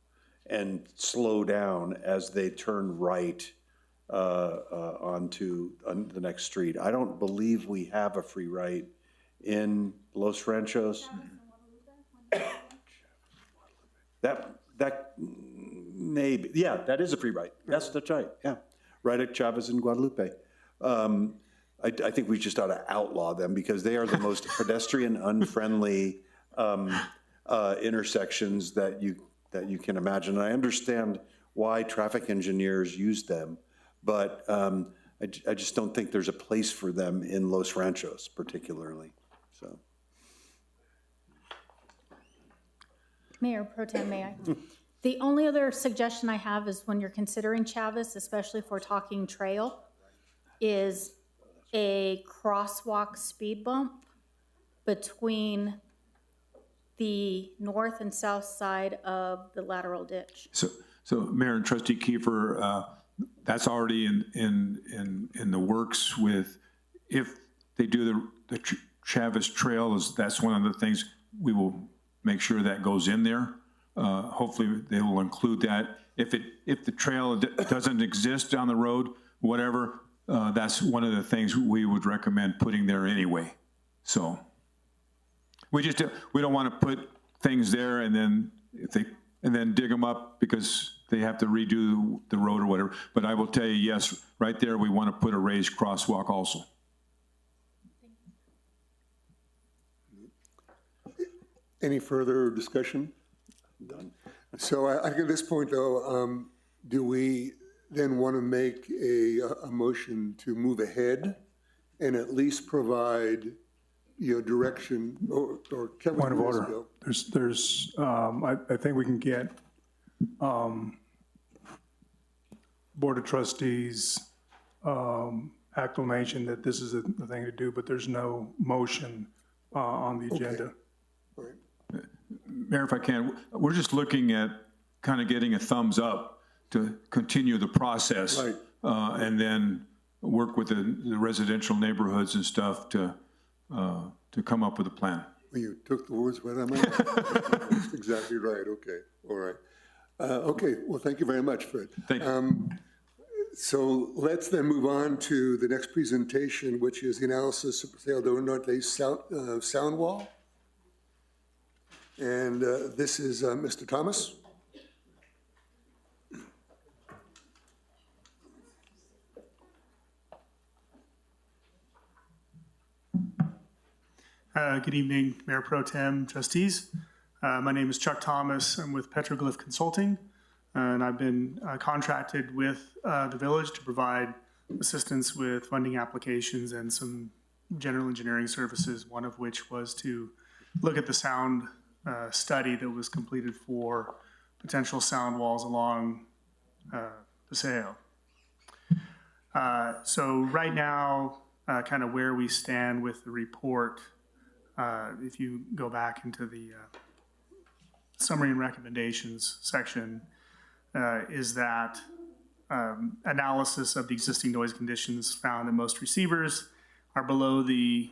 and slow down as they turn right onto the next street. I don't believe we have a free right in Los Ranchos. That maybe, yeah, that is a free right. That's right, yeah. Right at Chavez and Guadalupe. I think we just ought to outlaw them because they are the most pedestrian unfriendly intersections that you can imagine. And I understand why traffic engineers use them, but I just don't think there's a place for them in Los Ranchos particularly. So, Mayor Pro Tem, may I? The only other suggestion I have is when you're considering Chavez, especially if we're talking trail, is a crosswalk speed bump between the north and south side of the lateral ditch. So Mayor and Trustee Kiefer, that's already in the works with, if they do the Chavez Trail, that's one of the things we will make sure that goes in there. Hopefully they will include that. If the trail doesn't exist down the road, whatever, that's one of the things we would recommend putting there anyway. So we don't want to put things there and then dig them up because they have to redo the road or whatever. But I will tell you, yes, right there, we want to put a raised crosswalk also. Any further discussion? Done. So I think at this point, though, do we then want to make a motion to move ahead and at least provide, direction, or can we? Point of order. I think we can get Board of Trustees acclamation that this is the thing to do, but there's no motion on the agenda. Okay. Mayor, if I can, we're just looking at kind of getting a thumbs up to continue the process. Right. And then work with the residential neighborhoods and stuff to come up with a plan. Well, you took the words right out of my mouth. That's exactly right. Okay. All right. Okay. Well, thank you very much, Fred. Thank you. So let's then move on to the next presentation, which is the analysis of Paseo del Norte sound wall. And this is Mr. Thomas. Good evening, Mayor Pro Tem, Trustees. My name is Chuck Thomas. I'm with Petroglyph Consulting, and I've been contracted with the village to provide assistance with funding applications and some general engineering services, one of which was to look at the sound study that was completed for potential sound walls along Paseo. So right now, kind of where we stand with the report, if you go back into the summary and recommendations section, is that analysis of the existing noise conditions found that most receivers are below the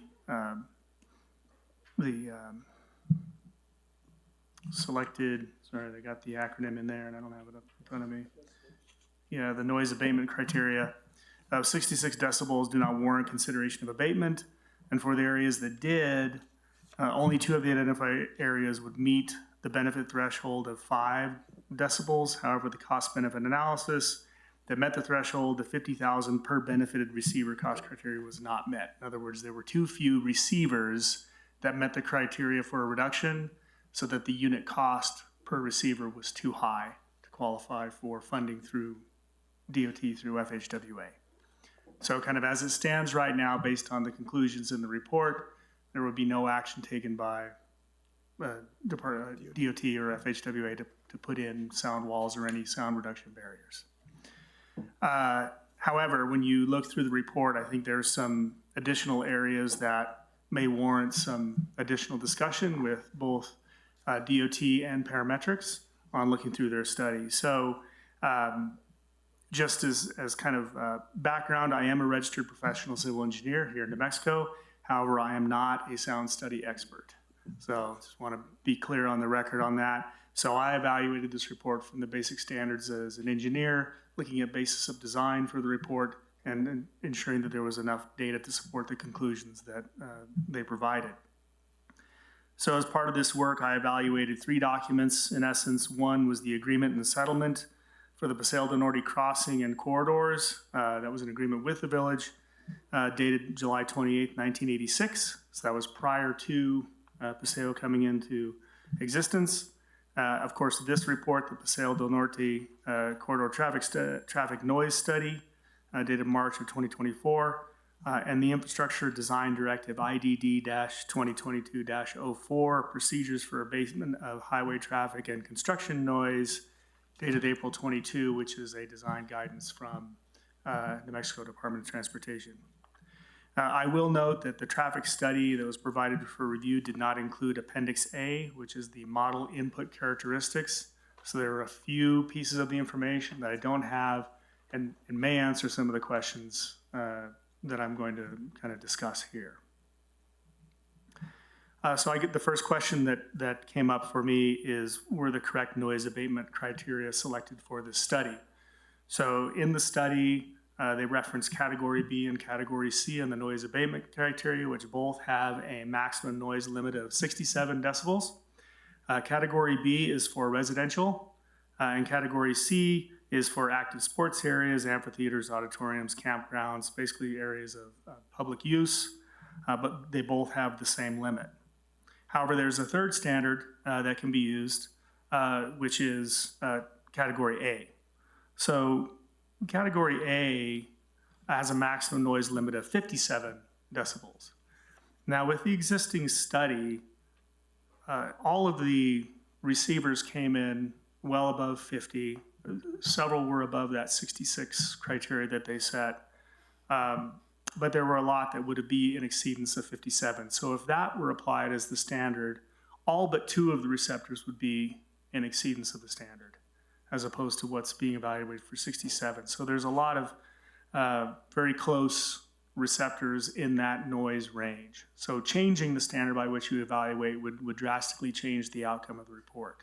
selected, sorry, they got the acronym in there and I don't have it up in front of me. Yeah, the noise abatement criteria of 66 decibels do not warrant consideration of abatement. And for the areas that did, only 2 of the identified areas would meet the benefit threshold of 5 decibels. However, the cost benefit analysis that met the threshold, the 50,000 per benefited receiver cost criteria, was not met. In other words, there were too few receivers that met the criteria for a reduction, so that the unit cost per receiver was too high to qualify for funding through DOT through FHWA. So kind of as it stands right now, based on the conclusions in the report, there would be no action taken by DOT or FHWA to put in sound walls or any sound reduction barriers. However, when you look through the report, I think there's some additional areas that may warrant some additional discussion with both DOT and parametrics on looking through their study. So just as kind of background, I am a registered professional civil engineer here in New Mexico. However, I am not a sound study expert. So just want to be clear on the record on that. So I evaluated this report from the basic standards as an engineer, looking at basis of design for the report and ensuring that there was enough data to support the conclusions that they provided. So as part of this work, I evaluated 3 documents. In essence, one was the agreement and the settlement for the Paseo del Norte crossing and corridors. That was an agreement with the village, dated July 28, 1986. So that was prior to Paseo coming into existence. Of course, this report, the Paseo del Norte corridor traffic noise study, dated March of 2024. And the Infrastructure Design Directive IDD-2022-04, Procedures for Abatement of Highway Traffic and Construction Noise, dated April 22, which is a design guidance from New Mexico Department of Transportation. I will note that the traffic study that was provided for review did not include Appendix A, which is the model input characteristics. So there are a few pieces of the information that I don't have and may answer some of the questions that I'm going to kind of discuss here. So I get the first question that came up for me is, were the correct noise abatement criteria selected for this study? So in the study, They reference Category B and Category C in the noise abatement criteria, which both have a maximum noise limit of 67 decibels. Category B is for residential, and Category C is for active sports areas, amphitheaters, auditoriums, campgrounds, basically areas of public use, but they both have the same limit. However, there's a third standard that can be used, which is Category A. So Category A has a maximum noise limit of 57 decibels. Now, with the existing study, all of the receivers came in well above 50. Several were above that 66 criteria that they set. But there were a lot that would be in exceedance of 57. So if that were applied as the standard, all but 2 of the receptors would be in exceedance of the standard, as opposed to what's being evaluated for 67. So there's a lot of very close receptors in that noise range. So changing the standard by which you evaluate would drastically change the outcome of the report.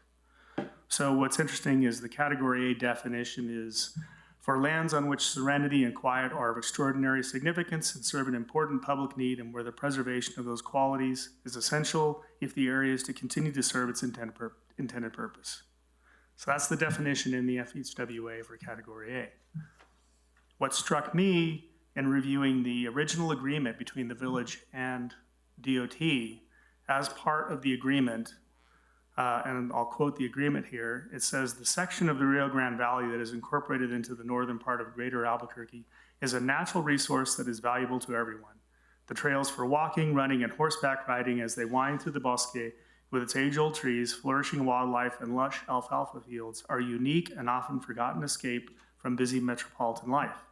So what's interesting is the Category A definition is for lands on which serenity and quiet are of extraordinary significance and serve an important public need, and where the preservation of those qualities is essential if the area is to continue to serve its intended purpose. So that's the definition in the FHWA for Category A. What struck me in reviewing the original agreement between the village and DOT, as part of the agreement, and I'll quote the agreement here, it says, the section of the Rio Grande Valley that is incorporated into the northern part of Greater Albuquerque is a natural resource that is valuable to everyone. The trails for walking, running, and horseback riding as they wind through the bosque with its age-old trees, flourishing wildlife, and lush alfalfa fields are unique and often forgotten escape from busy metropolitan life.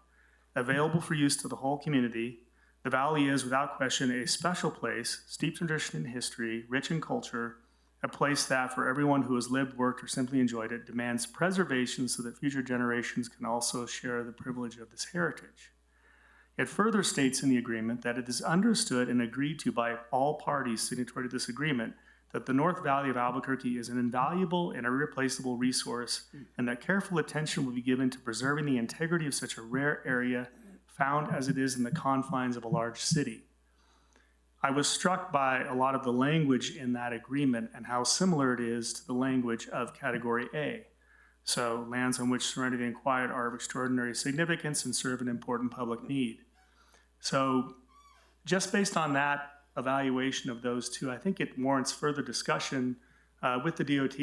Available for use to the whole community, the valley is, without question, a special place, steeped in tradition and history, rich in culture, a place that, for everyone who has lived, worked, or simply enjoyed it, demands preservation so that future generations can also share the privilege of this heritage. It further states in the agreement that it is understood and agreed to by all parties signatory to this agreement that the North Valley of Albuquerque is an invaluable and irreplaceable resource, and that careful attention will be given to preserving the integrity of such a rare area found as it is in the confines of a large city. I was struck by a lot of the language in that agreement and how similar it is to the language of Category A. So, lands on which serenity and quiet are of extraordinary significance and serve an important public need. So, just based on that evaluation of those two, I think it warrants further discussion with the DOT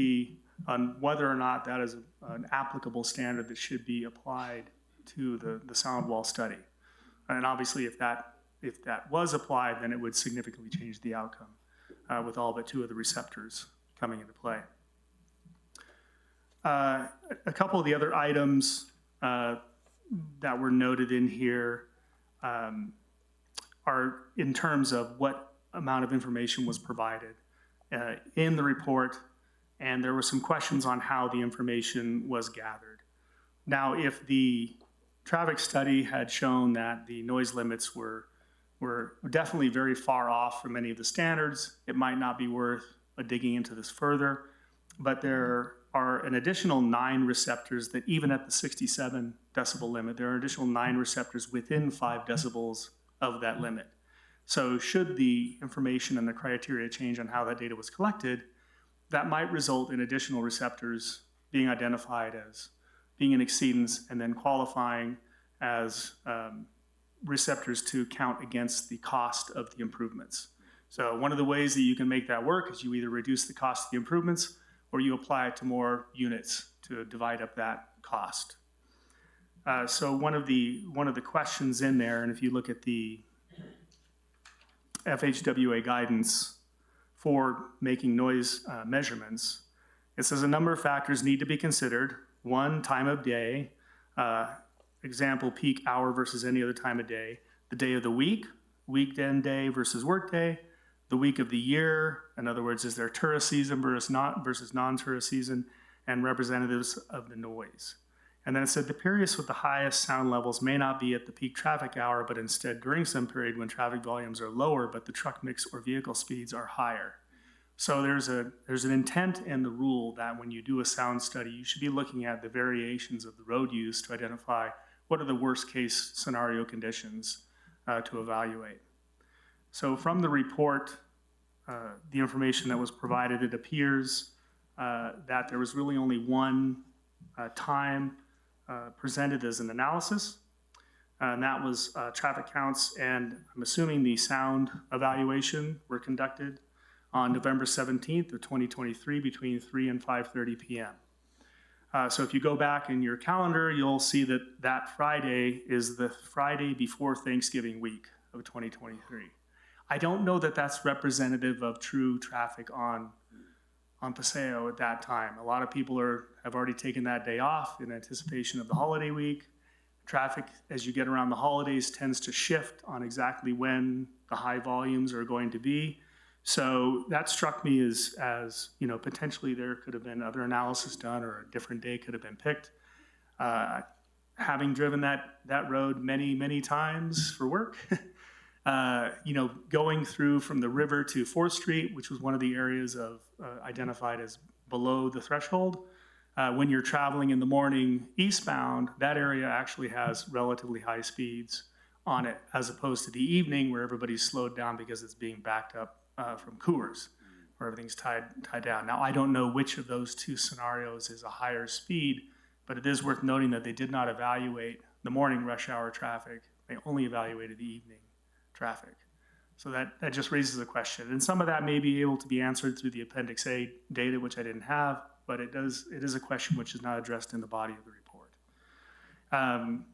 on whether or not that is an applicable standard that should be applied to the sound wall study. And obviously, if that was applied, then it would significantly change the outcome with all but 2 of the receptors coming into play. A couple of the other items that were noted in here are in terms of what amount of information was provided in the report, and there were some questions on how the information was gathered. Now, if the traffic study had shown that the noise limits were definitely very far off from many of the standards, it might not be worth digging into this further, but there are an additional 9 receptors that even at the 67 decibel limit, there are additional 9 receptors within 5 decibels of that limit. So should the information and the criteria change on how that data was collected, that might result in additional receptors being identified as being in exceedance and then qualifying as receptors to count against the cost of the improvements. So one of the ways that you can make that work is you either reduce the cost of the improvements or you apply it to more units to divide up that cost. So one of the questions in there, and if you look at the FHWA guidance for making noise measurements, it says a number of factors need to be considered. 1, time of day, example, peak hour versus any other time of day, the day of the week, weekend day versus work day, the week of the year, in other words, is there tourist season versus non-tourist season, and representatives of the noise. And then it said the periods with the highest sound levels may not be at the peak traffic hour, but instead during some period when traffic volumes are lower, but the truck mix or vehicle speeds are higher. So there's an intent in the rule that when you do a sound study, you should be looking at the variations of the road use to identify what are the worst case scenario conditions to evaluate. So from the report, the information that was provided, it appears that there was really only one time presented as an analysis, and that was traffic counts, and I'm assuming the sound evaluation were conducted on November 17th of 2023 between 3 and 5:30 p.m. So if you go back in your calendar, you'll see that that Friday is the Friday before Thanksgiving week of 2023. I don't know that that's representative of true traffic on Paseo at that time. A lot of people have already taken that day off in anticipation of the holiday week. Traffic, as you get around the holidays, tends to shift on exactly when the high volumes are going to be. So that struck me as you know, potentially there could have been other analysis done or a different day could have been picked. Having driven that road many times for work, you know, going through from the river to 4th Street, which was one of the areas of identified as below the threshold. When you're traveling in the morning eastbound, that area actually has relatively high speeds on it, as opposed to the evening where everybody's slowed down because it's being backed up from Coors, where everything's tied down. Now, I don't know which of those two scenarios is a higher speed, but it is worth noting that they did not evaluate the morning rush hour traffic. They only evaluated the evening traffic. So that just raises a question. And some of that may be able to be answered through the Appendix A data, which I didn't have, but it is a question which is not addressed in the body of the report.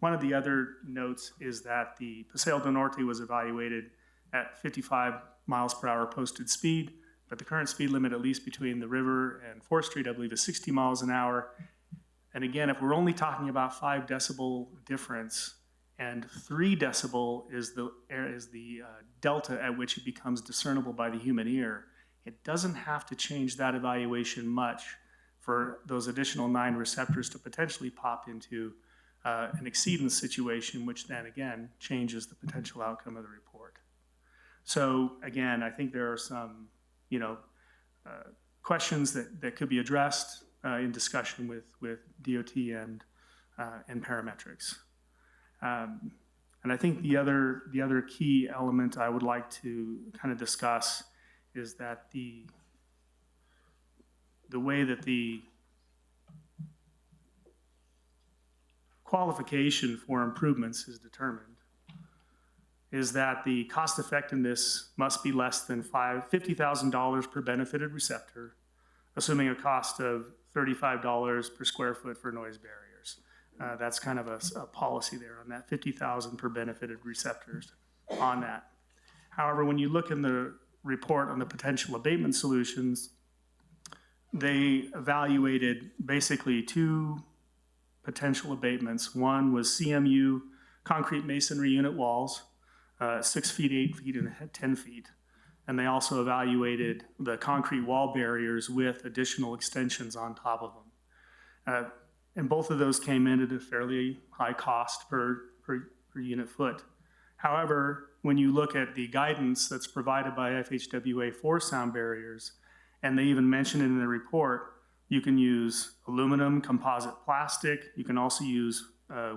One of the other notes is that the Paseo del Norte was evaluated at 55 miles per hour posted speed, but the current speed limit, at least between the river and 4th Street, I believe is 60 miles an hour. And again, if we're only talking about 5 decibel difference, and 3 decibel is the delta at which it becomes discernible by the human ear, it doesn't have to change that evaluation much for those additional 9 receptors to potentially pop into an exceedance situation, which then again changes the potential outcome of the report. So again, I think there are some, you know, questions that could be addressed in discussion with DOT and parametrics. And I think the other key element I would like to kind of discuss is that the way that the qualification for improvements is determined is that the cost effectiveness must be less than $50,000 per benefited receptor, assuming a cost of $35 per square foot for noise barriers. That's kind of a policy there on that, 50,000 per benefited receptors on that. However, when you look in the report on the potential abatement solutions, they evaluated basically 2 potential abatements. One was CMU, concrete masonry unit walls, 6 feet, 8 feet, and 10 feet. And they also evaluated the concrete wall barriers with additional extensions on top of them. And both of those came in at a fairly high cost per unit foot. However, when you look at the guidance that's provided by FHWA for sound barriers, and they even mention it in the report, you can use aluminum, composite plastic. You can also use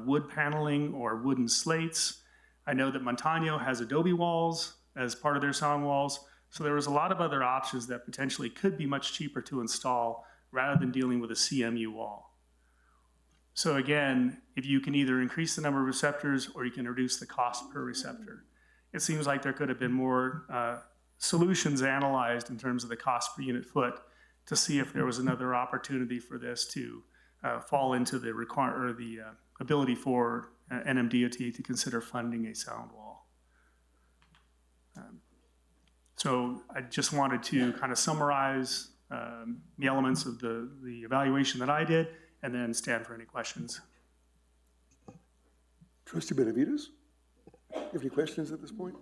wood paneling or wooden slates. I know that Montano has adobe walls as part of their sound walls. So there was a lot of other options that potentially could be much cheaper to install rather than dealing with a CMU wall. So again, if you can either increase the number of receptors or you can reduce the cost per receptor. It seems like there could have been more solutions analyzed in terms of the cost per unit foot to see if there was another opportunity for this to fall into the ability for NMDOT to consider funding a sound wall. So I just wanted to kind of summarize the elements of the evaluation that I did, and then stand for any questions. Trustee Benavides, you have any questions at this point?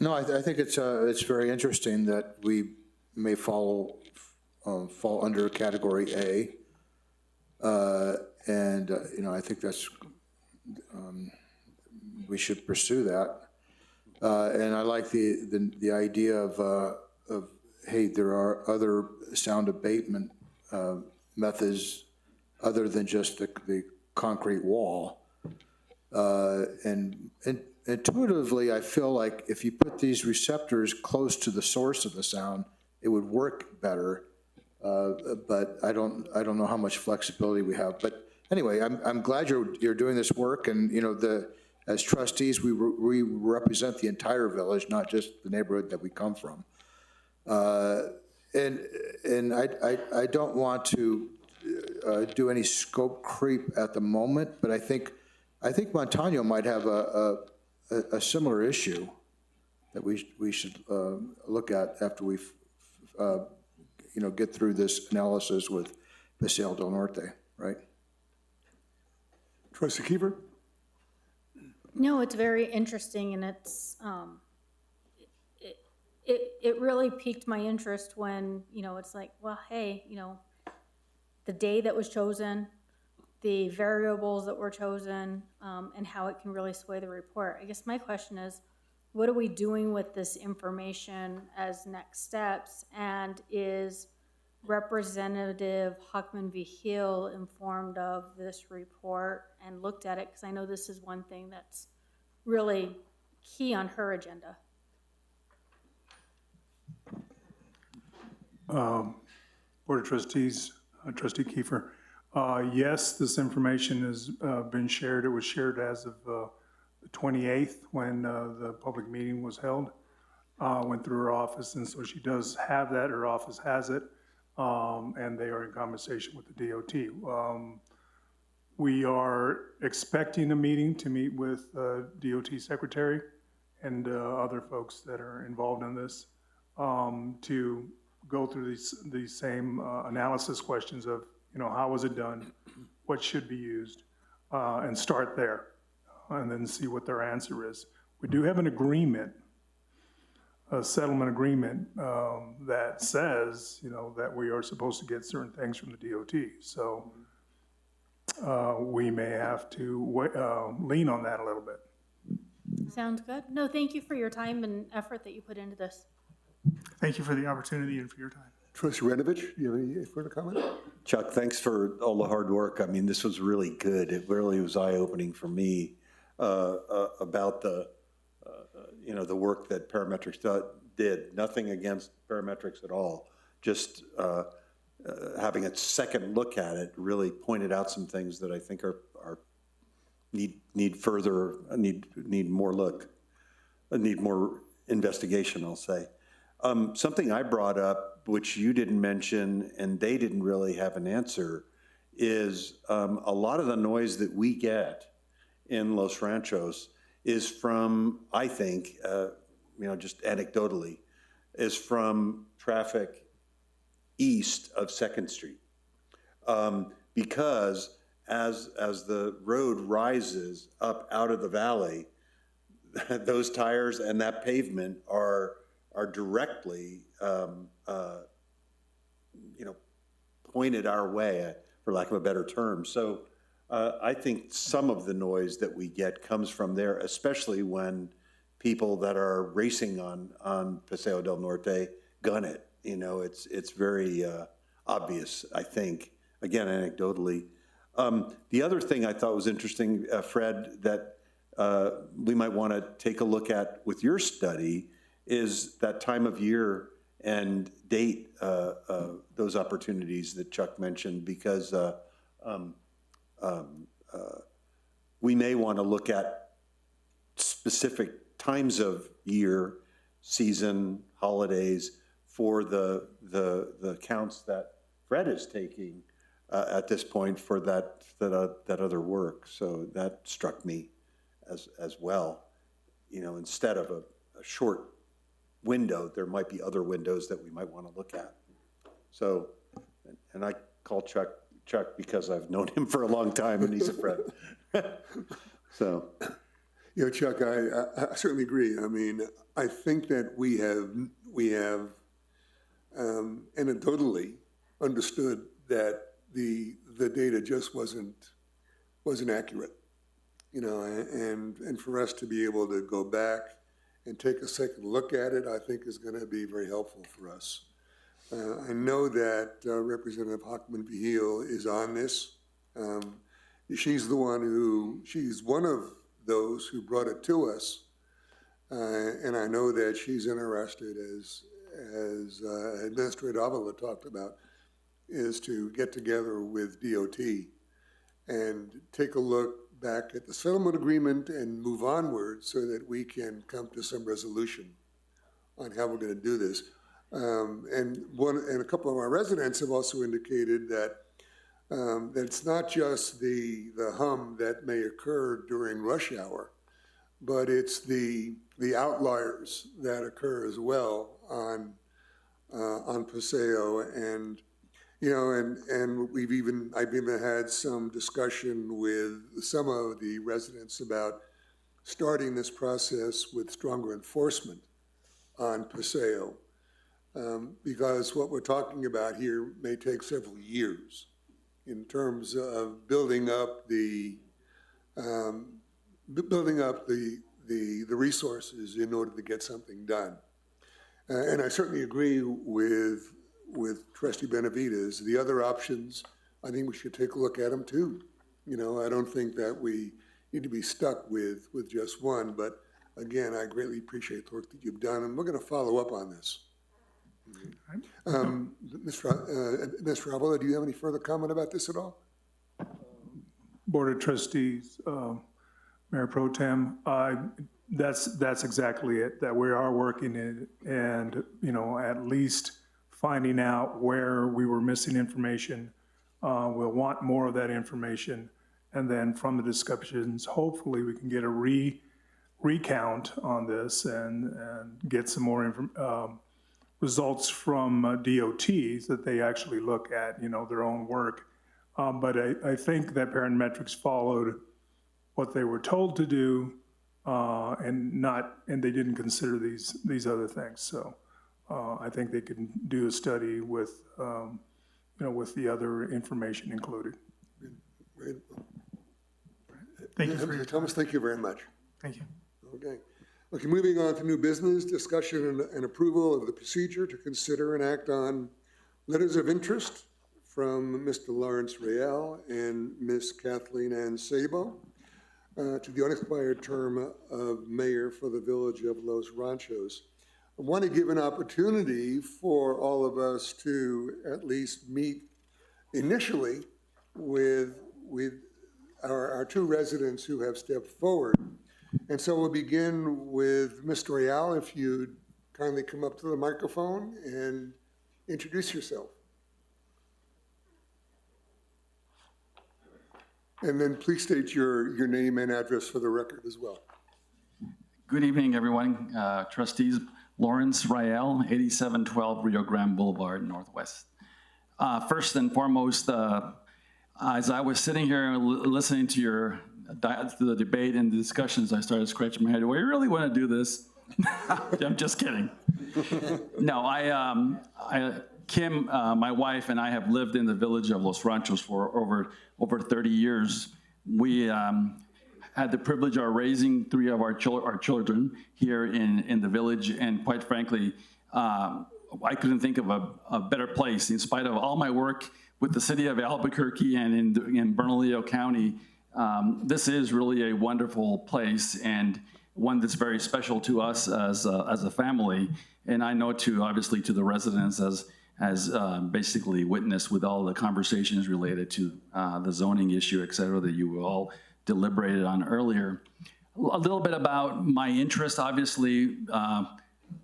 No, I think it's very interesting that we may fall under Category A, and you know, I think that's we should pursue that. And I like the idea of hey, there are other sound abatement methods other than just the concrete wall. And intuitively, I feel like if you put these receptors close to the source of the sound, it would work better. But I don't know how much flexibility we have. But anyway, I'm glad you're doing this work, and as trustees, we represent the entire village, not just the neighborhood that we come from. And I don't want to do any scope creep at the moment, but I think Montano might have a similar issue that we should look at after we get through this analysis with Paseo del Norte, right? Trustee Kiefer? No, it's very interesting, and it really piqued my interest when, it's like, well, hey, the day that was chosen, the variables that were chosen, and how it can really sway the report. I guess my question is, what are we doing with this information as next steps? And is Representative Huckman Vigil informed of this report and looked at it? Because I know this is one thing that's really key on her agenda. Board of Trustees, Trustee Kiefer. Yes, this information has been shared. It was shared as of the 28th when the public meeting was held. Went through her office, and so she does have that. Her office has it, and they are in conversation with the DOT. We are expecting a meeting to meet with DOT Secretary and other folks that are involved in this to go through these same analysis questions of, how was it done, what should be used, and start there, and then see what their answer is. We do have an agreement, a settlement agreement that says, that we are supposed to get certain things from the DOT. So we may have to lean on that a little bit. Sounds good. No, thank you for your time and effort that you put into this. Thank you for the opportunity and for your time. Trustee Ranovich, do you have any further comment? Chuck, thanks for all the hard work. I mean, this was really good. It really was eye-opening for me about the work that parametrics did. Nothing against parametrics at all. Just having a second look at it really pointed out some things that I think need more look, need more investigation, I'll say. Something I brought up, which you didn't mention and they didn't really have an answer, is a lot of the noise that we get in Los Ranchos is from, I think, just anecdotally, is from traffic east of 2nd Street. Because as the road rises up out of the valley, those tires and that pavement are directly pointed our way, for lack of a better term. So I think some of the noise that we get comes from there, especially when people that are racing on Paseo del Norte gun it. It's very obvious, I think, again, anecdotally. The other thing I thought was interesting, Fred, that we might want to take a look at with your study is that time of year and date those opportunities that Chuck mentioned, because we may want to look at specific times of year, season, holidays for the counts that Fred is taking at this point for that other work. So that struck me as well. Instead of a short window, there might be other windows that we might want to look at. So, and I call Chuck because I've known him for a long time and he's a friend. So, Chuck, I certainly agree. I mean, I think that we have anecdotally understood that the data just wasn't accurate, and for us to be able to go back and take a second look at it, I think is going to be very helpful for us. I know that Representative Hockman Vigil is on this. She's one of those who brought it to us. And I know that she's interested, as Administrator Avila talked about, is to get together with DOT and take a look back at the settlement agreement and move onward so that we can come to some resolution on how we're going to do this. And a couple of our residents have also indicated that that it's not just the hum that may occur during rush hour, but it's the outliers that occur as well on Paseo. And and I've even had some discussion with some of the residents about starting this process with stronger enforcement on Paseo, because what we're talking about here may take several years in terms of building up the resources in order to get something done. And I certainly agree with Trustee Benavides. The other options, I think we should take a look at them too. I don't think that we need to be stuck with just one, but again, I greatly appreciate the work that you've done, and we're going to follow up on this. Mr. Avila, do you have any further comment about this at all? Board of Trustees, Mayor Pro Tem, that's exactly it, that we are working it and, at least finding out where we were missing information. We'll want more of that information. And then from the discussions, hopefully we can get a recount on this and get some more results from DOTs that they actually look at, their own work. But I think that Parametrics followed what they were told to do, and they didn't consider these other things. So I think they can do a study with, with the other information included. Great. Thank you. Mr. Thomas, thank you very much. Thank you. Okay. Okay, moving on to new business, discussion and approval of the procedure to consider and act on letters of interest from Mr. Lawrence Real and Ms. Kathleen Ann Sabo to the unexpired term of mayor for the village of Los Ranchos. I want to give an opportunity for all of us to at least meet initially with our two residents who have stepped forward. And so we'll begin with Mr. Real, if you'd kindly come up to the microphone and introduce yourself. And then please state your name and address for the record as well. Good evening, everyone. Trustees, Lawrence Rael, 8712 Rio Grande Boulevard, Northwest. First and foremost, as I was sitting here listening to the debate and the discussions, I started scratching my head. Do I really want to do this? I'm just kidding. No, Kim, my wife, and I have lived in the village of Los Ranchos for over 30 years. We had the privilege of raising three of our children here in the village, and quite frankly, I couldn't think of a better place. In spite of all my work with the city of Albuquerque and in Bernalillo County, this is really a wonderful place and one that's very special to us as a family. And I know obviously to the residents as basically witnessed with all the conversations related to the zoning issue, et cetera, that you all deliberated on earlier. A little bit about my interest, obviously.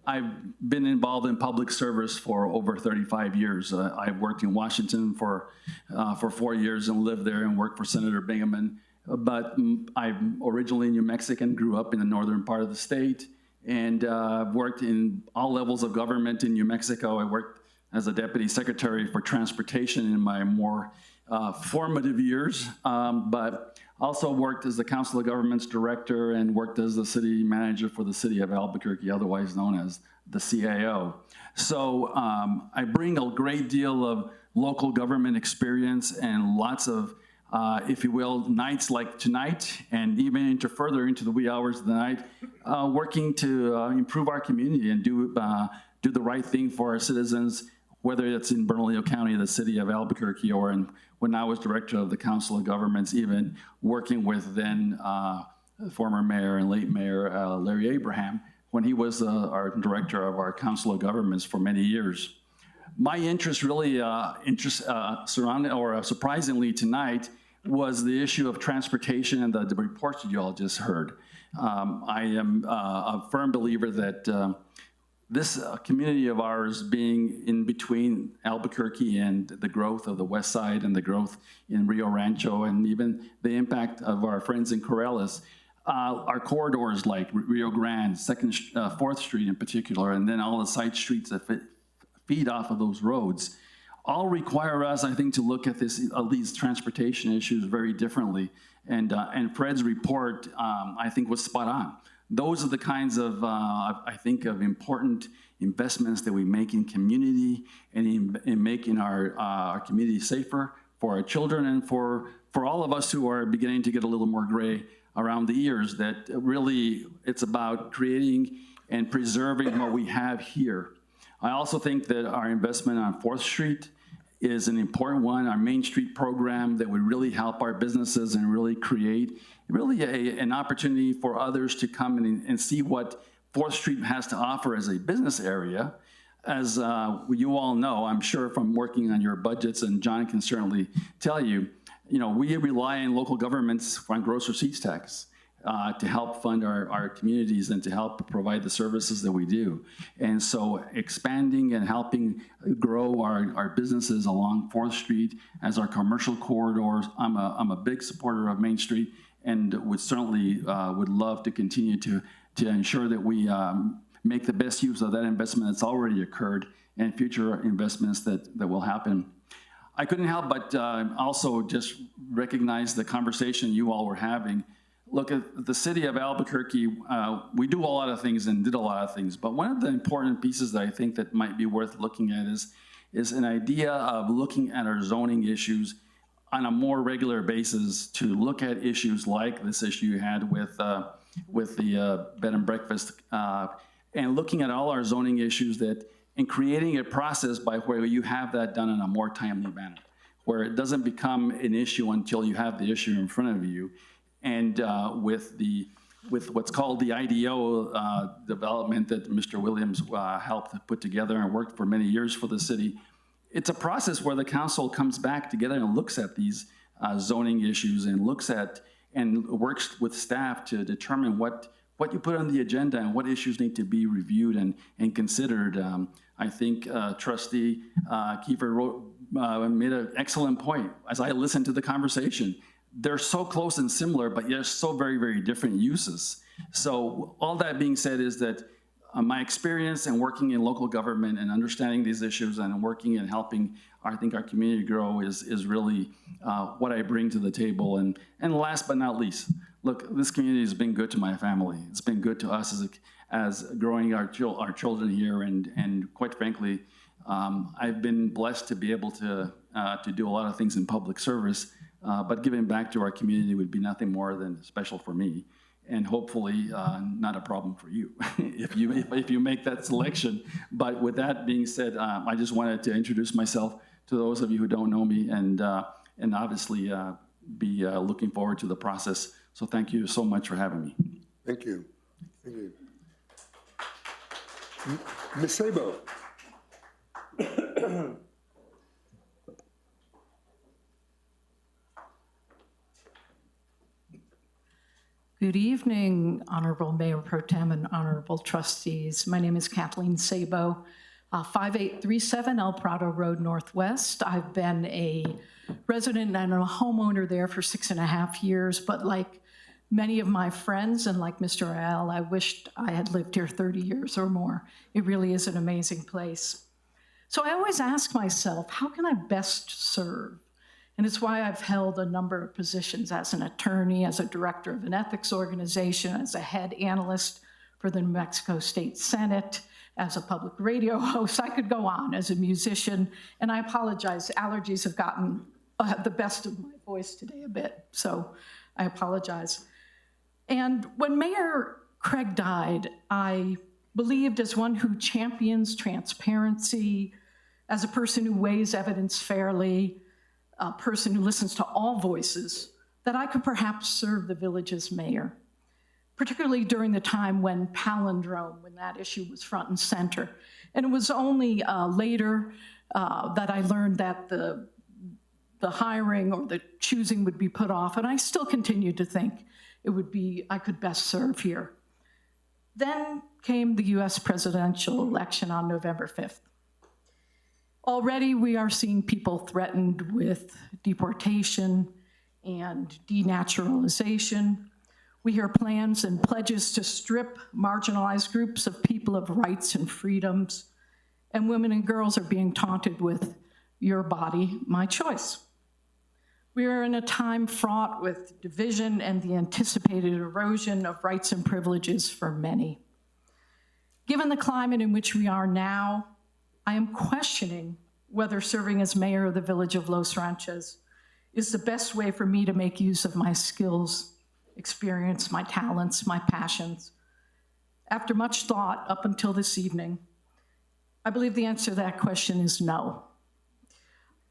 I've been involved in public service for over 35 years. I've worked in Washington for 4 years and lived there and worked for Senator Bingaman. But I'm originally New Mexican, grew up in the northern part of the state, and worked in all levels of government in New Mexico. I worked as a deputy secretary for transportation in my more formative years, but also worked as the Council of Governments director and worked as the city manager for the city of Albuquerque, otherwise known as the CAO. So I bring a great deal of local government experience and lots of, if you will, nights like tonight and even further into the wee hours of the night, working to improve our community and do the right thing for our citizens, whether it's in Bernalillo County, the city of Albuquerque, or when I was director of the Council of Governments, even working with then former mayor and late mayor Larry Abraham, when he was our director of our Council of Governments for many years. My interest really surprisingly tonight was the issue of transportation and the reports that you all just heard. I am a firm believer that this community of ours, being in between Albuquerque and the growth of the west side and the growth in Rio Rancho and even the impact of our friends in Corrales, our corridors like Rio Grande, 4th Street in particular, and then all the side streets that feed off of those roads, all require us, I think, to look at these transportation issues very differently. And Fred's report, I think, was spot on. Those are the kinds of, I think, of important investments that we make in community and in making our community safer for our children and for all of us who are beginning to get a little more gray around the ears, that really it's about creating and preserving what we have here. I also think that our investment on 4th Street is an important one, our Main Street program that would really help our businesses and really create an opportunity for others to come and see what 4th Street has to offer as a business area. As you all know, I'm sure from working on your budgets, and John can certainly tell you, we rely on local governments on gross receipts tax to help fund our communities and to help provide the services that we do. And so expanding and helping grow our businesses along 4th Street as our commercial corridors, I'm a big supporter of Main Street and would certainly would love to continue to ensure that we make the best use of that investment that's already occurred and future investments that will happen. I couldn't help but also just recognize the conversation you all were having. Look, at the city of Albuquerque, we do a lot of things and did a lot of things, but one of the important pieces that I think that might be worth looking at is an idea of looking at our zoning issues on a more regular basis, to look at issues like this issue you had with the bed and breakfast, and looking at all our zoning issues and creating a process by where you have that done in a more timely manner, where it doesn't become an issue until you have the issue in front of you. And with what's called the IDO development that Mr. Williams helped put together and worked for many years for the city, it's a process where the council comes back together and looks at these zoning issues and looks at and works with staff to determine what you put on the agenda and what issues need to be reviewed and considered. I think Trustee Kiefer made an excellent point. As I listened to the conversation, they're so close and similar, but yet so very, very different uses. So all that being said is that my experience in working in local government and understanding these issues and working and helping, I think, our community grow is really what I bring to the table. And last but not least, look, this community has been good to my family. It's been good to us as growing our children here. And quite frankly, I've been blessed to be able to do a lot of things in public service. But giving back to our community would be nothing more than special for me, and hopefully not a problem for you if you make that selection. But with that being said, I just wanted to introduce myself to those of you who don't know me, and obviously be looking forward to the process. So thank you so much for having me. Thank you. Thank you. Ms. Sabo. Good evening, Honorable Mayor Pro Tem and Honorable Trustees. My name is Kathleen Sabo, 5837 El Prado Road Northwest. I've been a resident and a homeowner there for 6.5 years, but like many of my friends and like Mr. Al, I wished I had lived here 30 years or more. It really is an amazing place. So I always ask myself, how can I best serve? And it's why I've held a number of positions as an attorney, as a director of an ethics organization, as a head analyst for the New Mexico State Senate, as a public radio host. I could go on, as a musician. And I apologize, allergies have gotten the best of my voice today a bit, so I apologize. And when Mayor Craig died, I believed, as one who champions transparency, as a person who weighs evidence fairly, a person who listens to all voices, that I could perhaps serve the village's mayor. particularly during the time when palindrome, when that issue was front and center. And it was only later that I learned that the hiring or the choosing would be put off, and I still continue to think it would be, I could best serve here. Then came the US presidential election on November 5th. Already we are seeing people threatened with deportation and denaturalization. We hear plans and pledges to strip marginalized groups of people of rights and freedoms, and women and girls are being taunted with, "Your body, my choice." We are in a time fraught with division and the anticipated erosion of rights and privileges for many. Given the climate in which we are now, I am questioning whether serving as mayor of the village of Los Ranchos is the best way for me to make use of my skills, experience, my talents, my passions. After much thought up until this evening, I believe the answer to that question is no.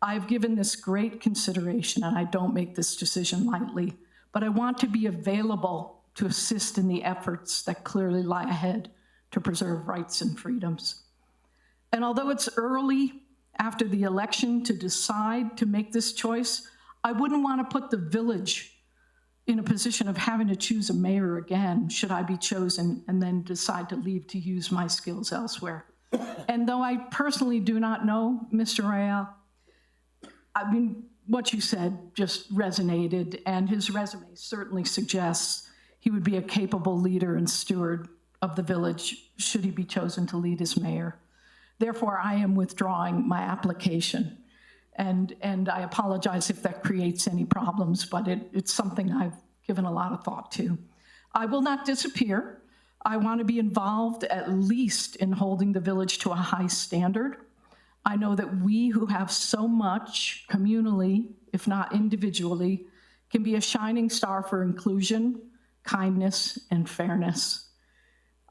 I've given this great consideration, and I don't make this decision lightly, but I want to be available to assist in the efforts that clearly lie ahead to preserve rights and freedoms. And although it's early after the election to decide to make this choice, I wouldn't want to put the village in a position of having to choose a mayor again, should I be chosen and then decide to leave to use my skills elsewhere. And though I personally do not know Mr. Real, I mean, what you said just resonated, and his resume certainly suggests he would be a capable leader and steward of the village should he be chosen to lead as mayor. Therefore, I am withdrawing my application. And I apologize if that creates any problems, but it's something I've given a lot of thought to. I will not disappear. I want to be involved at least in holding the village to a high standard. I know that we who have so much communally, if not individually, can be a shining star for inclusion, kindness, and fairness.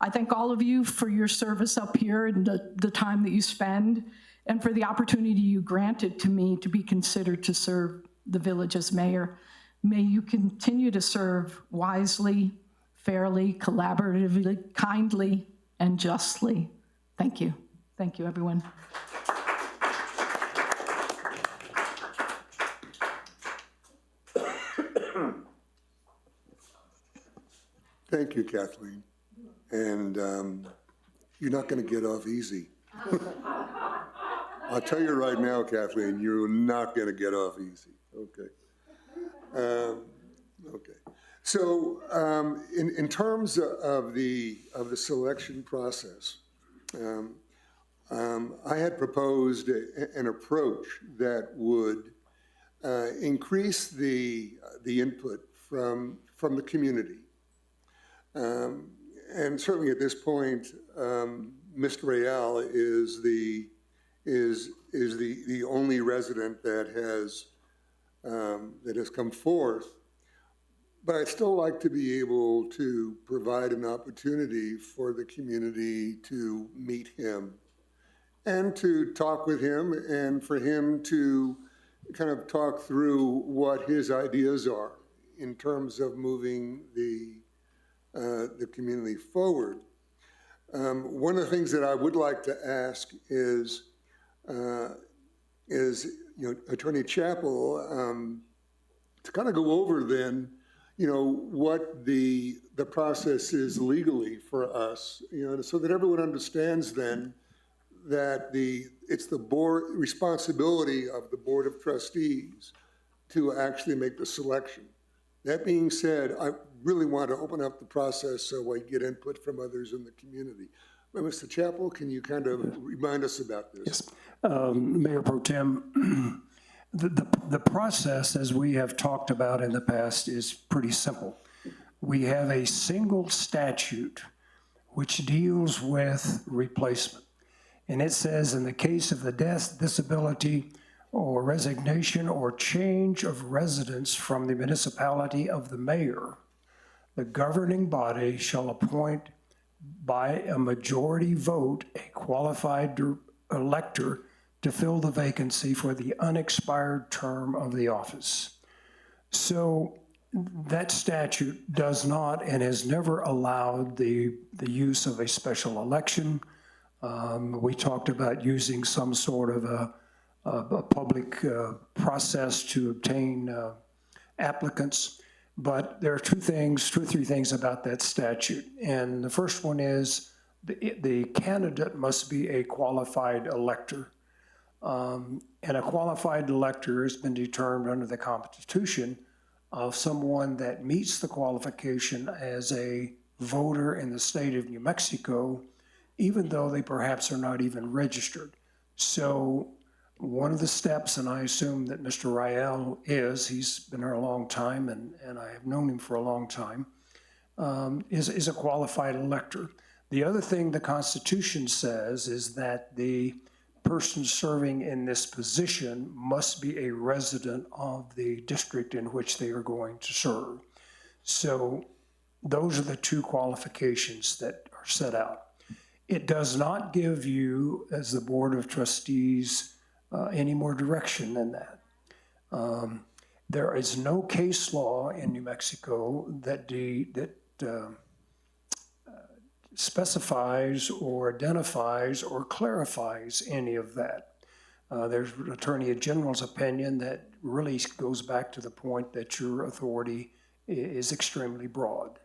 I thank all of you for your service up here and the time that you spend, and for the opportunity you granted to me to be considered to serve the village as mayor. May you continue to serve wisely, fairly, collaboratively, kindly, and justly. Thank you. Thank you, everyone. Thank you, Kathleen. And you're not going to get off easy. I'll tell you right now, Kathleen, you're not going to get off easy. Okay. Okay. So in terms of the selection process, I had proposed an approach that would increase the input from the community. And certainly at this point, Mr. Real is the only resident that has come forth. But I'd still like to be able to provide an opportunity for the community to meet him and to talk with him, and for him to kind of talk through what his ideas are in terms of moving the community forward. One of the things that I would like to ask is Attorney Chappell, to kind of go over then, what the process is legally for us, so that everyone understands then that it's the board responsibility of the Board of Trustees to actually make the selection. That being said, I really want to open up the process so I get input from others in the community. But Mr. Chappell, can you kind of remind us about this? Yes. Mayor Pro Tem, the process, as we have talked about in the past, is pretty simple. We have a single statute which deals with replacement. And it says, in the case of the death, disability, or resignation or change of residence from the municipality of the mayor, the governing body shall appoint by a majority vote a qualified elector to fill the vacancy for the unexpired term of the office. So that statute does not and has never allowed the use of a special election. We talked about using some sort of a public process to obtain applicants. But there are two or three things about that statute. And the first one is the candidate must be a qualified elector. And a qualified elector has been determined under the Constitution of someone that meets the qualification as a voter in the state of New Mexico, even though they perhaps are not even registered. So one of the steps, and I assume that Mr. Rael he's been here a long time, and I have known him for a long time, is a qualified elector. The other thing the Constitution says is that the person serving in this position must be a resident of the district in which they are going to serve. So those are the two qualifications that are set out. It does not give you, as the Board of Trustees, any more direction than that. There is no case law in New Mexico that specifies or identifies or clarifies any of that. There's an Attorney General's opinion that really goes back to the point that your authority is extremely broad.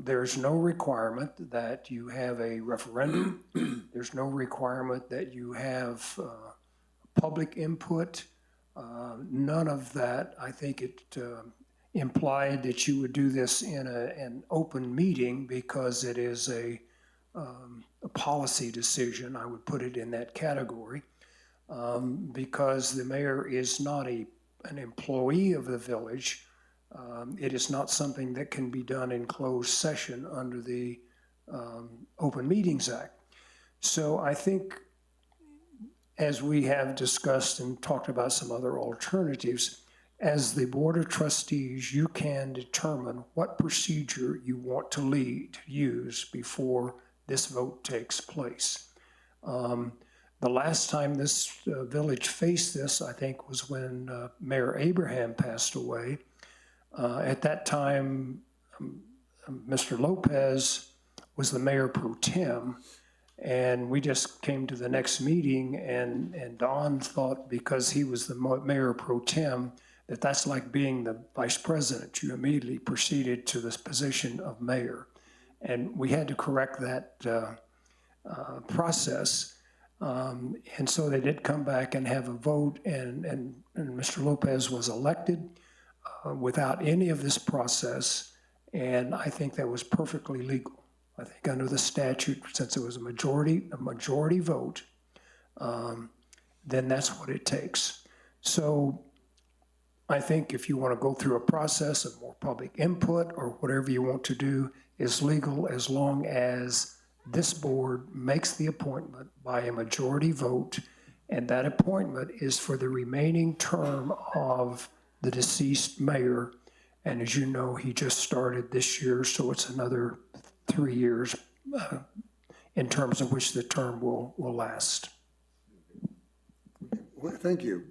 There's no requirement that you have a referendum. There's no requirement that you have public input. None of that. I think it implied that you would do this in an open meeting because it is a policy decision. I would put it in that category because the mayor is not an employee of the village. It is not something that can be done in closed session under the Open Meetings Act. So I think, as we have discussed and talked about some other alternatives, as the Board of Trustees, you can determine what procedure you want to use before this vote takes place. The last time this village faced this, I think, was when Mayor Abraham passed away. At that time, Mr. Lopez was the mayor pro tem, and we just came to the next meeting, and Don thought because he was the mayor pro tem, that's like being the vice president. You immediately proceeded to this position of mayor. And we had to correct that process. And so they did come back and have a vote, and Mr. Lopez was elected without any of this process, and I think that was perfectly legal. I think under the statute, since it was a majority vote, then that's what it takes. So I think if you want to go through a process of more public input or whatever you want to do is legal, as long as this board makes the appointment by a majority vote, and that appointment is for the remaining term of the deceased mayor. And as you know, he just started this year, so it's another 3 years in terms of which the term will last. Well, thank you.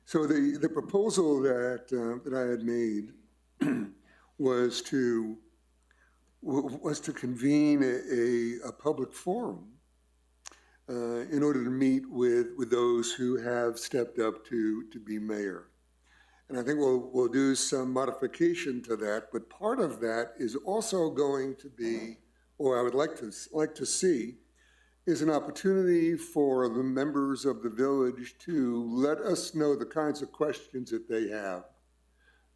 So the proposal that I had made was to convene a public forum in order to meet with those who have stepped up to be mayor. And I think we'll do some modification to that, but part of that is also going to be, or I would like to see, is an opportunity for the members of the village to let us know the kinds of questions that they have,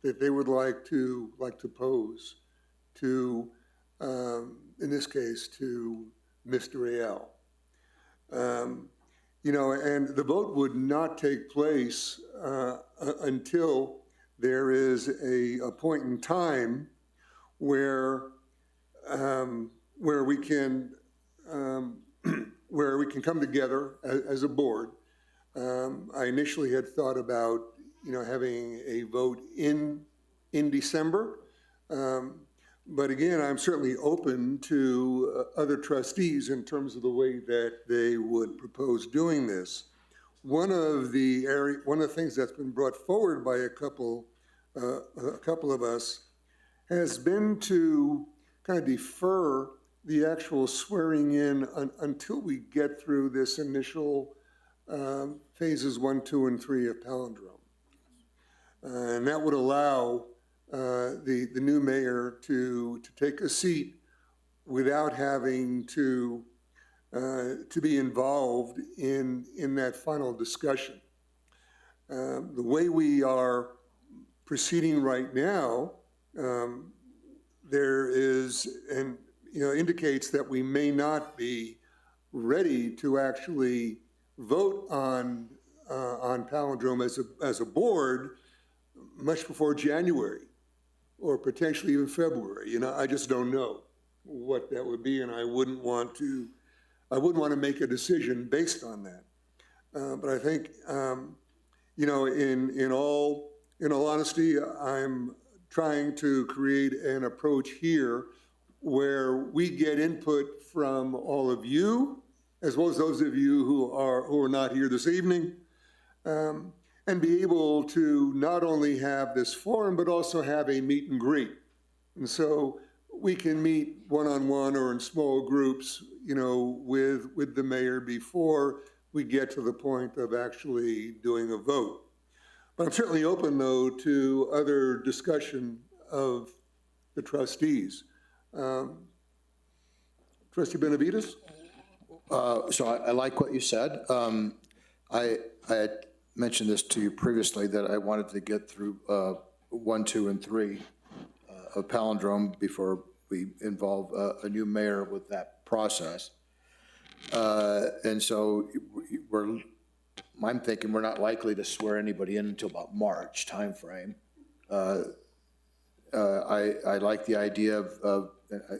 that they would like to pose to, in this case, to Mr. Rael. You know, and the vote would not take place until there is a point in time where we can come together as a board. I initially had thought about, you know, having a vote in December. But again, I'm certainly open to other trustees in terms of the way that they would propose doing this. One of the things that's been brought forward by a couple a couple of us, has been to kind of defer the actual swearing in until we get through this initial phases 1, 2, and 3 of Palindrome. And that would allow the new mayor to take a seat without having to be involved in that final discussion. The way we are proceeding right now, there is, and indicates that we may not be ready to actually vote on Palindrome as a board much before January, or potentially even February. I just don't know what that would be, and I wouldn't want to make a decision based on that. But I think, in all honesty, I'm trying to create an approach here where we get input from all of you, as well as those of you who are not here this evening, and be able to not only have this forum, but also have a meet and greet. And so we can meet one-on-one or in small groups, with the mayor before we get to the point of actually doing a vote. But I'm certainly open, though, to other discussion of the trustees. Trustee Benavides? So I like what you said. I had mentioned this to you previously, that I wanted to get through 1, 2, and 3 of Palindrome before we involve a new mayor with that process. And so I'm thinking we're not likely to swear anybody in until about March timeframe. I like the idea of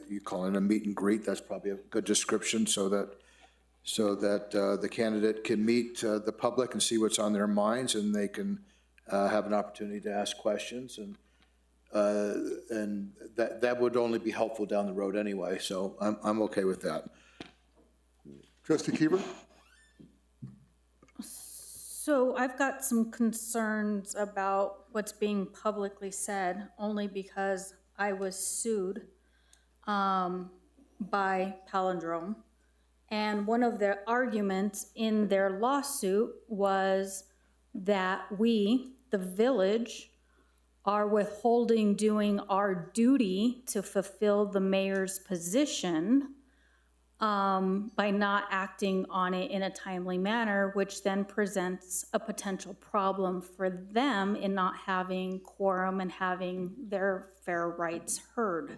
you calling it a meet and greet. That's probably a good description, so that the candidate can meet the public and see what's on their minds, and they can have an opportunity to ask questions, and that would only be helpful down the road anyway. So I'm okay with that. Trustee Keever? So I've got some concerns about what's being publicly said, only because I was sued by Palindrome. And one of their arguments in their lawsuit was that we, the village, are withholding doing our duty to fulfill the mayor's position by not acting on it in a timely manner, which then presents a potential problem for them in not having quorum and having their fair rights heard.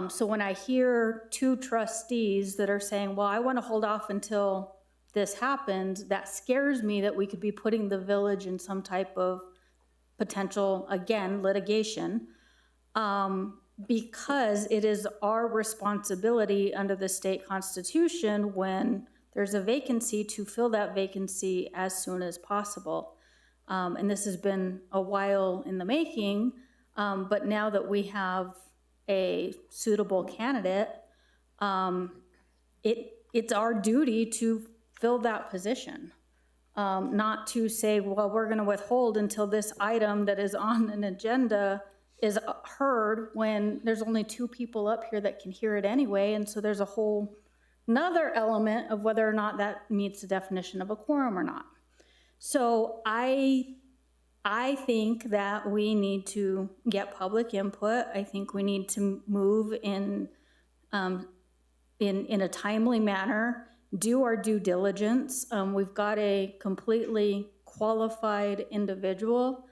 So when I hear 2 trustees that are saying, well, I want to hold off until this happens, that scares me that we could be putting the village in some type of potential, again, litigation, because it is our responsibility under the state constitution, when there's a vacancy, to fill that vacancy as soon as possible. And this has been a while in the making, but now that we have a suitable candidate, it's our duty to fill that position. Not to say, well, we're going to withhold until this item that is on an agenda is heard, when there's only 2 people up here that can hear it anyway. And so there's a whole another element of whether or not that meets the definition of a quorum or not. So I think that we need to get public input. I think we need to move in a timely manner, do our due diligence. We've got a completely qualified individual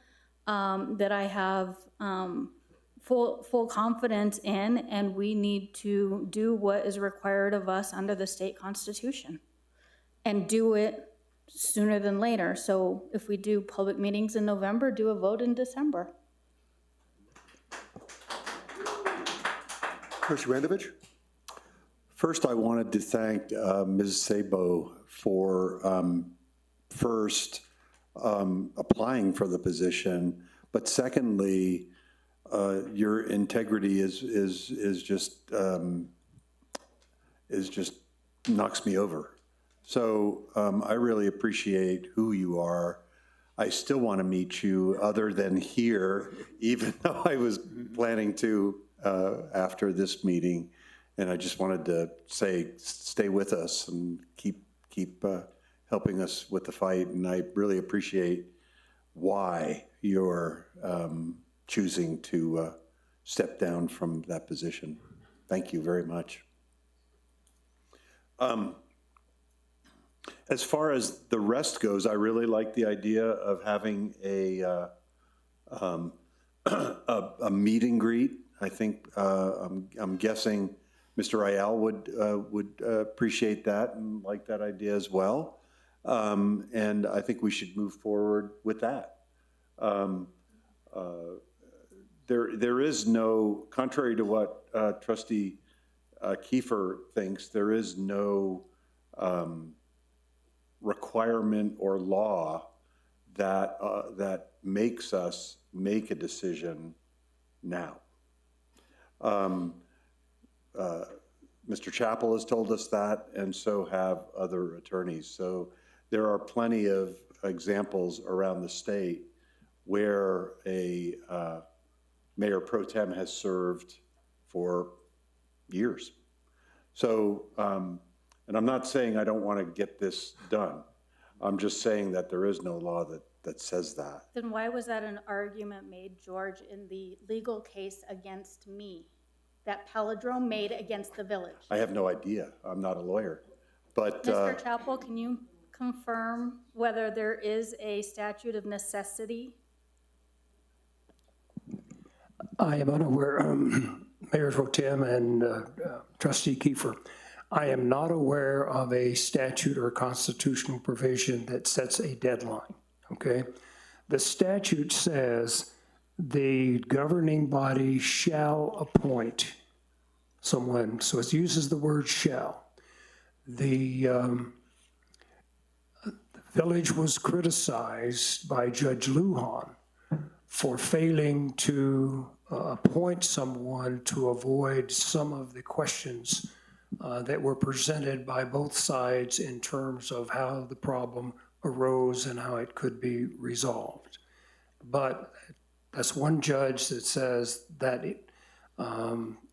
that I have full confidence in, and we need to do what is required of us under the state constitution, and do it sooner than later. So if we do public meetings in November, do a vote in December. Trustee Randovich? First, I wanted to thank Ms. Sabo for first applying for the position, but secondly, your integrity is just knocks me over. So I really appreciate who you are. I still want to meet you other than here, even though I was planning to after this meeting. And I just wanted to say, stay with us and keep helping us with the fight. And I really appreciate why you're choosing to step down from that position. Thank you very much. As far as the rest goes, I really like the idea of having a meet and greet. I think I'm guessing Mr. Ayal would appreciate that and like that idea as well. And I think we should move forward with that. There is no, contrary to what Trustee Kiefer thinks, there is no requirement or law that makes us make a decision now. Mr. Chappell has told us that, and so have other attorneys. So there are plenty of examples around the state where a mayor pro tem has served for years. So, and I'm not saying I don't want to get this done. I'm just saying that there is no law that says that. Then why was that an argument made, George, in the legal case against me that Palindrome made against the village? I have no idea. I'm not a lawyer. But Mr. Chappell, can you confirm whether there is a statute of necessity? I am unaware, Mayor Pro Tem and Trustee Kiefer, I am not aware of a statute or constitutional provision that sets a deadline, okay? The statute says the governing body shall appoint someone, so it uses the word shall. The village was criticized by Judge Lujan for failing to appoint someone to avoid some of the questions that were presented by both sides in terms of how the problem arose and how it could be resolved. But that's one judge that says that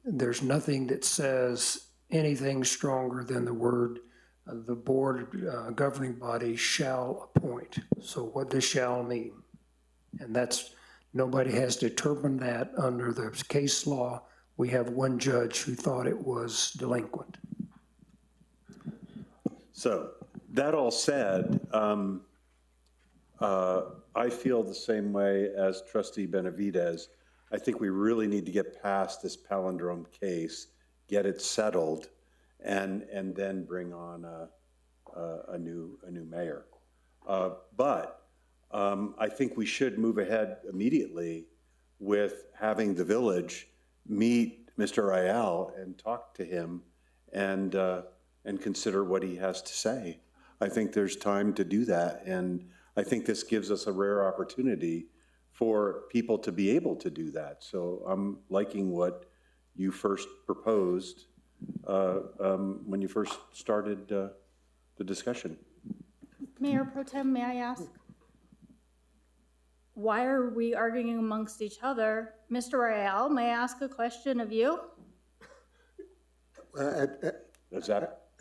there's nothing that says anything stronger than the word the board governing body shall appoint. So what does shall mean? And that's, nobody has determined that under the case law. We have one judge who thought it was delinquent. so that all said, I feel the same way as Trustee Benavidez. I think we really need to get past this palindrome case, get it settled, and then bring on a new mayor. But I think we should move ahead immediately with having the village meet Mr. Ayal and talk to him and consider what he has to say. I think there's time to do that, and I think this gives us a rare opportunity for people to be able to do that. So I'm liking what you first proposed when you first started the discussion. Mayor Pro Tem, may I ask? Why are we arguing amongst each other? Mr. Ayal, may I ask a question of you?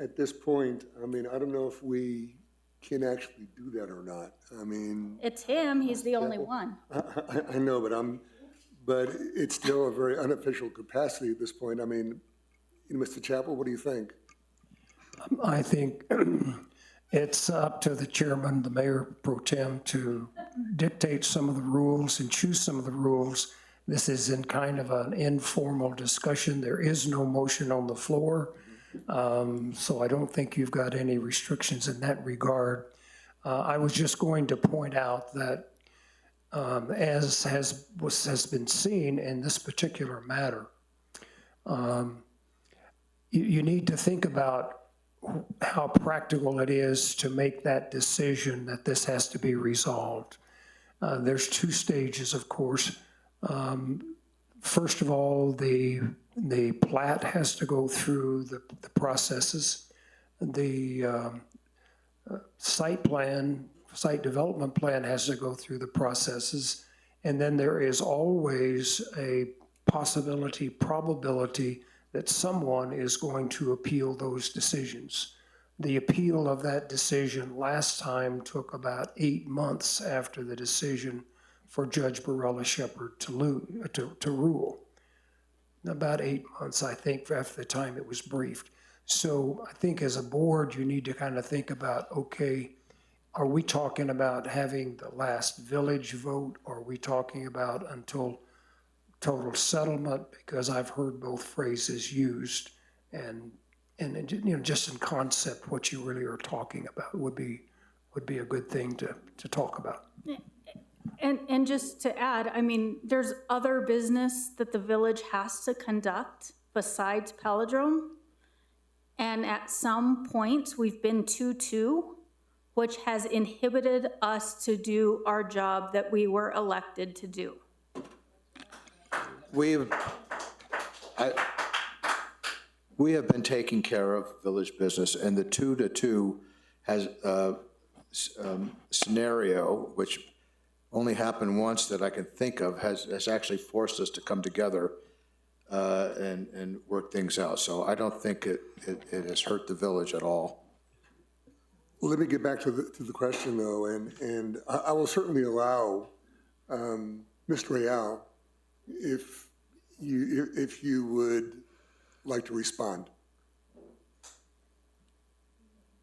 At this point, I mean, I don't know if we can actually do that or not. I mean. It's him, he's the only one. I know, but it's still a very unofficial capacity at this point. I mean, Mr. Chappell, what do you think? I think it's up to the chairman, the mayor pro tem, to dictate some of the rules and choose some of the rules. This is in kind of an informal discussion. There is no motion on the floor. So I don't think you've got any restrictions in that regard. I was just going to point out that as has been seen in this particular matter, you need to think about how practical it is to make that decision that this has to be resolved. There's two stages, of course. First of all, the plat has to go through the processes. The site plan site development plan has to go through the processes. And then there is always a possibility, probability that someone is going to appeal those decisions. The appeal of that decision last time took about 8 months after the decision for Judge Barella Shepherd to rule. About 8 months, I think, after the time it was briefed. So I think as a board, you need to kind of think about, okay, are we talking about having the last village vote? Or are we talking about until total settlement? Because I've heard both phrases used, and just in concept, what you really are talking about would be a good thing to talk about. And just to add, I mean, there's other business that the village has to conduct besides Palindrome. And at some points, we've been 2-2, which has inhibited us to do our job that we were elected to do. We have been taking care of village business, and the 2-2 has scenario, which only happened once that I can think of, has actually forced us to come together and work things out. So I don't think it has hurt the village at all. Well, let me get back to the question, though, and I will certainly allow Mr. Real, if you would like to respond.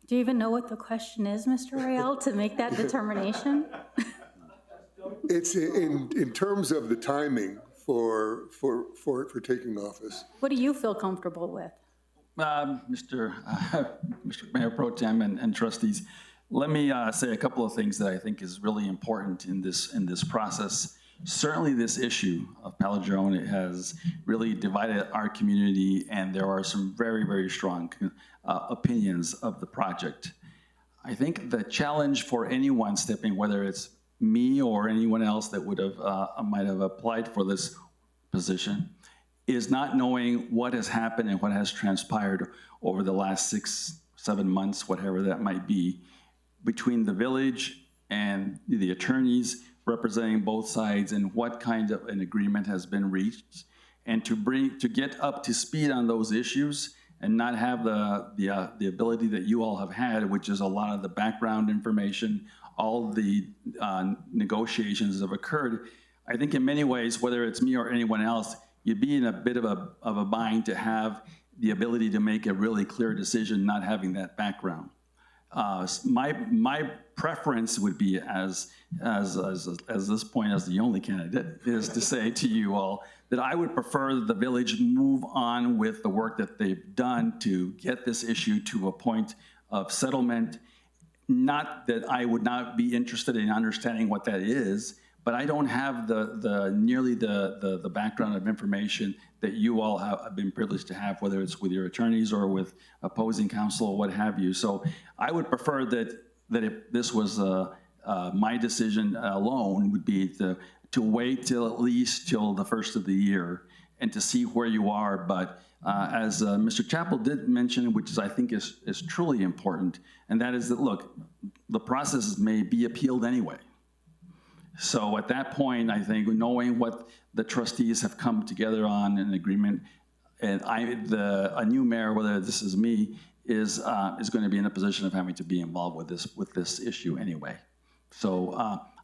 Do you even know what the question is, Mr. Real, to make that determination? It's in terms of the timing for taking office. What do you feel comfortable with? Mr. Mayor Pro Tem and trustees, let me say a couple of things that I think is really important in this process. Certainly this issue of Palindrome has really divided our community, and there are some very, very strong opinions of the project. I think the challenge for anyone stepping, whether it's me or anyone else that might have applied for this position, is not knowing what has happened and what has transpired over the last 6-7 months, whatever that might be, between the village and the attorneys representing both sides, and what kind of an agreement has been reached, and to get up to speed on those issues and not have the ability that you all have had, which is a lot of the background information, all the negotiations that have occurred. I think in many ways, whether it's me or anyone else, you'd be in a bit of a bind to have the ability to make a really clear decision not having that background. My preference would be, as this point as the only candidate, is to say to you all that I would prefer that the village move on with the work that they've done to get this issue to a point of settlement. Not that I would not be interested in understanding what that is, but I don't have nearly the background of information that you all have been privileged to have, whether it's with your attorneys or with opposing counsel or what have you. So I would prefer that if this was my decision alone, would be to wait till at least till the first of the year and to see where you are. But as Mr. Chappell did mention, which I think is truly important, and that is that, look, the process may be appealed anyway. So at that point, I think knowing what the trustees have come together on an agreement, and a new mayor, whether this is me, is going to be in a position of having to be involved with this issue anyway. So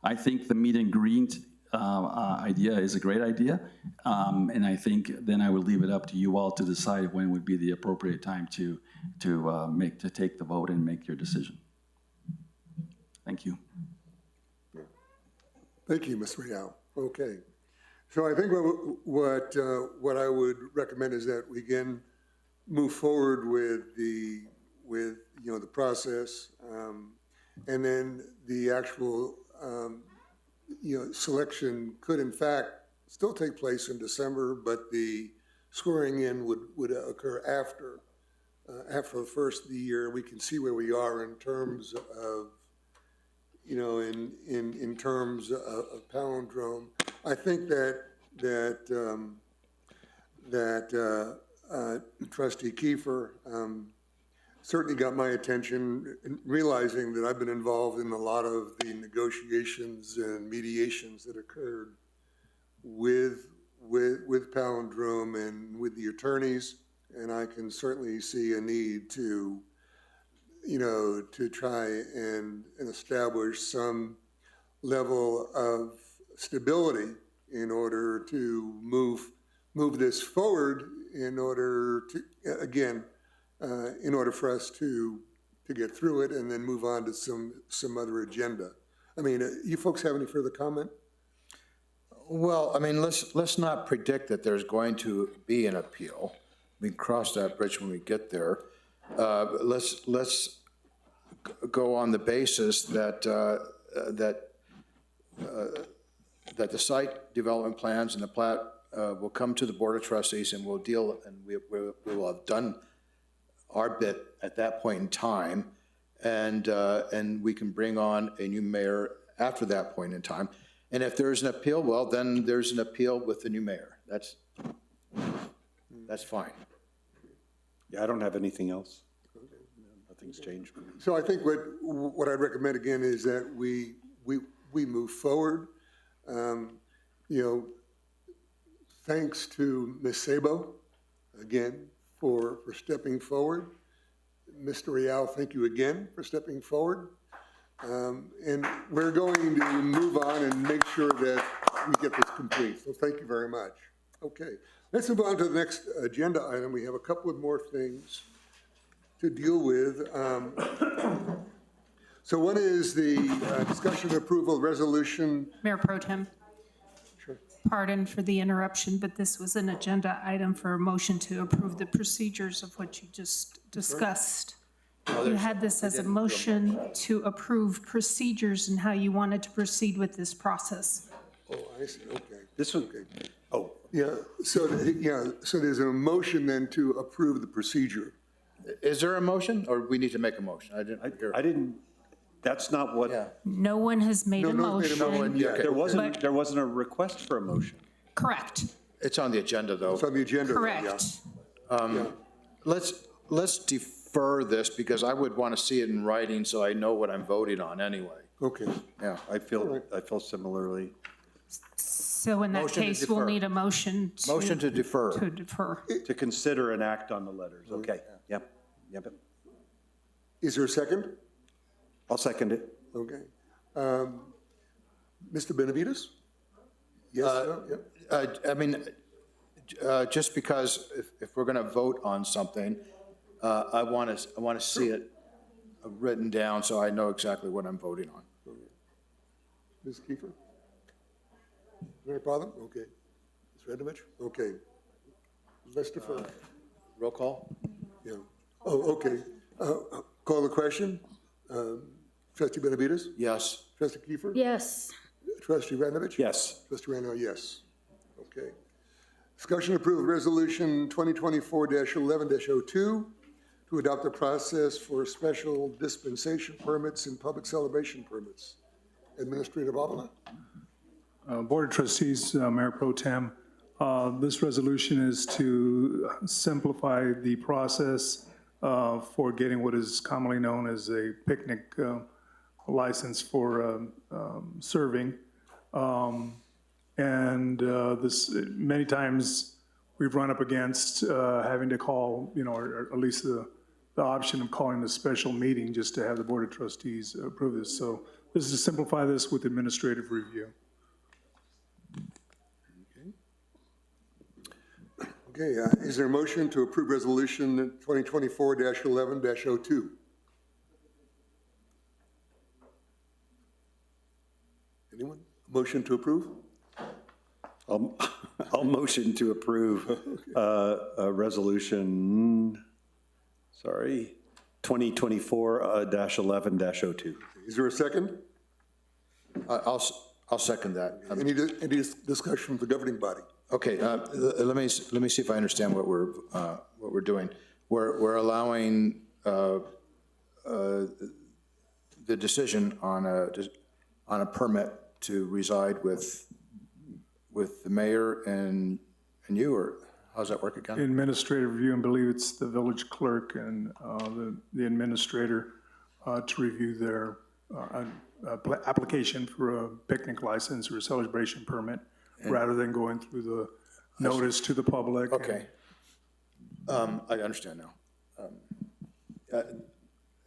I think the meet and greet idea is a great idea, and I think then I would leave it up to you all to decide when would be the appropriate time to take the vote and make your decision. Thank you. Thank you, Ms. Real. Okay. So I think what I would recommend is that we again move forward with the process, and then the actual selection could in fact still take place in December, but the swearing in would occur after the first of the year. We can see where we are in terms of in terms of Palindrome. I think that Trustee Kiefer certainly got my attention, realizing that I've been involved in a lot of the negotiations and mediations that occurred with Palindrome and with the attorneys, and I can certainly see a need to, to try and establish some level of stability in order to move this forward, in order to, again, in order for us to get through it and then move on to some other agenda. I mean, you folks have any further comment? Well, I mean, let's not predict that there's going to be an appeal. We can cross that bridge when we get there. Let's go on the basis that that the site development plans and the plat will come to the Board of Trustees, and we'll deal, and we will have done our bit at that point in time, and we can bring on a new mayor after that point in time. And if there's an appeal, well, then there's an appeal with the new mayor. That's fine. Yeah, I don't have anything else. Nothing's changed. So I think what I'd recommend again is that we move forward. Thanks to Ms. Sabo, again, for stepping forward. Mr. Real, thank you again for stepping forward. And we're going to move on and make sure that we get this complete. So thank you very much. Okay, let's move on to the next agenda item. We have a couple of more things to deal with. So one is the discussion and approval resolution. Mayor Pro Tem. Sure. Pardon for the interruption, but this was an agenda item for a motion to approve the procedures of what you just discussed. You had this as a motion to approve procedures and how you wanted to proceed with this process. Oh, I see, okay. This one, Okay. oh, Yeah, so there's a motion then to approve the procedure. Is there a motion, or we need to make a motion? I didn't. that's not what, No one has made a No one's made a motion. Yeah, there wasn't a request for a motion. Correct, It's on the agenda, though. It's on the agenda. correct. Let's defer this, because I would want to see it in writing so I know what I'm voting on anyway. Okay. Yeah. I feel similarly. So in that Motion to case, we'll defer. need a motion to. Motion to defer. To defer. To consider and act on the letters. Okay, yep. Is there a second? I'll second it. Okay. Mr. Benavides? Yes, no? Yep. I mean, just because if we're going to vote on something, I want to see it written down so I know exactly what I'm voting on. Ms. Kiefer? Any problem? Okay. Ms. Radovich? Okay. Let's defer. Roll call? Yeah. Oh, okay. Call the question. Trustee Benavides? Yes. Trustee Kiefer? Yes. Trustee Radovich? Yes. Trustee Randall, yes. Okay. Discussion and approve resolution 2024-11-02 to adopt a process for special dispensation permits and public celebration permits. Administrator Avila? Board of Trustees, Mayor Pro Tem, this resolution is to simplify the process for getting what is commonly known as a picnic license for serving. This, many times we've run up against having to call, or at least the option of calling a special meeting just to have the Board of Trustees approve this. So this is to simplify this with administrative review. Okay, is there a motion to approve resolution 2024-11-02? Anyone? Motion to approve? I'll motion to approve resolution, 2024-11-02. Is there a second? I'll second that. Any discussion from the governing body? Okay, let me see if I understand what we're doing. We're allowing the decision on a permit to reside with the mayor and you, or how's that work again? Administrative review, and believe it's the village clerk and the administrator to review their application for a picnic license or a celebration permit, rather than going through the notice to the public. Okay. I understand now.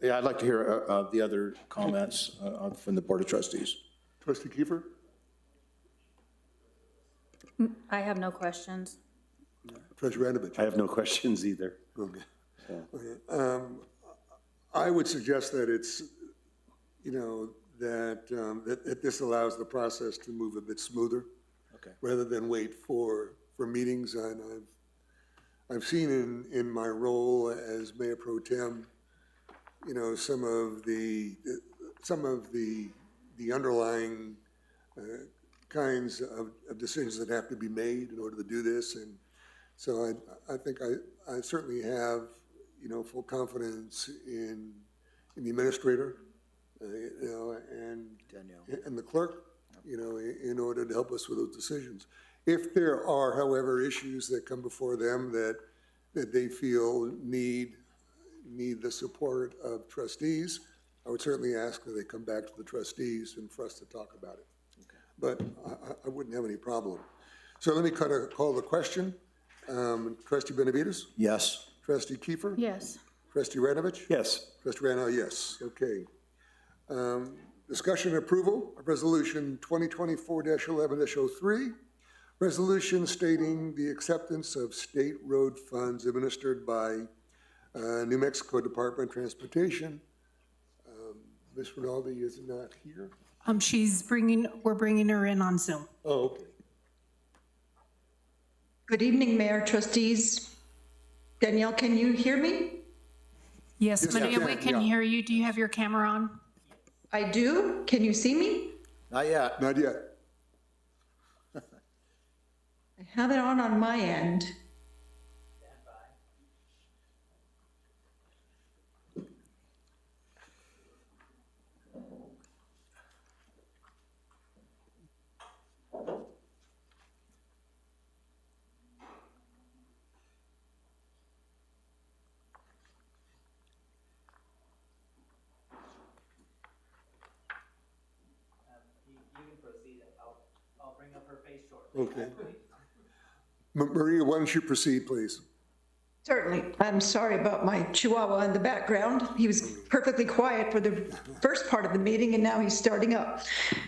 Yeah, I'd like to hear the other comments from the Board of Trustees. Trustee Kiefer? I have no questions. Trustee Ranovich? I have no questions either. Okay. Okay. I would suggest that it's, you know, that this allows the process to move a bit smoother. Okay. Rather than wait for meetings. And I've seen in my role as Mayor Pro Tem, you know, some of the underlying kinds of decisions that have to be made in order to do this. And so I think I certainly have, you know, full confidence in the administrator, you know, and the clerk, you know, in order to help us with those decisions. If there are, however, issues that come before them that they feel need the support of trustees, I would certainly ask that they come back to the trustees and for us to talk about it. Okay. But I wouldn't have any problem. So let me call the question. Trustee Benavides? Yes. Trustee Kiefer? Yes. Trustee Ranovich? Yes. Trustee Rano, yes. Okay. Discussion and approval of resolution 2024-11-03. Resolution stating the acceptance of state road funds administered by New Mexico Department of Transportation. Ms. Rinaldi is not here. We're bringing her in on Zoom. Oh, okay. Good evening, Mayor, trustees. Danielle, can you hear me? Yes, Medea, we can hear you. Do you have your camera on? I do. Can you see me? Not yet. Not yet. I have it on my end. I'll bring up her face shortly. Okay. Maria, why don't you proceed, please? Certainly. I'm sorry about my chihuahua in the background. He was perfectly quiet for the first part of the meeting, and now he's starting up.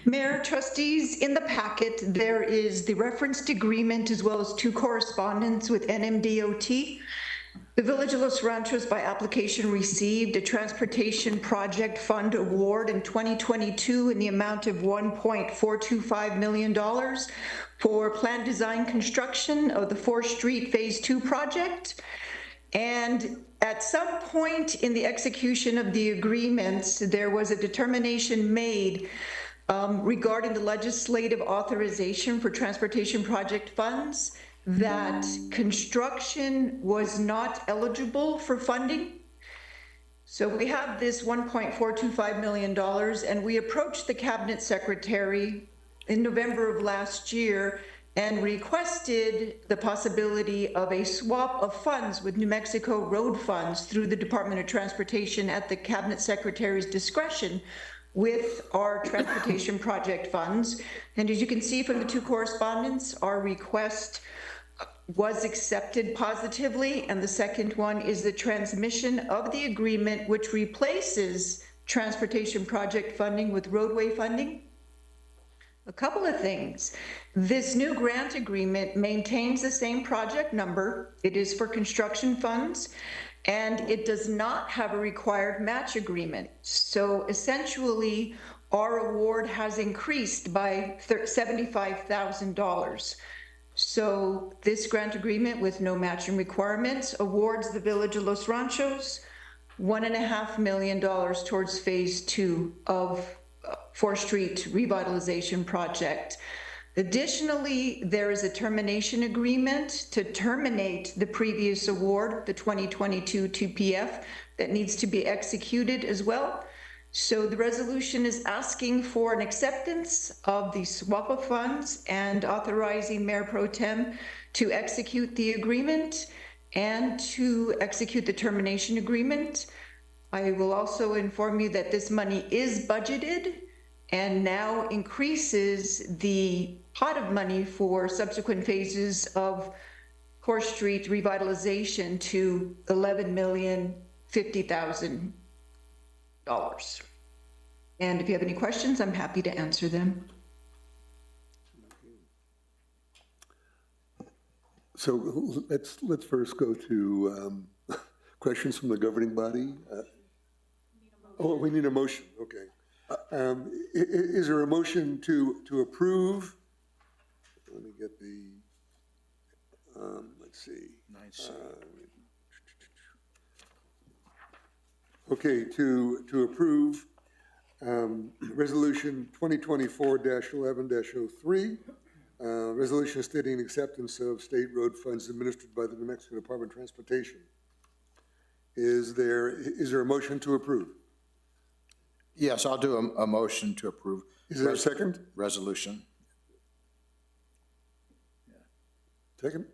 Mayor, trustees, in the packet, there is the referenced agreement as well as 2 correspondence with NMDOT. The Village of Los Ranchos, by application, received a transportation project fund award in 2022 in the amount of $1.425 million for planned design construction of the 4th Street Phase 2 project. And at some point in the execution of the agreements, there was a determination made regarding the legislative authorization for transportation project funds that construction was not eligible for funding. So we have this $1.425 million, and we approached the cabinet secretary in November of last year and requested the possibility of a swap of funds with New Mexico road funds through the Department of Transportation at the cabinet secretary's discretion with our transportation project funds. And as you can see from the 2 correspondence, our request was accepted positively, and the second one is the transmission of the agreement which replaces transportation project funding with roadway funding. A couple of things. This new grant agreement maintains the same project number. It is for construction funds, and it does not have a required match agreement. So essentially, our award has increased by $75,000. So this grant agreement with no matching requirements awards the Village of Los Ranchos $1.5 million towards Phase 2 of 4th Street revitalization project. Additionally, there is a termination agreement to terminate the previous award, the 2022 2PF, that needs to be executed as well. So the resolution is asking for an acceptance of the swap of funds and authorizing Mayor Pro Tem to execute the agreement and to execute the termination agreement. I will also inform you that this money is budgeted and now increases the pot of money for subsequent phases of Core Street revitalization to $11,050,000. And if you have any questions, I'm happy to answer them. So let's first go to questions from the governing body. Oh, we need a motion, okay. Is there a motion to approve? Let me get the, let's see. Okay, to approve Resolution 2024-11-03, resolution stating acceptance of state road funds administered by the New Mexico Department of Transportation. Is there a motion to approve? Yes, I'll do a motion to approve. Is there a second? Resolution. Second?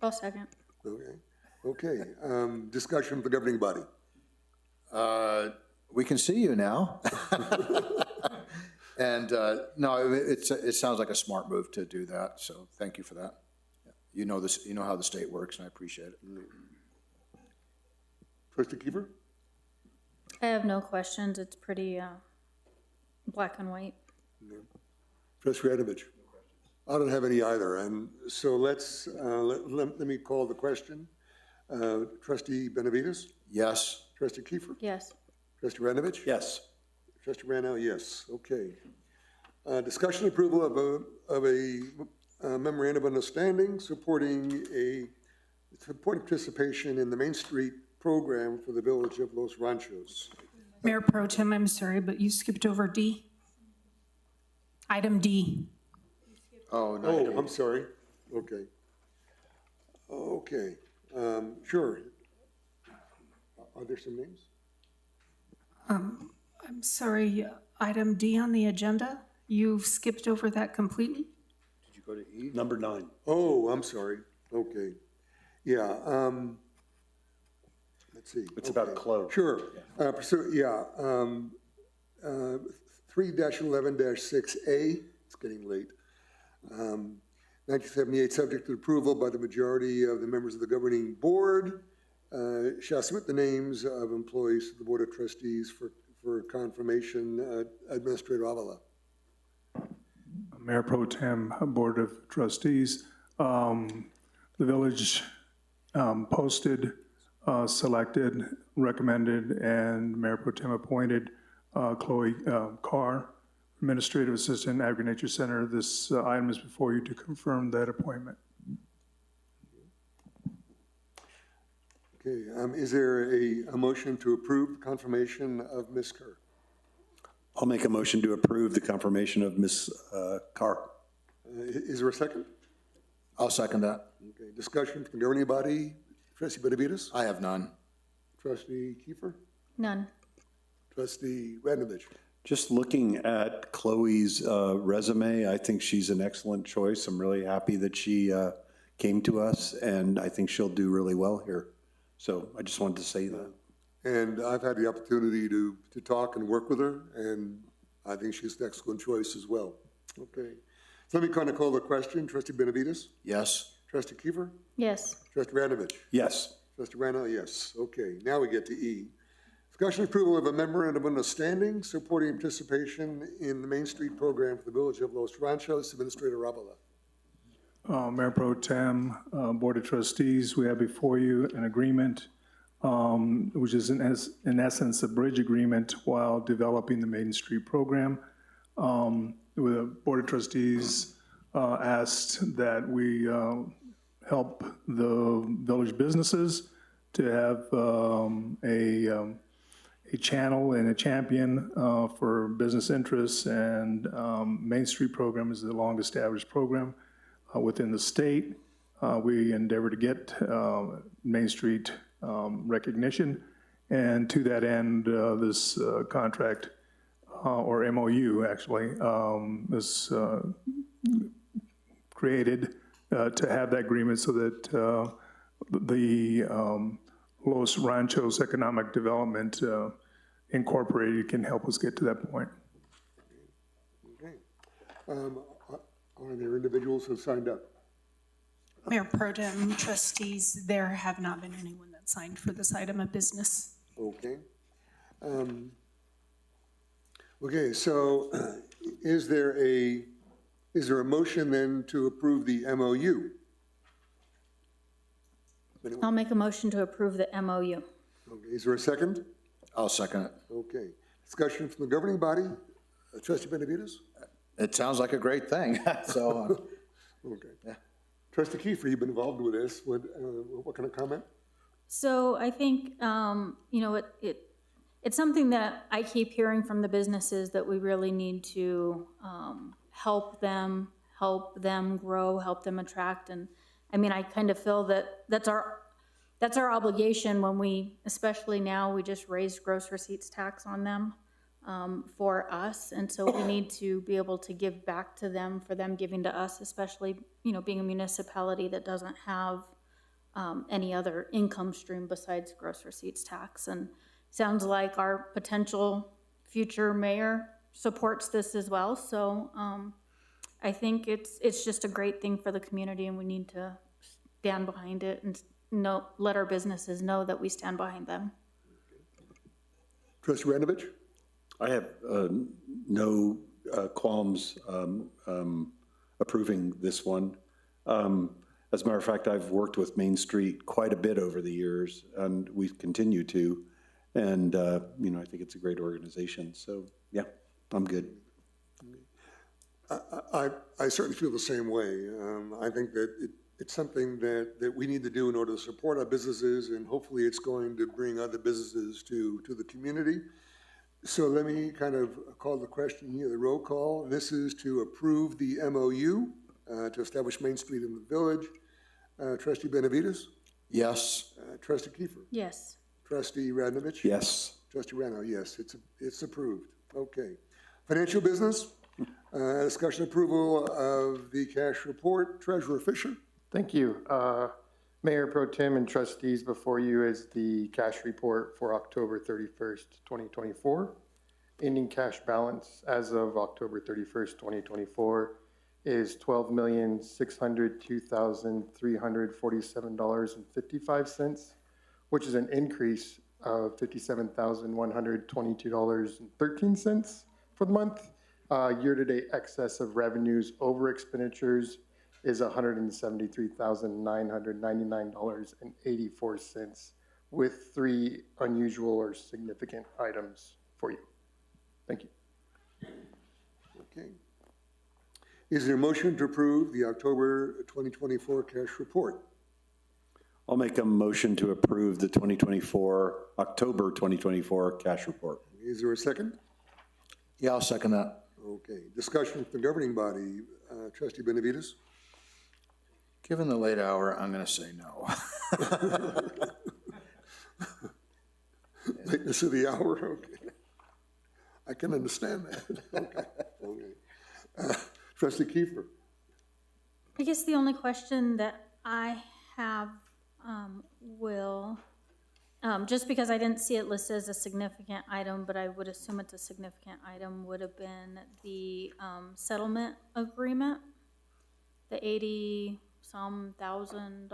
I'll second. Okay. Discussion of the governing body. We can see you now. And no, it sounds like a smart move to do that, so thank you for that. You know this, you know how the state works, and I appreciate it. Trustee Kiefer? I have no questions. It's pretty black and white. No. Trustee Radovich? I don't have any either, and so let's, let me call the question. Trustee Benavides? Yes. Trustee Kiefer? Yes. Trustee Radovich? Yes. Trustee Rano, yes. Okay. Discussion approval of a memorandum of understanding supporting participation in the Main Street program for the village of Los Ranchos. Mayor Pro Tem, I'm sorry, but you skipped over D. Item D. Oh, no. Oh, I'm sorry. Okay. Okay. Sure. Are there some names? I'm sorry, item D on the agenda, you've skipped over that completely? Did you go to E? Number 9. Oh, I'm sorry. Okay. Yeah. Let's see. It's about clothes. Sure. So, yeah. 3-11-6A, it's getting late. 1978, subject to approval by the majority of the members of the governing board, shall submit the names of employees to the Board of Trustees for confirmation. Administrator Avila. Mayor Pro Tem, Board of Trustees, the village posted, selected, recommended, and Mayor Pro Tem appointed Chloe Carr, Administrative Assistant, Agri-Nature Center. This item is before you to confirm that appointment. Okay, is there a motion to approve the confirmation of Ms. Kerr? I'll make a motion to approve the confirmation of Ms. Carr. Is there a second? I'll second that. Okay, discussion from the governing body. Trustee Benavides? I have none. Trustee Kiefer? None. Trustee Radovich? Just looking at Chloe's resume, I think she's an excellent choice. I'm really happy that she came to us, and I think she'll do really well here. So I just wanted to say that. And I've had the opportunity to talk and work with her, and I think she's an excellent choice as well. Okay. So let me kind of call the question. Trustee Benavides? Yes. Trustee Kiefer? Yes. Trustee Radovich? Yes. Trustee Rano, yes. Okay, now we get to E. Discussion approval of a memorandum of understanding supporting participation in the Main Street program for the village of Los Ranchos. Administrator Avila. Mayor Pro Tem, Board of Trustees, we have before you an agreement, which is in essence a bridge agreement while developing the Main Street program. The Board of Trustees asked that we help the village businesses to have a channel and a champion for business interests, and Main Street program is the long-established program within the state. we endeavor to get Main Street recognition. And to that end, this contract, or MOU actually, is created to have that agreement so that the Los Ranchos Economic Development Incorporated can help us get to that point. Okay. Are there individuals who have signed up? Mayor Pro Tem, trustees, there have not been anyone that signed for this item of business. Okay. Okay, so is there a motion then to approve the MOU? I'll make a motion to approve the MOU. Okay, is there a second? I'll second it. Okay. Discussion from the governing body. Trustee Benavides? It sounds like a great thing, so. Okay. Yeah. Trustee Kiefer, you've been involved with this. What kind of comment? So I think, you know, it's something that I keep hearing from the businesses that we really need to help them grow, help them attract. And I mean, I kind of feel that that's our obligation when we, especially now, we just raised gross receipts tax on them for us. And so we need to be able to give back to them for them giving to us, especially, you know, being a municipality that doesn't have any other income stream besides gross receipts tax. And sounds like our potential future mayor supports this as well. So I think it's just a great thing for the community, and we need to stand behind it and let our businesses know that we stand behind them. Trustee Ranovich? I have no qualms approving this one. As a matter of fact, I've worked with Main Street quite a bit over the years, and we continue to. And, you know, I think it's a great organization. So, yeah, I'm good. I certainly feel the same way. I think that it's something that we need to do in order to support our businesses, and hopefully it's going to bring other businesses to the community. So let me kind of call the question here, the roll call. This is to approve the MOU to establish Main Street in the village. Trustee Benavides? Yes. Trustee Kiefer? Yes. Trustee Radnovich? Yes. Trustee Rano, yes, it's approved. Okay. Financial business, discussion approval of the cash report. Treasurer Fisher? Thank you. Mayor Pro Tem and trustees, before you is the cash report for October 31st, 2024. Ending cash balance as of October 31st, 2024 is $12,602,347.55, which is an increase of $57,122.13 for the month. Year-to-date excess of revenues over expenditures is $173,999.84, with 3 unusual or significant items for you. Thank you. Okay. Is there a motion to approve the October 2024 cash report? I'll make a motion to approve the October 2024 cash report. Is there a second? Yeah, I'll second that. Okay. Discussion from the governing body. Trustee Benavides? Given the late hour, I'm going to say no. Lateness of the hour, okay. I can understand that. Okay. Trustee Kiefer? I guess the only question that I have just because I didn't see it listed as a significant item, but I would assume it's a significant item, would have been the settlement agreement, the $80-some thousand.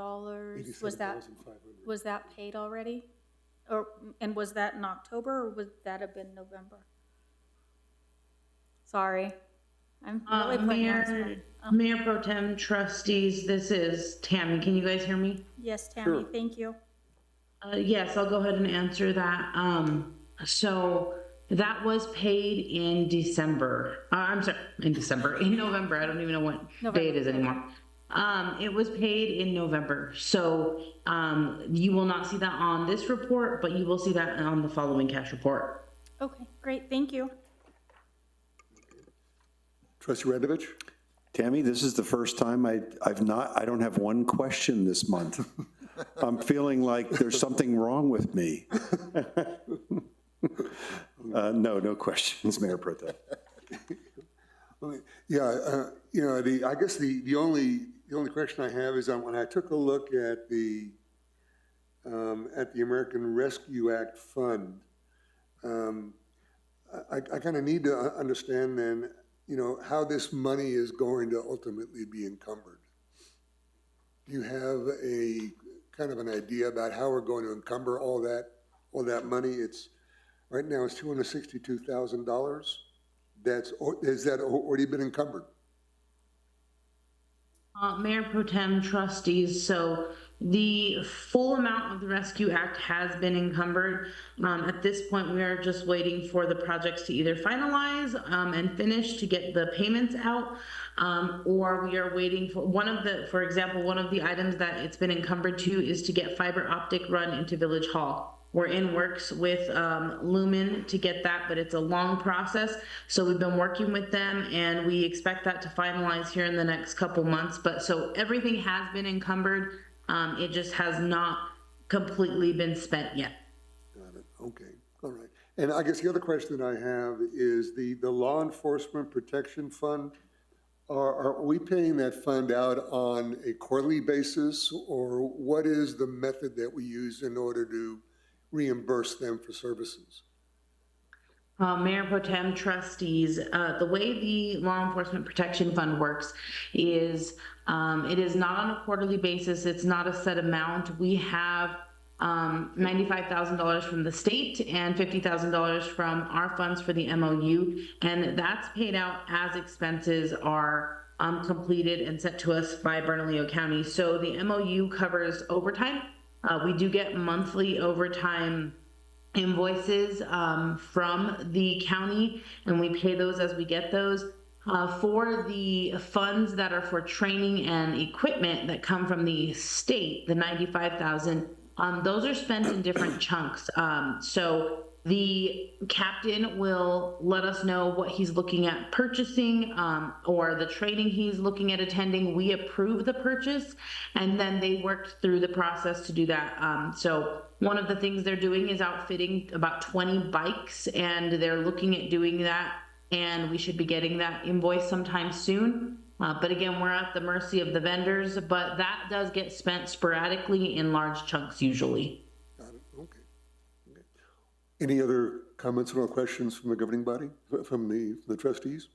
Was that paid already? And was that in October, or would that have been November? Sorry. I'm really putting you on the spot. Mayor Pro Tem, trustees, this is Tammy. Can you guys hear me? Yes, Tammy, Sure. Thank you. Yes, I'll go ahead and answer that. So that was paid in December. In November. I don't even know what day it is anymore. It was paid in November. So you will not see that on this report, but you will see that on the following cash report. Okay, great, thank you. Trustee Radovich? Tammy, this is the first time I don't have one question this month. I'm feeling like there's something wrong with me. No questions, Mayor Pro Tem. Yeah, I guess the only question I have is when I took a look at the American Rescue Act Fund, I kind of need to understand then, how this money is going to ultimately be encumbered. Do you have a kind of an idea about how we're going to encumber all that money? Right now it's $262,000. Has that already been encumbered? Mayor Pro Tem, trustees, so the full amount of the Rescue Act has been encumbered. At this point, we are just waiting for the projects to either finalize and finish to get the payments out, or we are waiting for for example, one of the items that it's been encumbered to is to get fiber optic run into Village Hall. We're in works with Lumen to get that, but it's a long process. So we've been working with them and we expect that to finalize here in the next couple months. But so everything has been encumbered. It just has not completely been spent yet. Got it. Okay. All right. And I guess the other question I have is the Law Enforcement Protection Fund. Are we paying that fund out on a quarterly basis, or what is the method that we use in order to reimburse them for services? Mayor Pro Tem, trustees, the way the Law Enforcement Protection Fund works is it is not on a quarterly basis. It's not a set amount. We have $95,000 from the state and $50,000 from our funds for the MOU, and that's paid out as expenses are completed and sent to us by Bernalillo County. So the MOU covers overtime. We do get monthly overtime invoices from the county, and we pay those as we get those. For the funds that are for training and equipment that come from the state, the $95,000, those are spent in different chunks. So the captain will let us know what he's looking at purchasing or the training he's looking at attending. We approve the purchase, and then they work through the process to do that. So one of the things they're doing is outfitting about 20 bikes, and they're looking at doing that, and we should be getting that invoice sometime soon. But again, we're at the mercy of the vendors, but that does get spent sporadically in large chunks usually. Got it. Okay. Any other comments or questions from the governing body, from the trustees?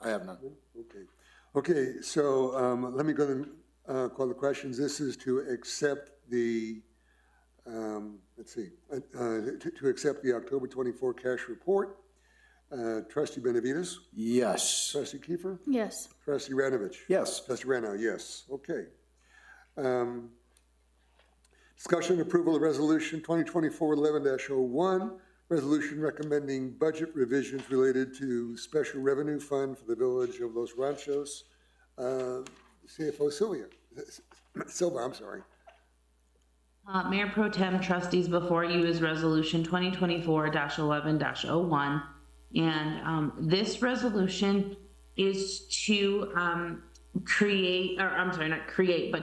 I have none. Okay, so let me go and call the questions. This is to accept the, to accept the October 24 cash report. Trustee Benavides? Yes. Trustee Kiefer? Yes. Trustee Ranovich? Yes. Trustee Rano, yes. Okay. Discussion and approval of resolution 2024-11-01, resolution recommending budget revisions related to special revenue fund for the village of Los Ranchos. CFO Silva, I'm sorry. Mayor Pro Tem, trustees, before you is resolution 2024-11-01. And this resolution is to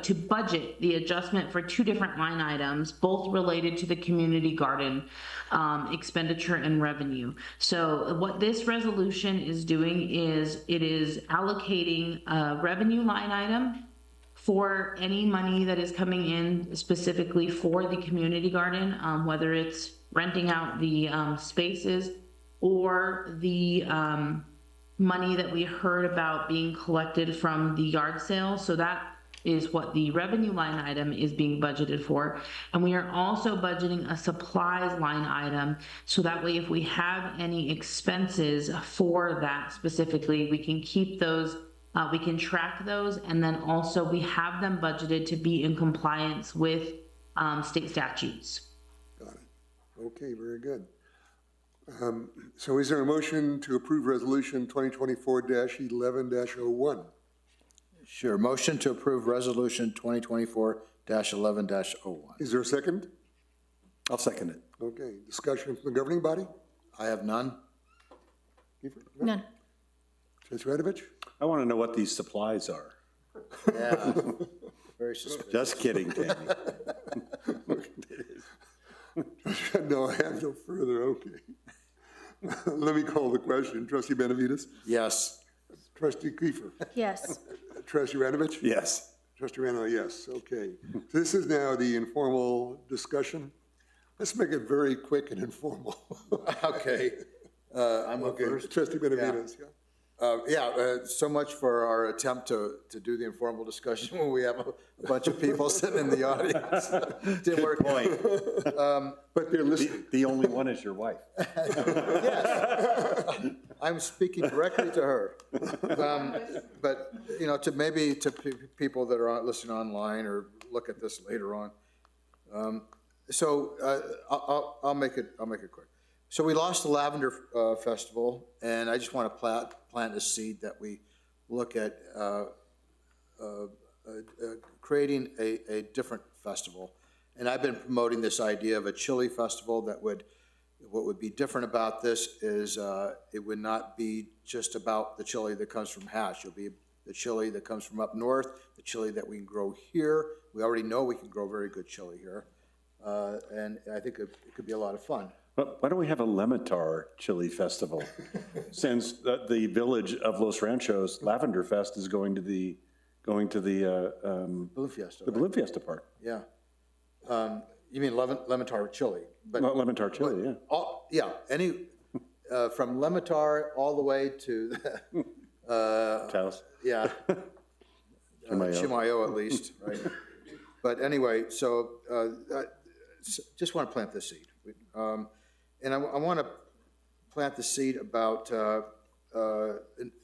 to budget the adjustment for two different line items, both related to the community garden expenditure and revenue. So what this resolution is doing is it is allocating a revenue line item for any money that is coming in specifically for the community garden, whether it's renting out the spaces or the money that we heard about being collected from the yard sale. So that is what the revenue line item is being budgeted for. And we are also budgeting a supplies line item. So that way, if we have any expenses for that specifically, we can keep those, we can track those. And then also we have them budgeted to be in compliance with state statutes. Got it. Okay, very good. So is there a motion to approve resolution 2024-11-01? Sure. Motion to approve resolution 2024-11-01. Is there a second? I'll second it. Okay, discussion from the governing body? I have none. Kiefer? None. Trustee Radovich? I want to know what these supplies are. Yeah, very suspicious. Just kidding, Tammy. No, I have no further, okay. Let me call the question. Trustee Benavides? Yes. Trustee Kiefer? Yes. Trustee Ranovich? Yes. Trustee Randall, yes, okay. So this is now the informal discussion. Let's make it very quick and informal. Okay. I'm up Okay, first. Trustee Benavides, yeah. So much for our attempt to do the informal discussion when we have a bunch of people sitting in the audience. Didn't work. Point. But they're listening. The only one is your wife. Yes. I'm speaking directly to her. But, you know, to people that are listening online or look at this later on. I'll make it quick. So we lost the Lavender Festival, and I just want to plant a seed that we look at creating a different festival. And I've been promoting this idea of a chili festival what would be different about this is it would not be just about the chili that comes from Hatch. It'll be the chili that comes from up north, the chili that we can grow here. We already know we can grow very good chili here. And I think it could be a lot of fun. Why don't we have a Lemitar chili festival? Since the village of Los Ranchos Lavender Fest is going to the Balloon Fiesta. The Balloon Fiesta part. Yeah. You mean Lemitar chili? But Not Lemitar chili, yeah. Any from Lemitar all the way to Taos. Yeah. Chimayo. Chimayo at least, right? But anyway, so just want to plant this seed. And I want to plant the seed about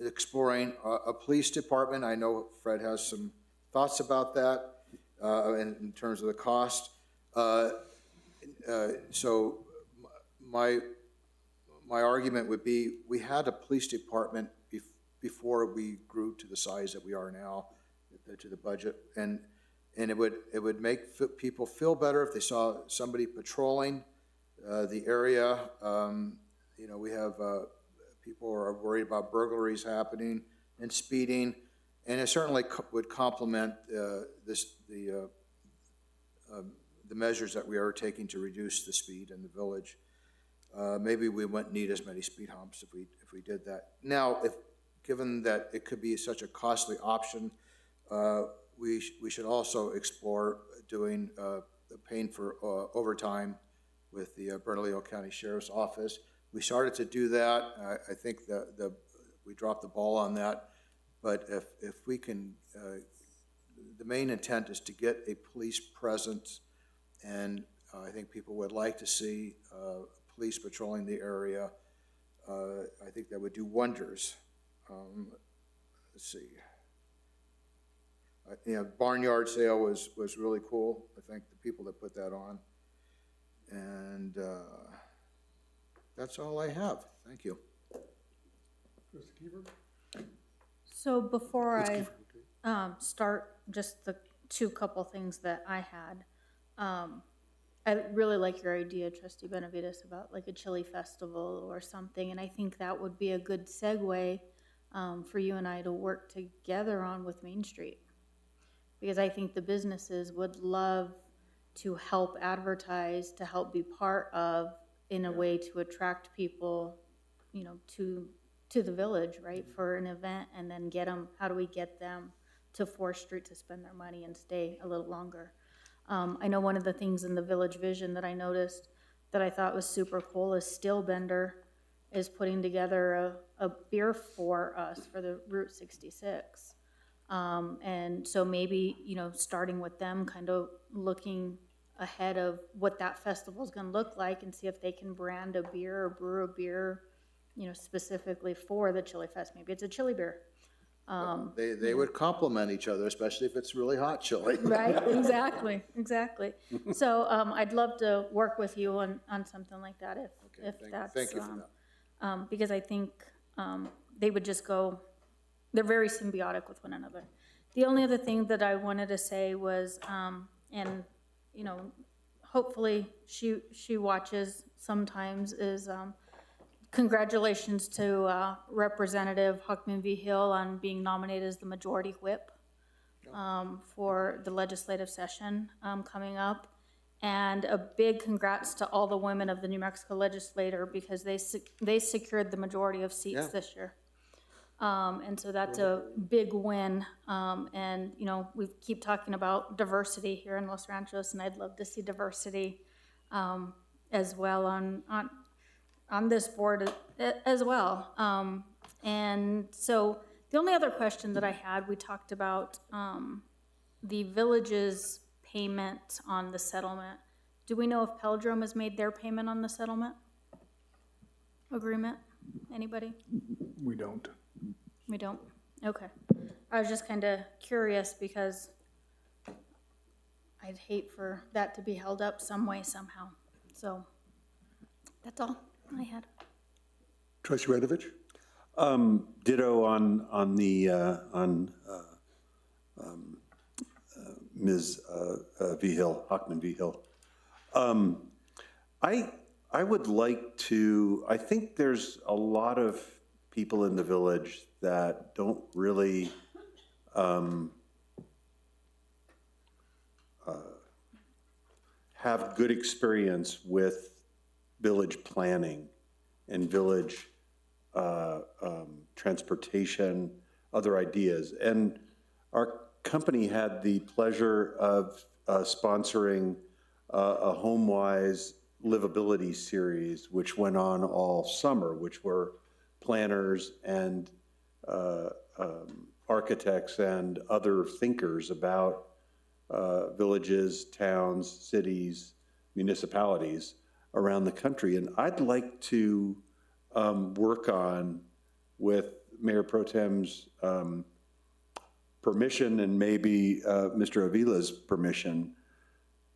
exploring a police department. I know Fred has some thoughts about that in terms of the cost. So my argument would be we had a police department before we grew to the size that we are now, to the budget, and it would make people feel better if they saw somebody patrolling the area. We have people are worried about burglaries happening and speeding, and it certainly would complement the measures that we are taking to reduce the speed in the village. Maybe we wouldn't need as many speed humps if we did that. Now, given that it could be such a costly option, we should also explore paying for overtime with the Bernalillo County Sheriff's Office. We started to do that. I think we dropped the ball on that. But if we can, the main intent is to get a police presence, and I think people would like to see police patrolling the area. I think that would do wonders. Let's see. Barnyard sale was really cool. I thank the people that put that on. And that's all I have. Thank you. So before I start just the couple things that I had, I really like your idea, Trustee Benavides, about like a chili festival or something, and I think that would be a good segue for you and I to work together on with Main Street, because I think the businesses would love to help advertise, to help be part of, in a way to attract people, to the village, right, for an event, and then how do we get them to 4th Street to spend their money and stay a little longer? I know one of the things in the Village Vision that I noticed that I thought was super cool is Still Bender is putting together a beer for us for the Route 66. And so maybe, starting with them, kind of looking ahead of what that festival is going to look like, and see if they can brand a beer or brew a beer, specifically for the Chili Fest. Maybe it's a chili beer. They would complement each other, especially if it's really hot chili. Right, exactly. So I'd love to work with you on something like that Thank you for that. because I think they would just go, they're very symbiotic with one another. The only other thing that I wanted to say was, hopefully she watches sometimes, is congratulations to Representative Huckman V. Hill on being nominated as the majority whip for the legislative session coming up. And a big congrats to all the women of the New Mexico legislature because they secured the majority of seats this year. And so that's a big win. And, you know, we keep talking about diversity here in Los Ranchos, and I'd love to see diversity as well on this board as well. And so the only other question that I had, we talked about the village's payment on the settlement. Do we know if Peldrum has made their payment on the settlement agreement? Anybody? We don't. We don't? Okay. I was just kind of curious because I'd hate for that to be held up some way, somehow. So that's all I had. Trustee Radovich? Ditto on Ms. V. Hill, Hockman V. Hill. I would like to, I think there's a lot of people in the village that don't really have good experience with village planning and village transportation, other ideas. And our company had the pleasure of sponsoring a HomeWise livability series, which went on all summer, which were planners and architects and other thinkers about villages, towns, cities, municipalities around the country. And I'd like to work on, with Mayor Pro Tem's permission and maybe Mr. Avila's permission,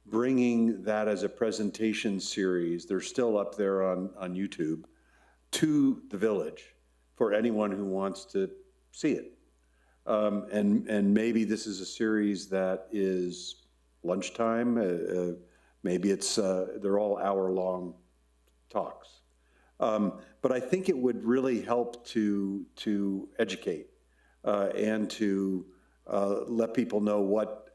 bringing that as a presentation series, they're still up there on YouTube, to the village for anyone who wants to see it. And maybe this is a series that is lunchtime, maybe it's, they're all hour-long talks. But I think it would really help to educate and to let people know what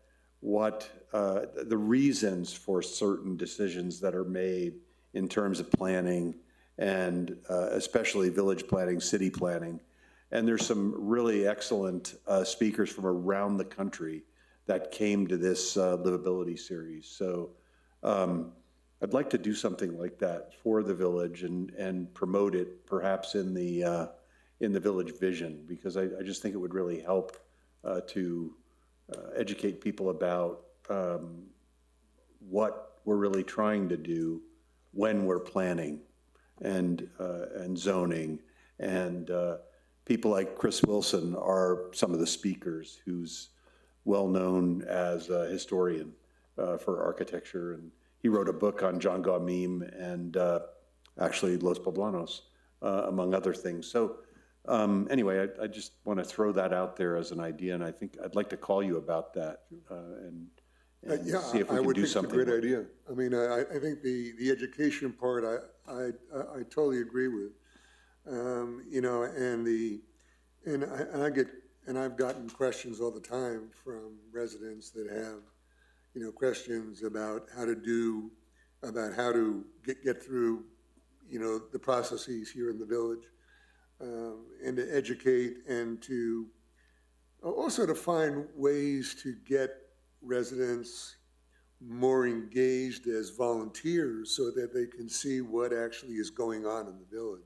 the reasons for certain decisions that are made in terms of planning and especially village planning, city planning. And there's some really excellent speakers from around the country that came to this livability series. So I'd like to do something like that for the village and promote it perhaps in the village vision, because I just think it would really help to educate people about what we're really trying to do when we're planning and zoning. And people like Chris Wilson are some of the speakers, who's well known as a historian for architecture, and he wrote a book on John Gaumeme and actually Los Poblanos, among other things. So anyway, I just want to throw that out there as an idea, and I think I'd like to call you about that and Yeah, see if we I can would do think something. it's a great idea. I mean, I think the education part, I totally agree with. You know, and I've gotten questions all the time from residents that have, you know, questions about how to get through, you know, the processes here in the village, and to educate and to also to find ways to get residents more engaged as volunteers so that they can see what actually is going on in the village.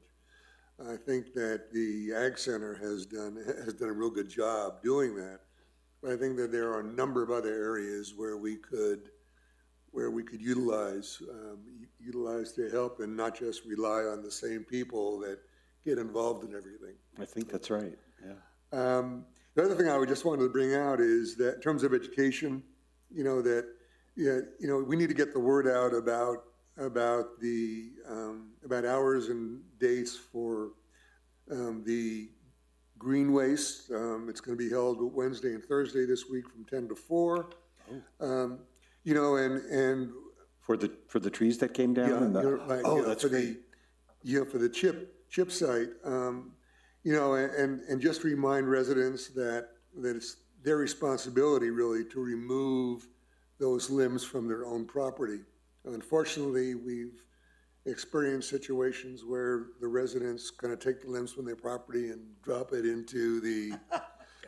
I think that the Ag Center has done a real good job doing that. But I think that there are a number of other areas where we could utilize their help and not just rely on the same people that get involved in everything. I think that's right, yeah. The other thing I would just wanted to bring out is that in terms of education, you know, that, you know, we need to get the word out about hours and dates for the green waste. It's going to be held Wednesday and Thursday this week from 10 to 4. You know, for the trees that came down. Yeah, right, oh, that's for great. for the chip chip site. You know, and just remind residents that it's their responsibility really to remove those limbs from their own property. Unfortunately, we've experienced situations where the residents kind of take the limbs from their property and drop it into the,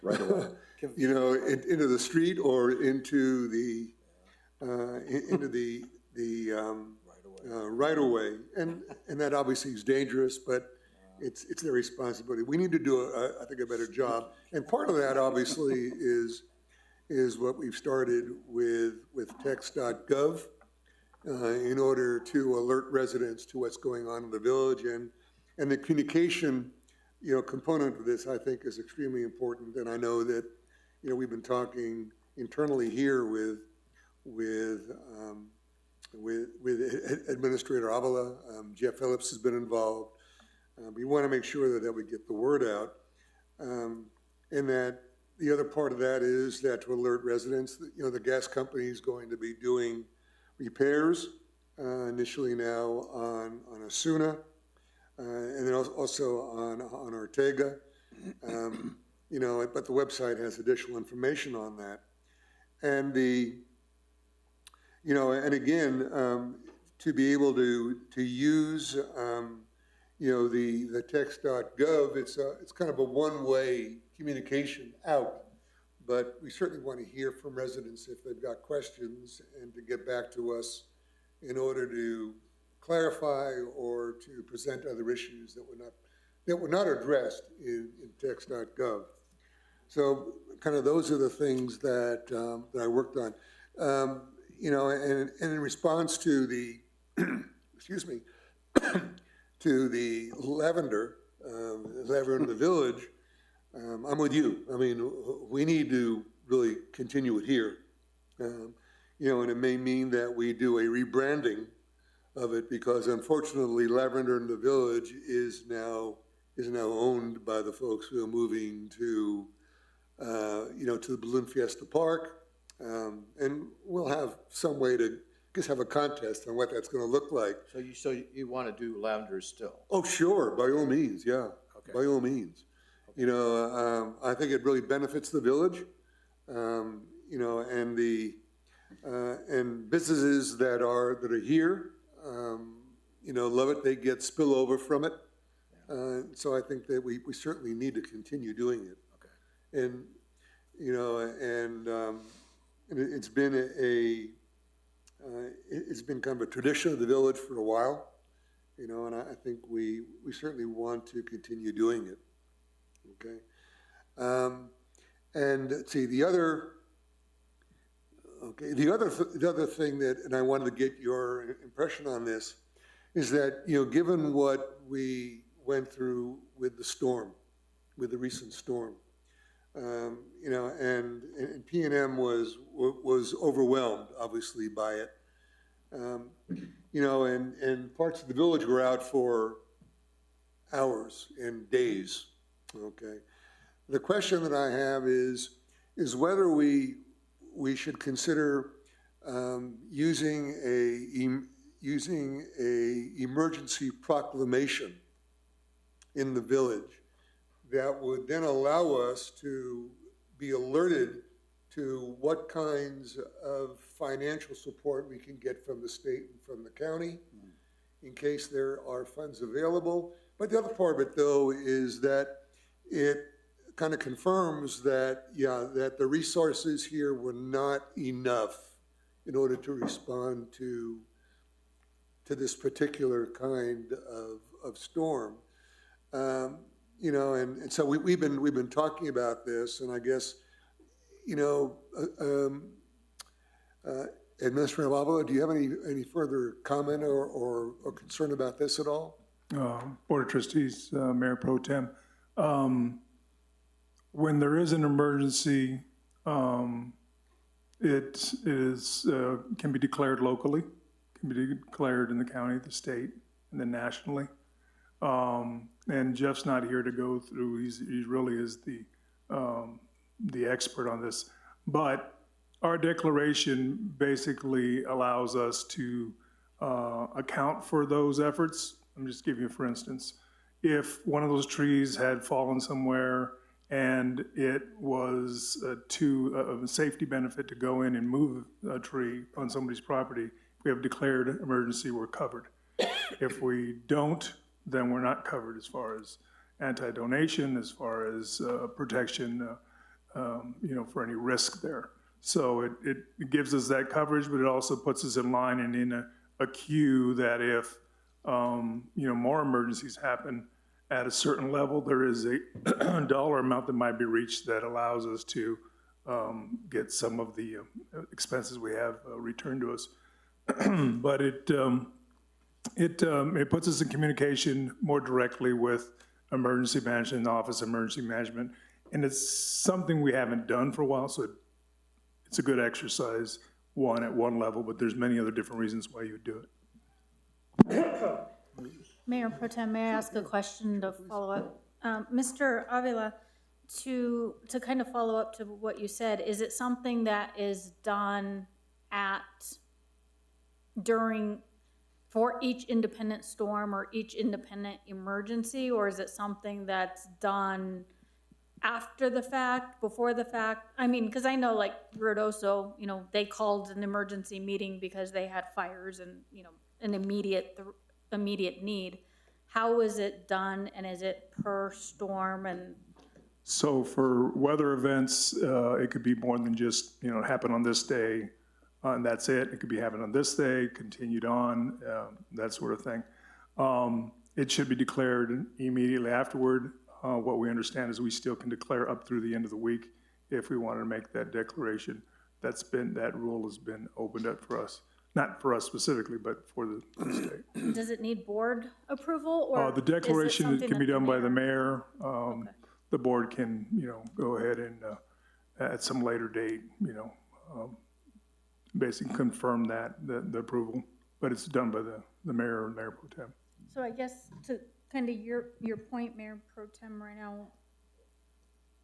Right away. you know, into the street or into the right of way, and that obviously is dangerous, but it's their responsibility. We need to do, I think, a better job, and part of that obviously is what we've started with text.gov in order to alert residents to what's going on in the village, and the communication, you know, component of this, I think, is extremely important. And I know that, you know, we've been talking internally here with Administrator Avila. Jeff Phillips has been involved. We want to make sure that we get the word out, and that the other part of that is that to alert residents that, you know, the gas company is going to be doing repairs initially now on Asuna, and then also on Ortega. You know, but the website has additional information on that, and you know, and again, to be able to use, you know, the text.gov, it's kind of a one-way communication out, but we certainly want to hear from residents if they've got questions and to get back to us in order to clarify or to present other issues that were not addressed in text.gov. So kind of those are the things that I worked on. You know, and in response to the, excuse me, to the lavender in the village, I'm with you. I mean, we need to really continue it here. You know, and it may mean that we do a rebranding of it because unfortunately lavender in the village is now owned by the folks who are moving to, you know, to the Balloon Fiesta Park. And we'll have some way to just have a contest on what that's going to look like. So you want to do lavender still? Oh, sure, by all means, yeah, okay. By all means. Okay. You know, I think it really benefits the village. You know, and and businesses that are here, you know, love it. They get spillover from it. So I think that we certainly need to continue doing it. Okay. And you know, and it's been it's been kind of a tradition of the village for a while, you know, and I think we certainly want to continue doing it. Okay. And let's see, the other thing that, and I wanted to get your impression on this, is that, you know, given what we went through with the storm, with the recent storm, you know, and P&M was overwhelmed, obviously, by it. You know, and parts of the village were out for hours and days. Okay. The question that I have is whether we should consider using a emergency proclamation in the village that would then allow us to be alerted to what kinds of financial support we can get from the state and from the county in case there are funds available. But the other part of it, though, is that it kind of confirms that, yeah, that the resources here were not enough in order to respond to this particular kind of storm. You know, and so we've been talking about this, and I guess, you know, Administrator Avila, do you have any further comment or concern about this at all? Board of Trustees, Mayor Pro Tem, when there is an emergency, it is can be declared locally, can be declared in the county, the state, and then nationally. And Jeff's not here to go through. He really is the expert on this. But our declaration basically allows us to account for those efforts. I'm just giving you, for instance, if one of those trees had fallen somewhere and it was a safety benefit to go in and move a tree on somebody's property, if we have declared emergency, we're covered. If we don't, then we're not covered as far as anti-donation, as far as protection, for any risk there. So it gives us that coverage, but it also puts us in line and in a queue that if, more emergencies happen at a certain level, there is a dollar amount that might be reached that allows us to get some of the expenses we have returned to us. But it puts us in communication more directly with emergency management, Office of Emergency Management, and it's something we haven't done for a while, so it's a good exercise, at one level, but there's many other different reasons why you would do it. Mayor Pro Tem, may I ask a question to follow up? Mr. Avila, to kind of follow up to what you said, is it something that is done for each independent storm or each independent emergency, or is it something that's done after the fact, before the fact? I mean, because I know like Ruidoso, they called an emergency meeting because they had fires and, an immediate need. How is it done, and is it per storm? And So for weather events, it could be more than just, happen on this day, and that's it. It could be happening on this day, continued on, that sort of thing. It should be declared immediately afterward. What we understand is we still can declare up through the end of the week if we want to make that declaration. That rule has been opened up for us. Not for us specifically, but for the state. does it need board approval, or The declaration can be done by the mayor. Okay. The board can, go ahead and at some later date, basically confirm the approval. But it's done by the mayor and Mayor Pro Tem. So I guess to kind of your point, Mayor Pro Tem, right now,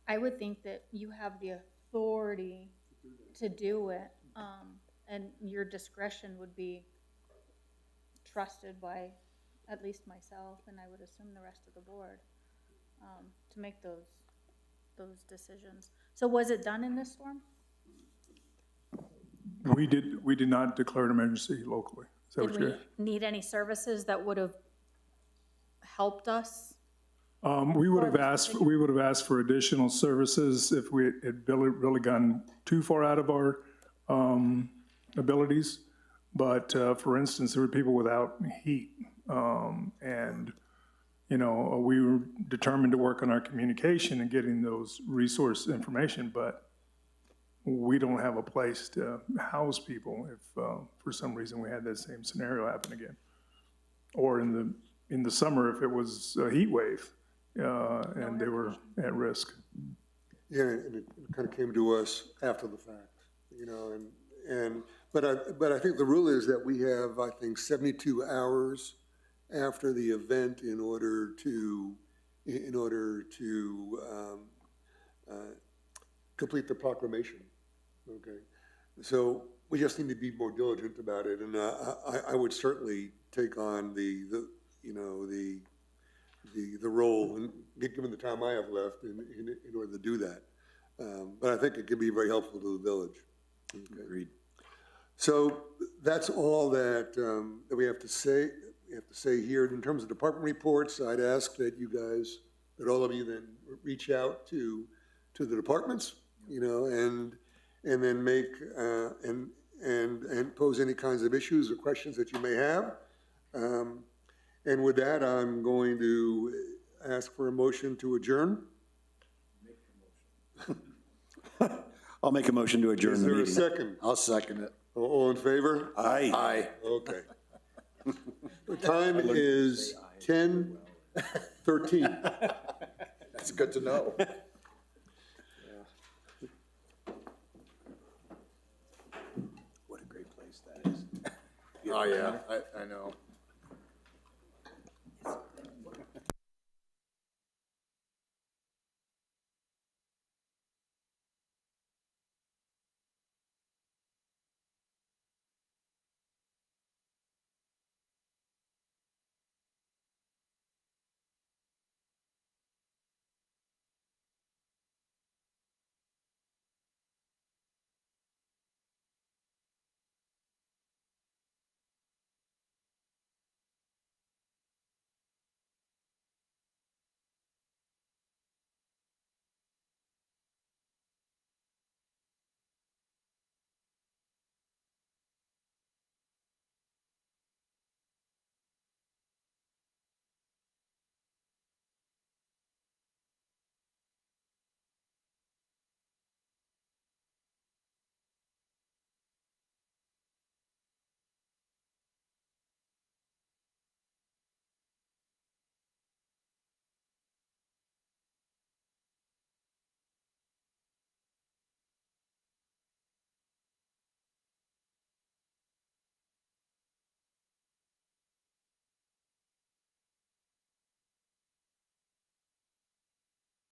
I would think that you have the authority to do it, and your discretion would be trusted by at least myself, and I would assume the rest of the board, to make those decisions. So was it done in this storm? We did not declare an emergency locally. Is that what Did you're? we need any services that would have helped us? We would have asked for additional services if we had really gone too far out of our abilities. But for instance, there were people without heat, and we were determined to work on our communication and getting those resource information, but we don't have a place to house people if for some reason we had that same scenario happen again, or in the summer if it was a heat wave and they were at risk. Yeah, and it kind of came to us after the fact, but I think the rule is that we have, I think, 72 hours after the event in order to complete the proclamation. Okay, so we just need to be more diligent about it, and I would certainly take on the role, and given the time I have left, in order to do that. But I think it can be very helpful to the village. Okay. Agreed. So that's all that we have to say. We have to say here in terms of department reports. I'd ask that all of you then reach out to the departments, and then make and pose any kinds of issues or questions that you may have. And with that, I'm going to ask for a motion to adjourn. I'll make a motion to adjourn the meeting. Is there a second? I'll second it. All in favor? Aye. Aye. Okay. The time is 10:13. That's good to know. What a great place that is. Oh, yeah, I know.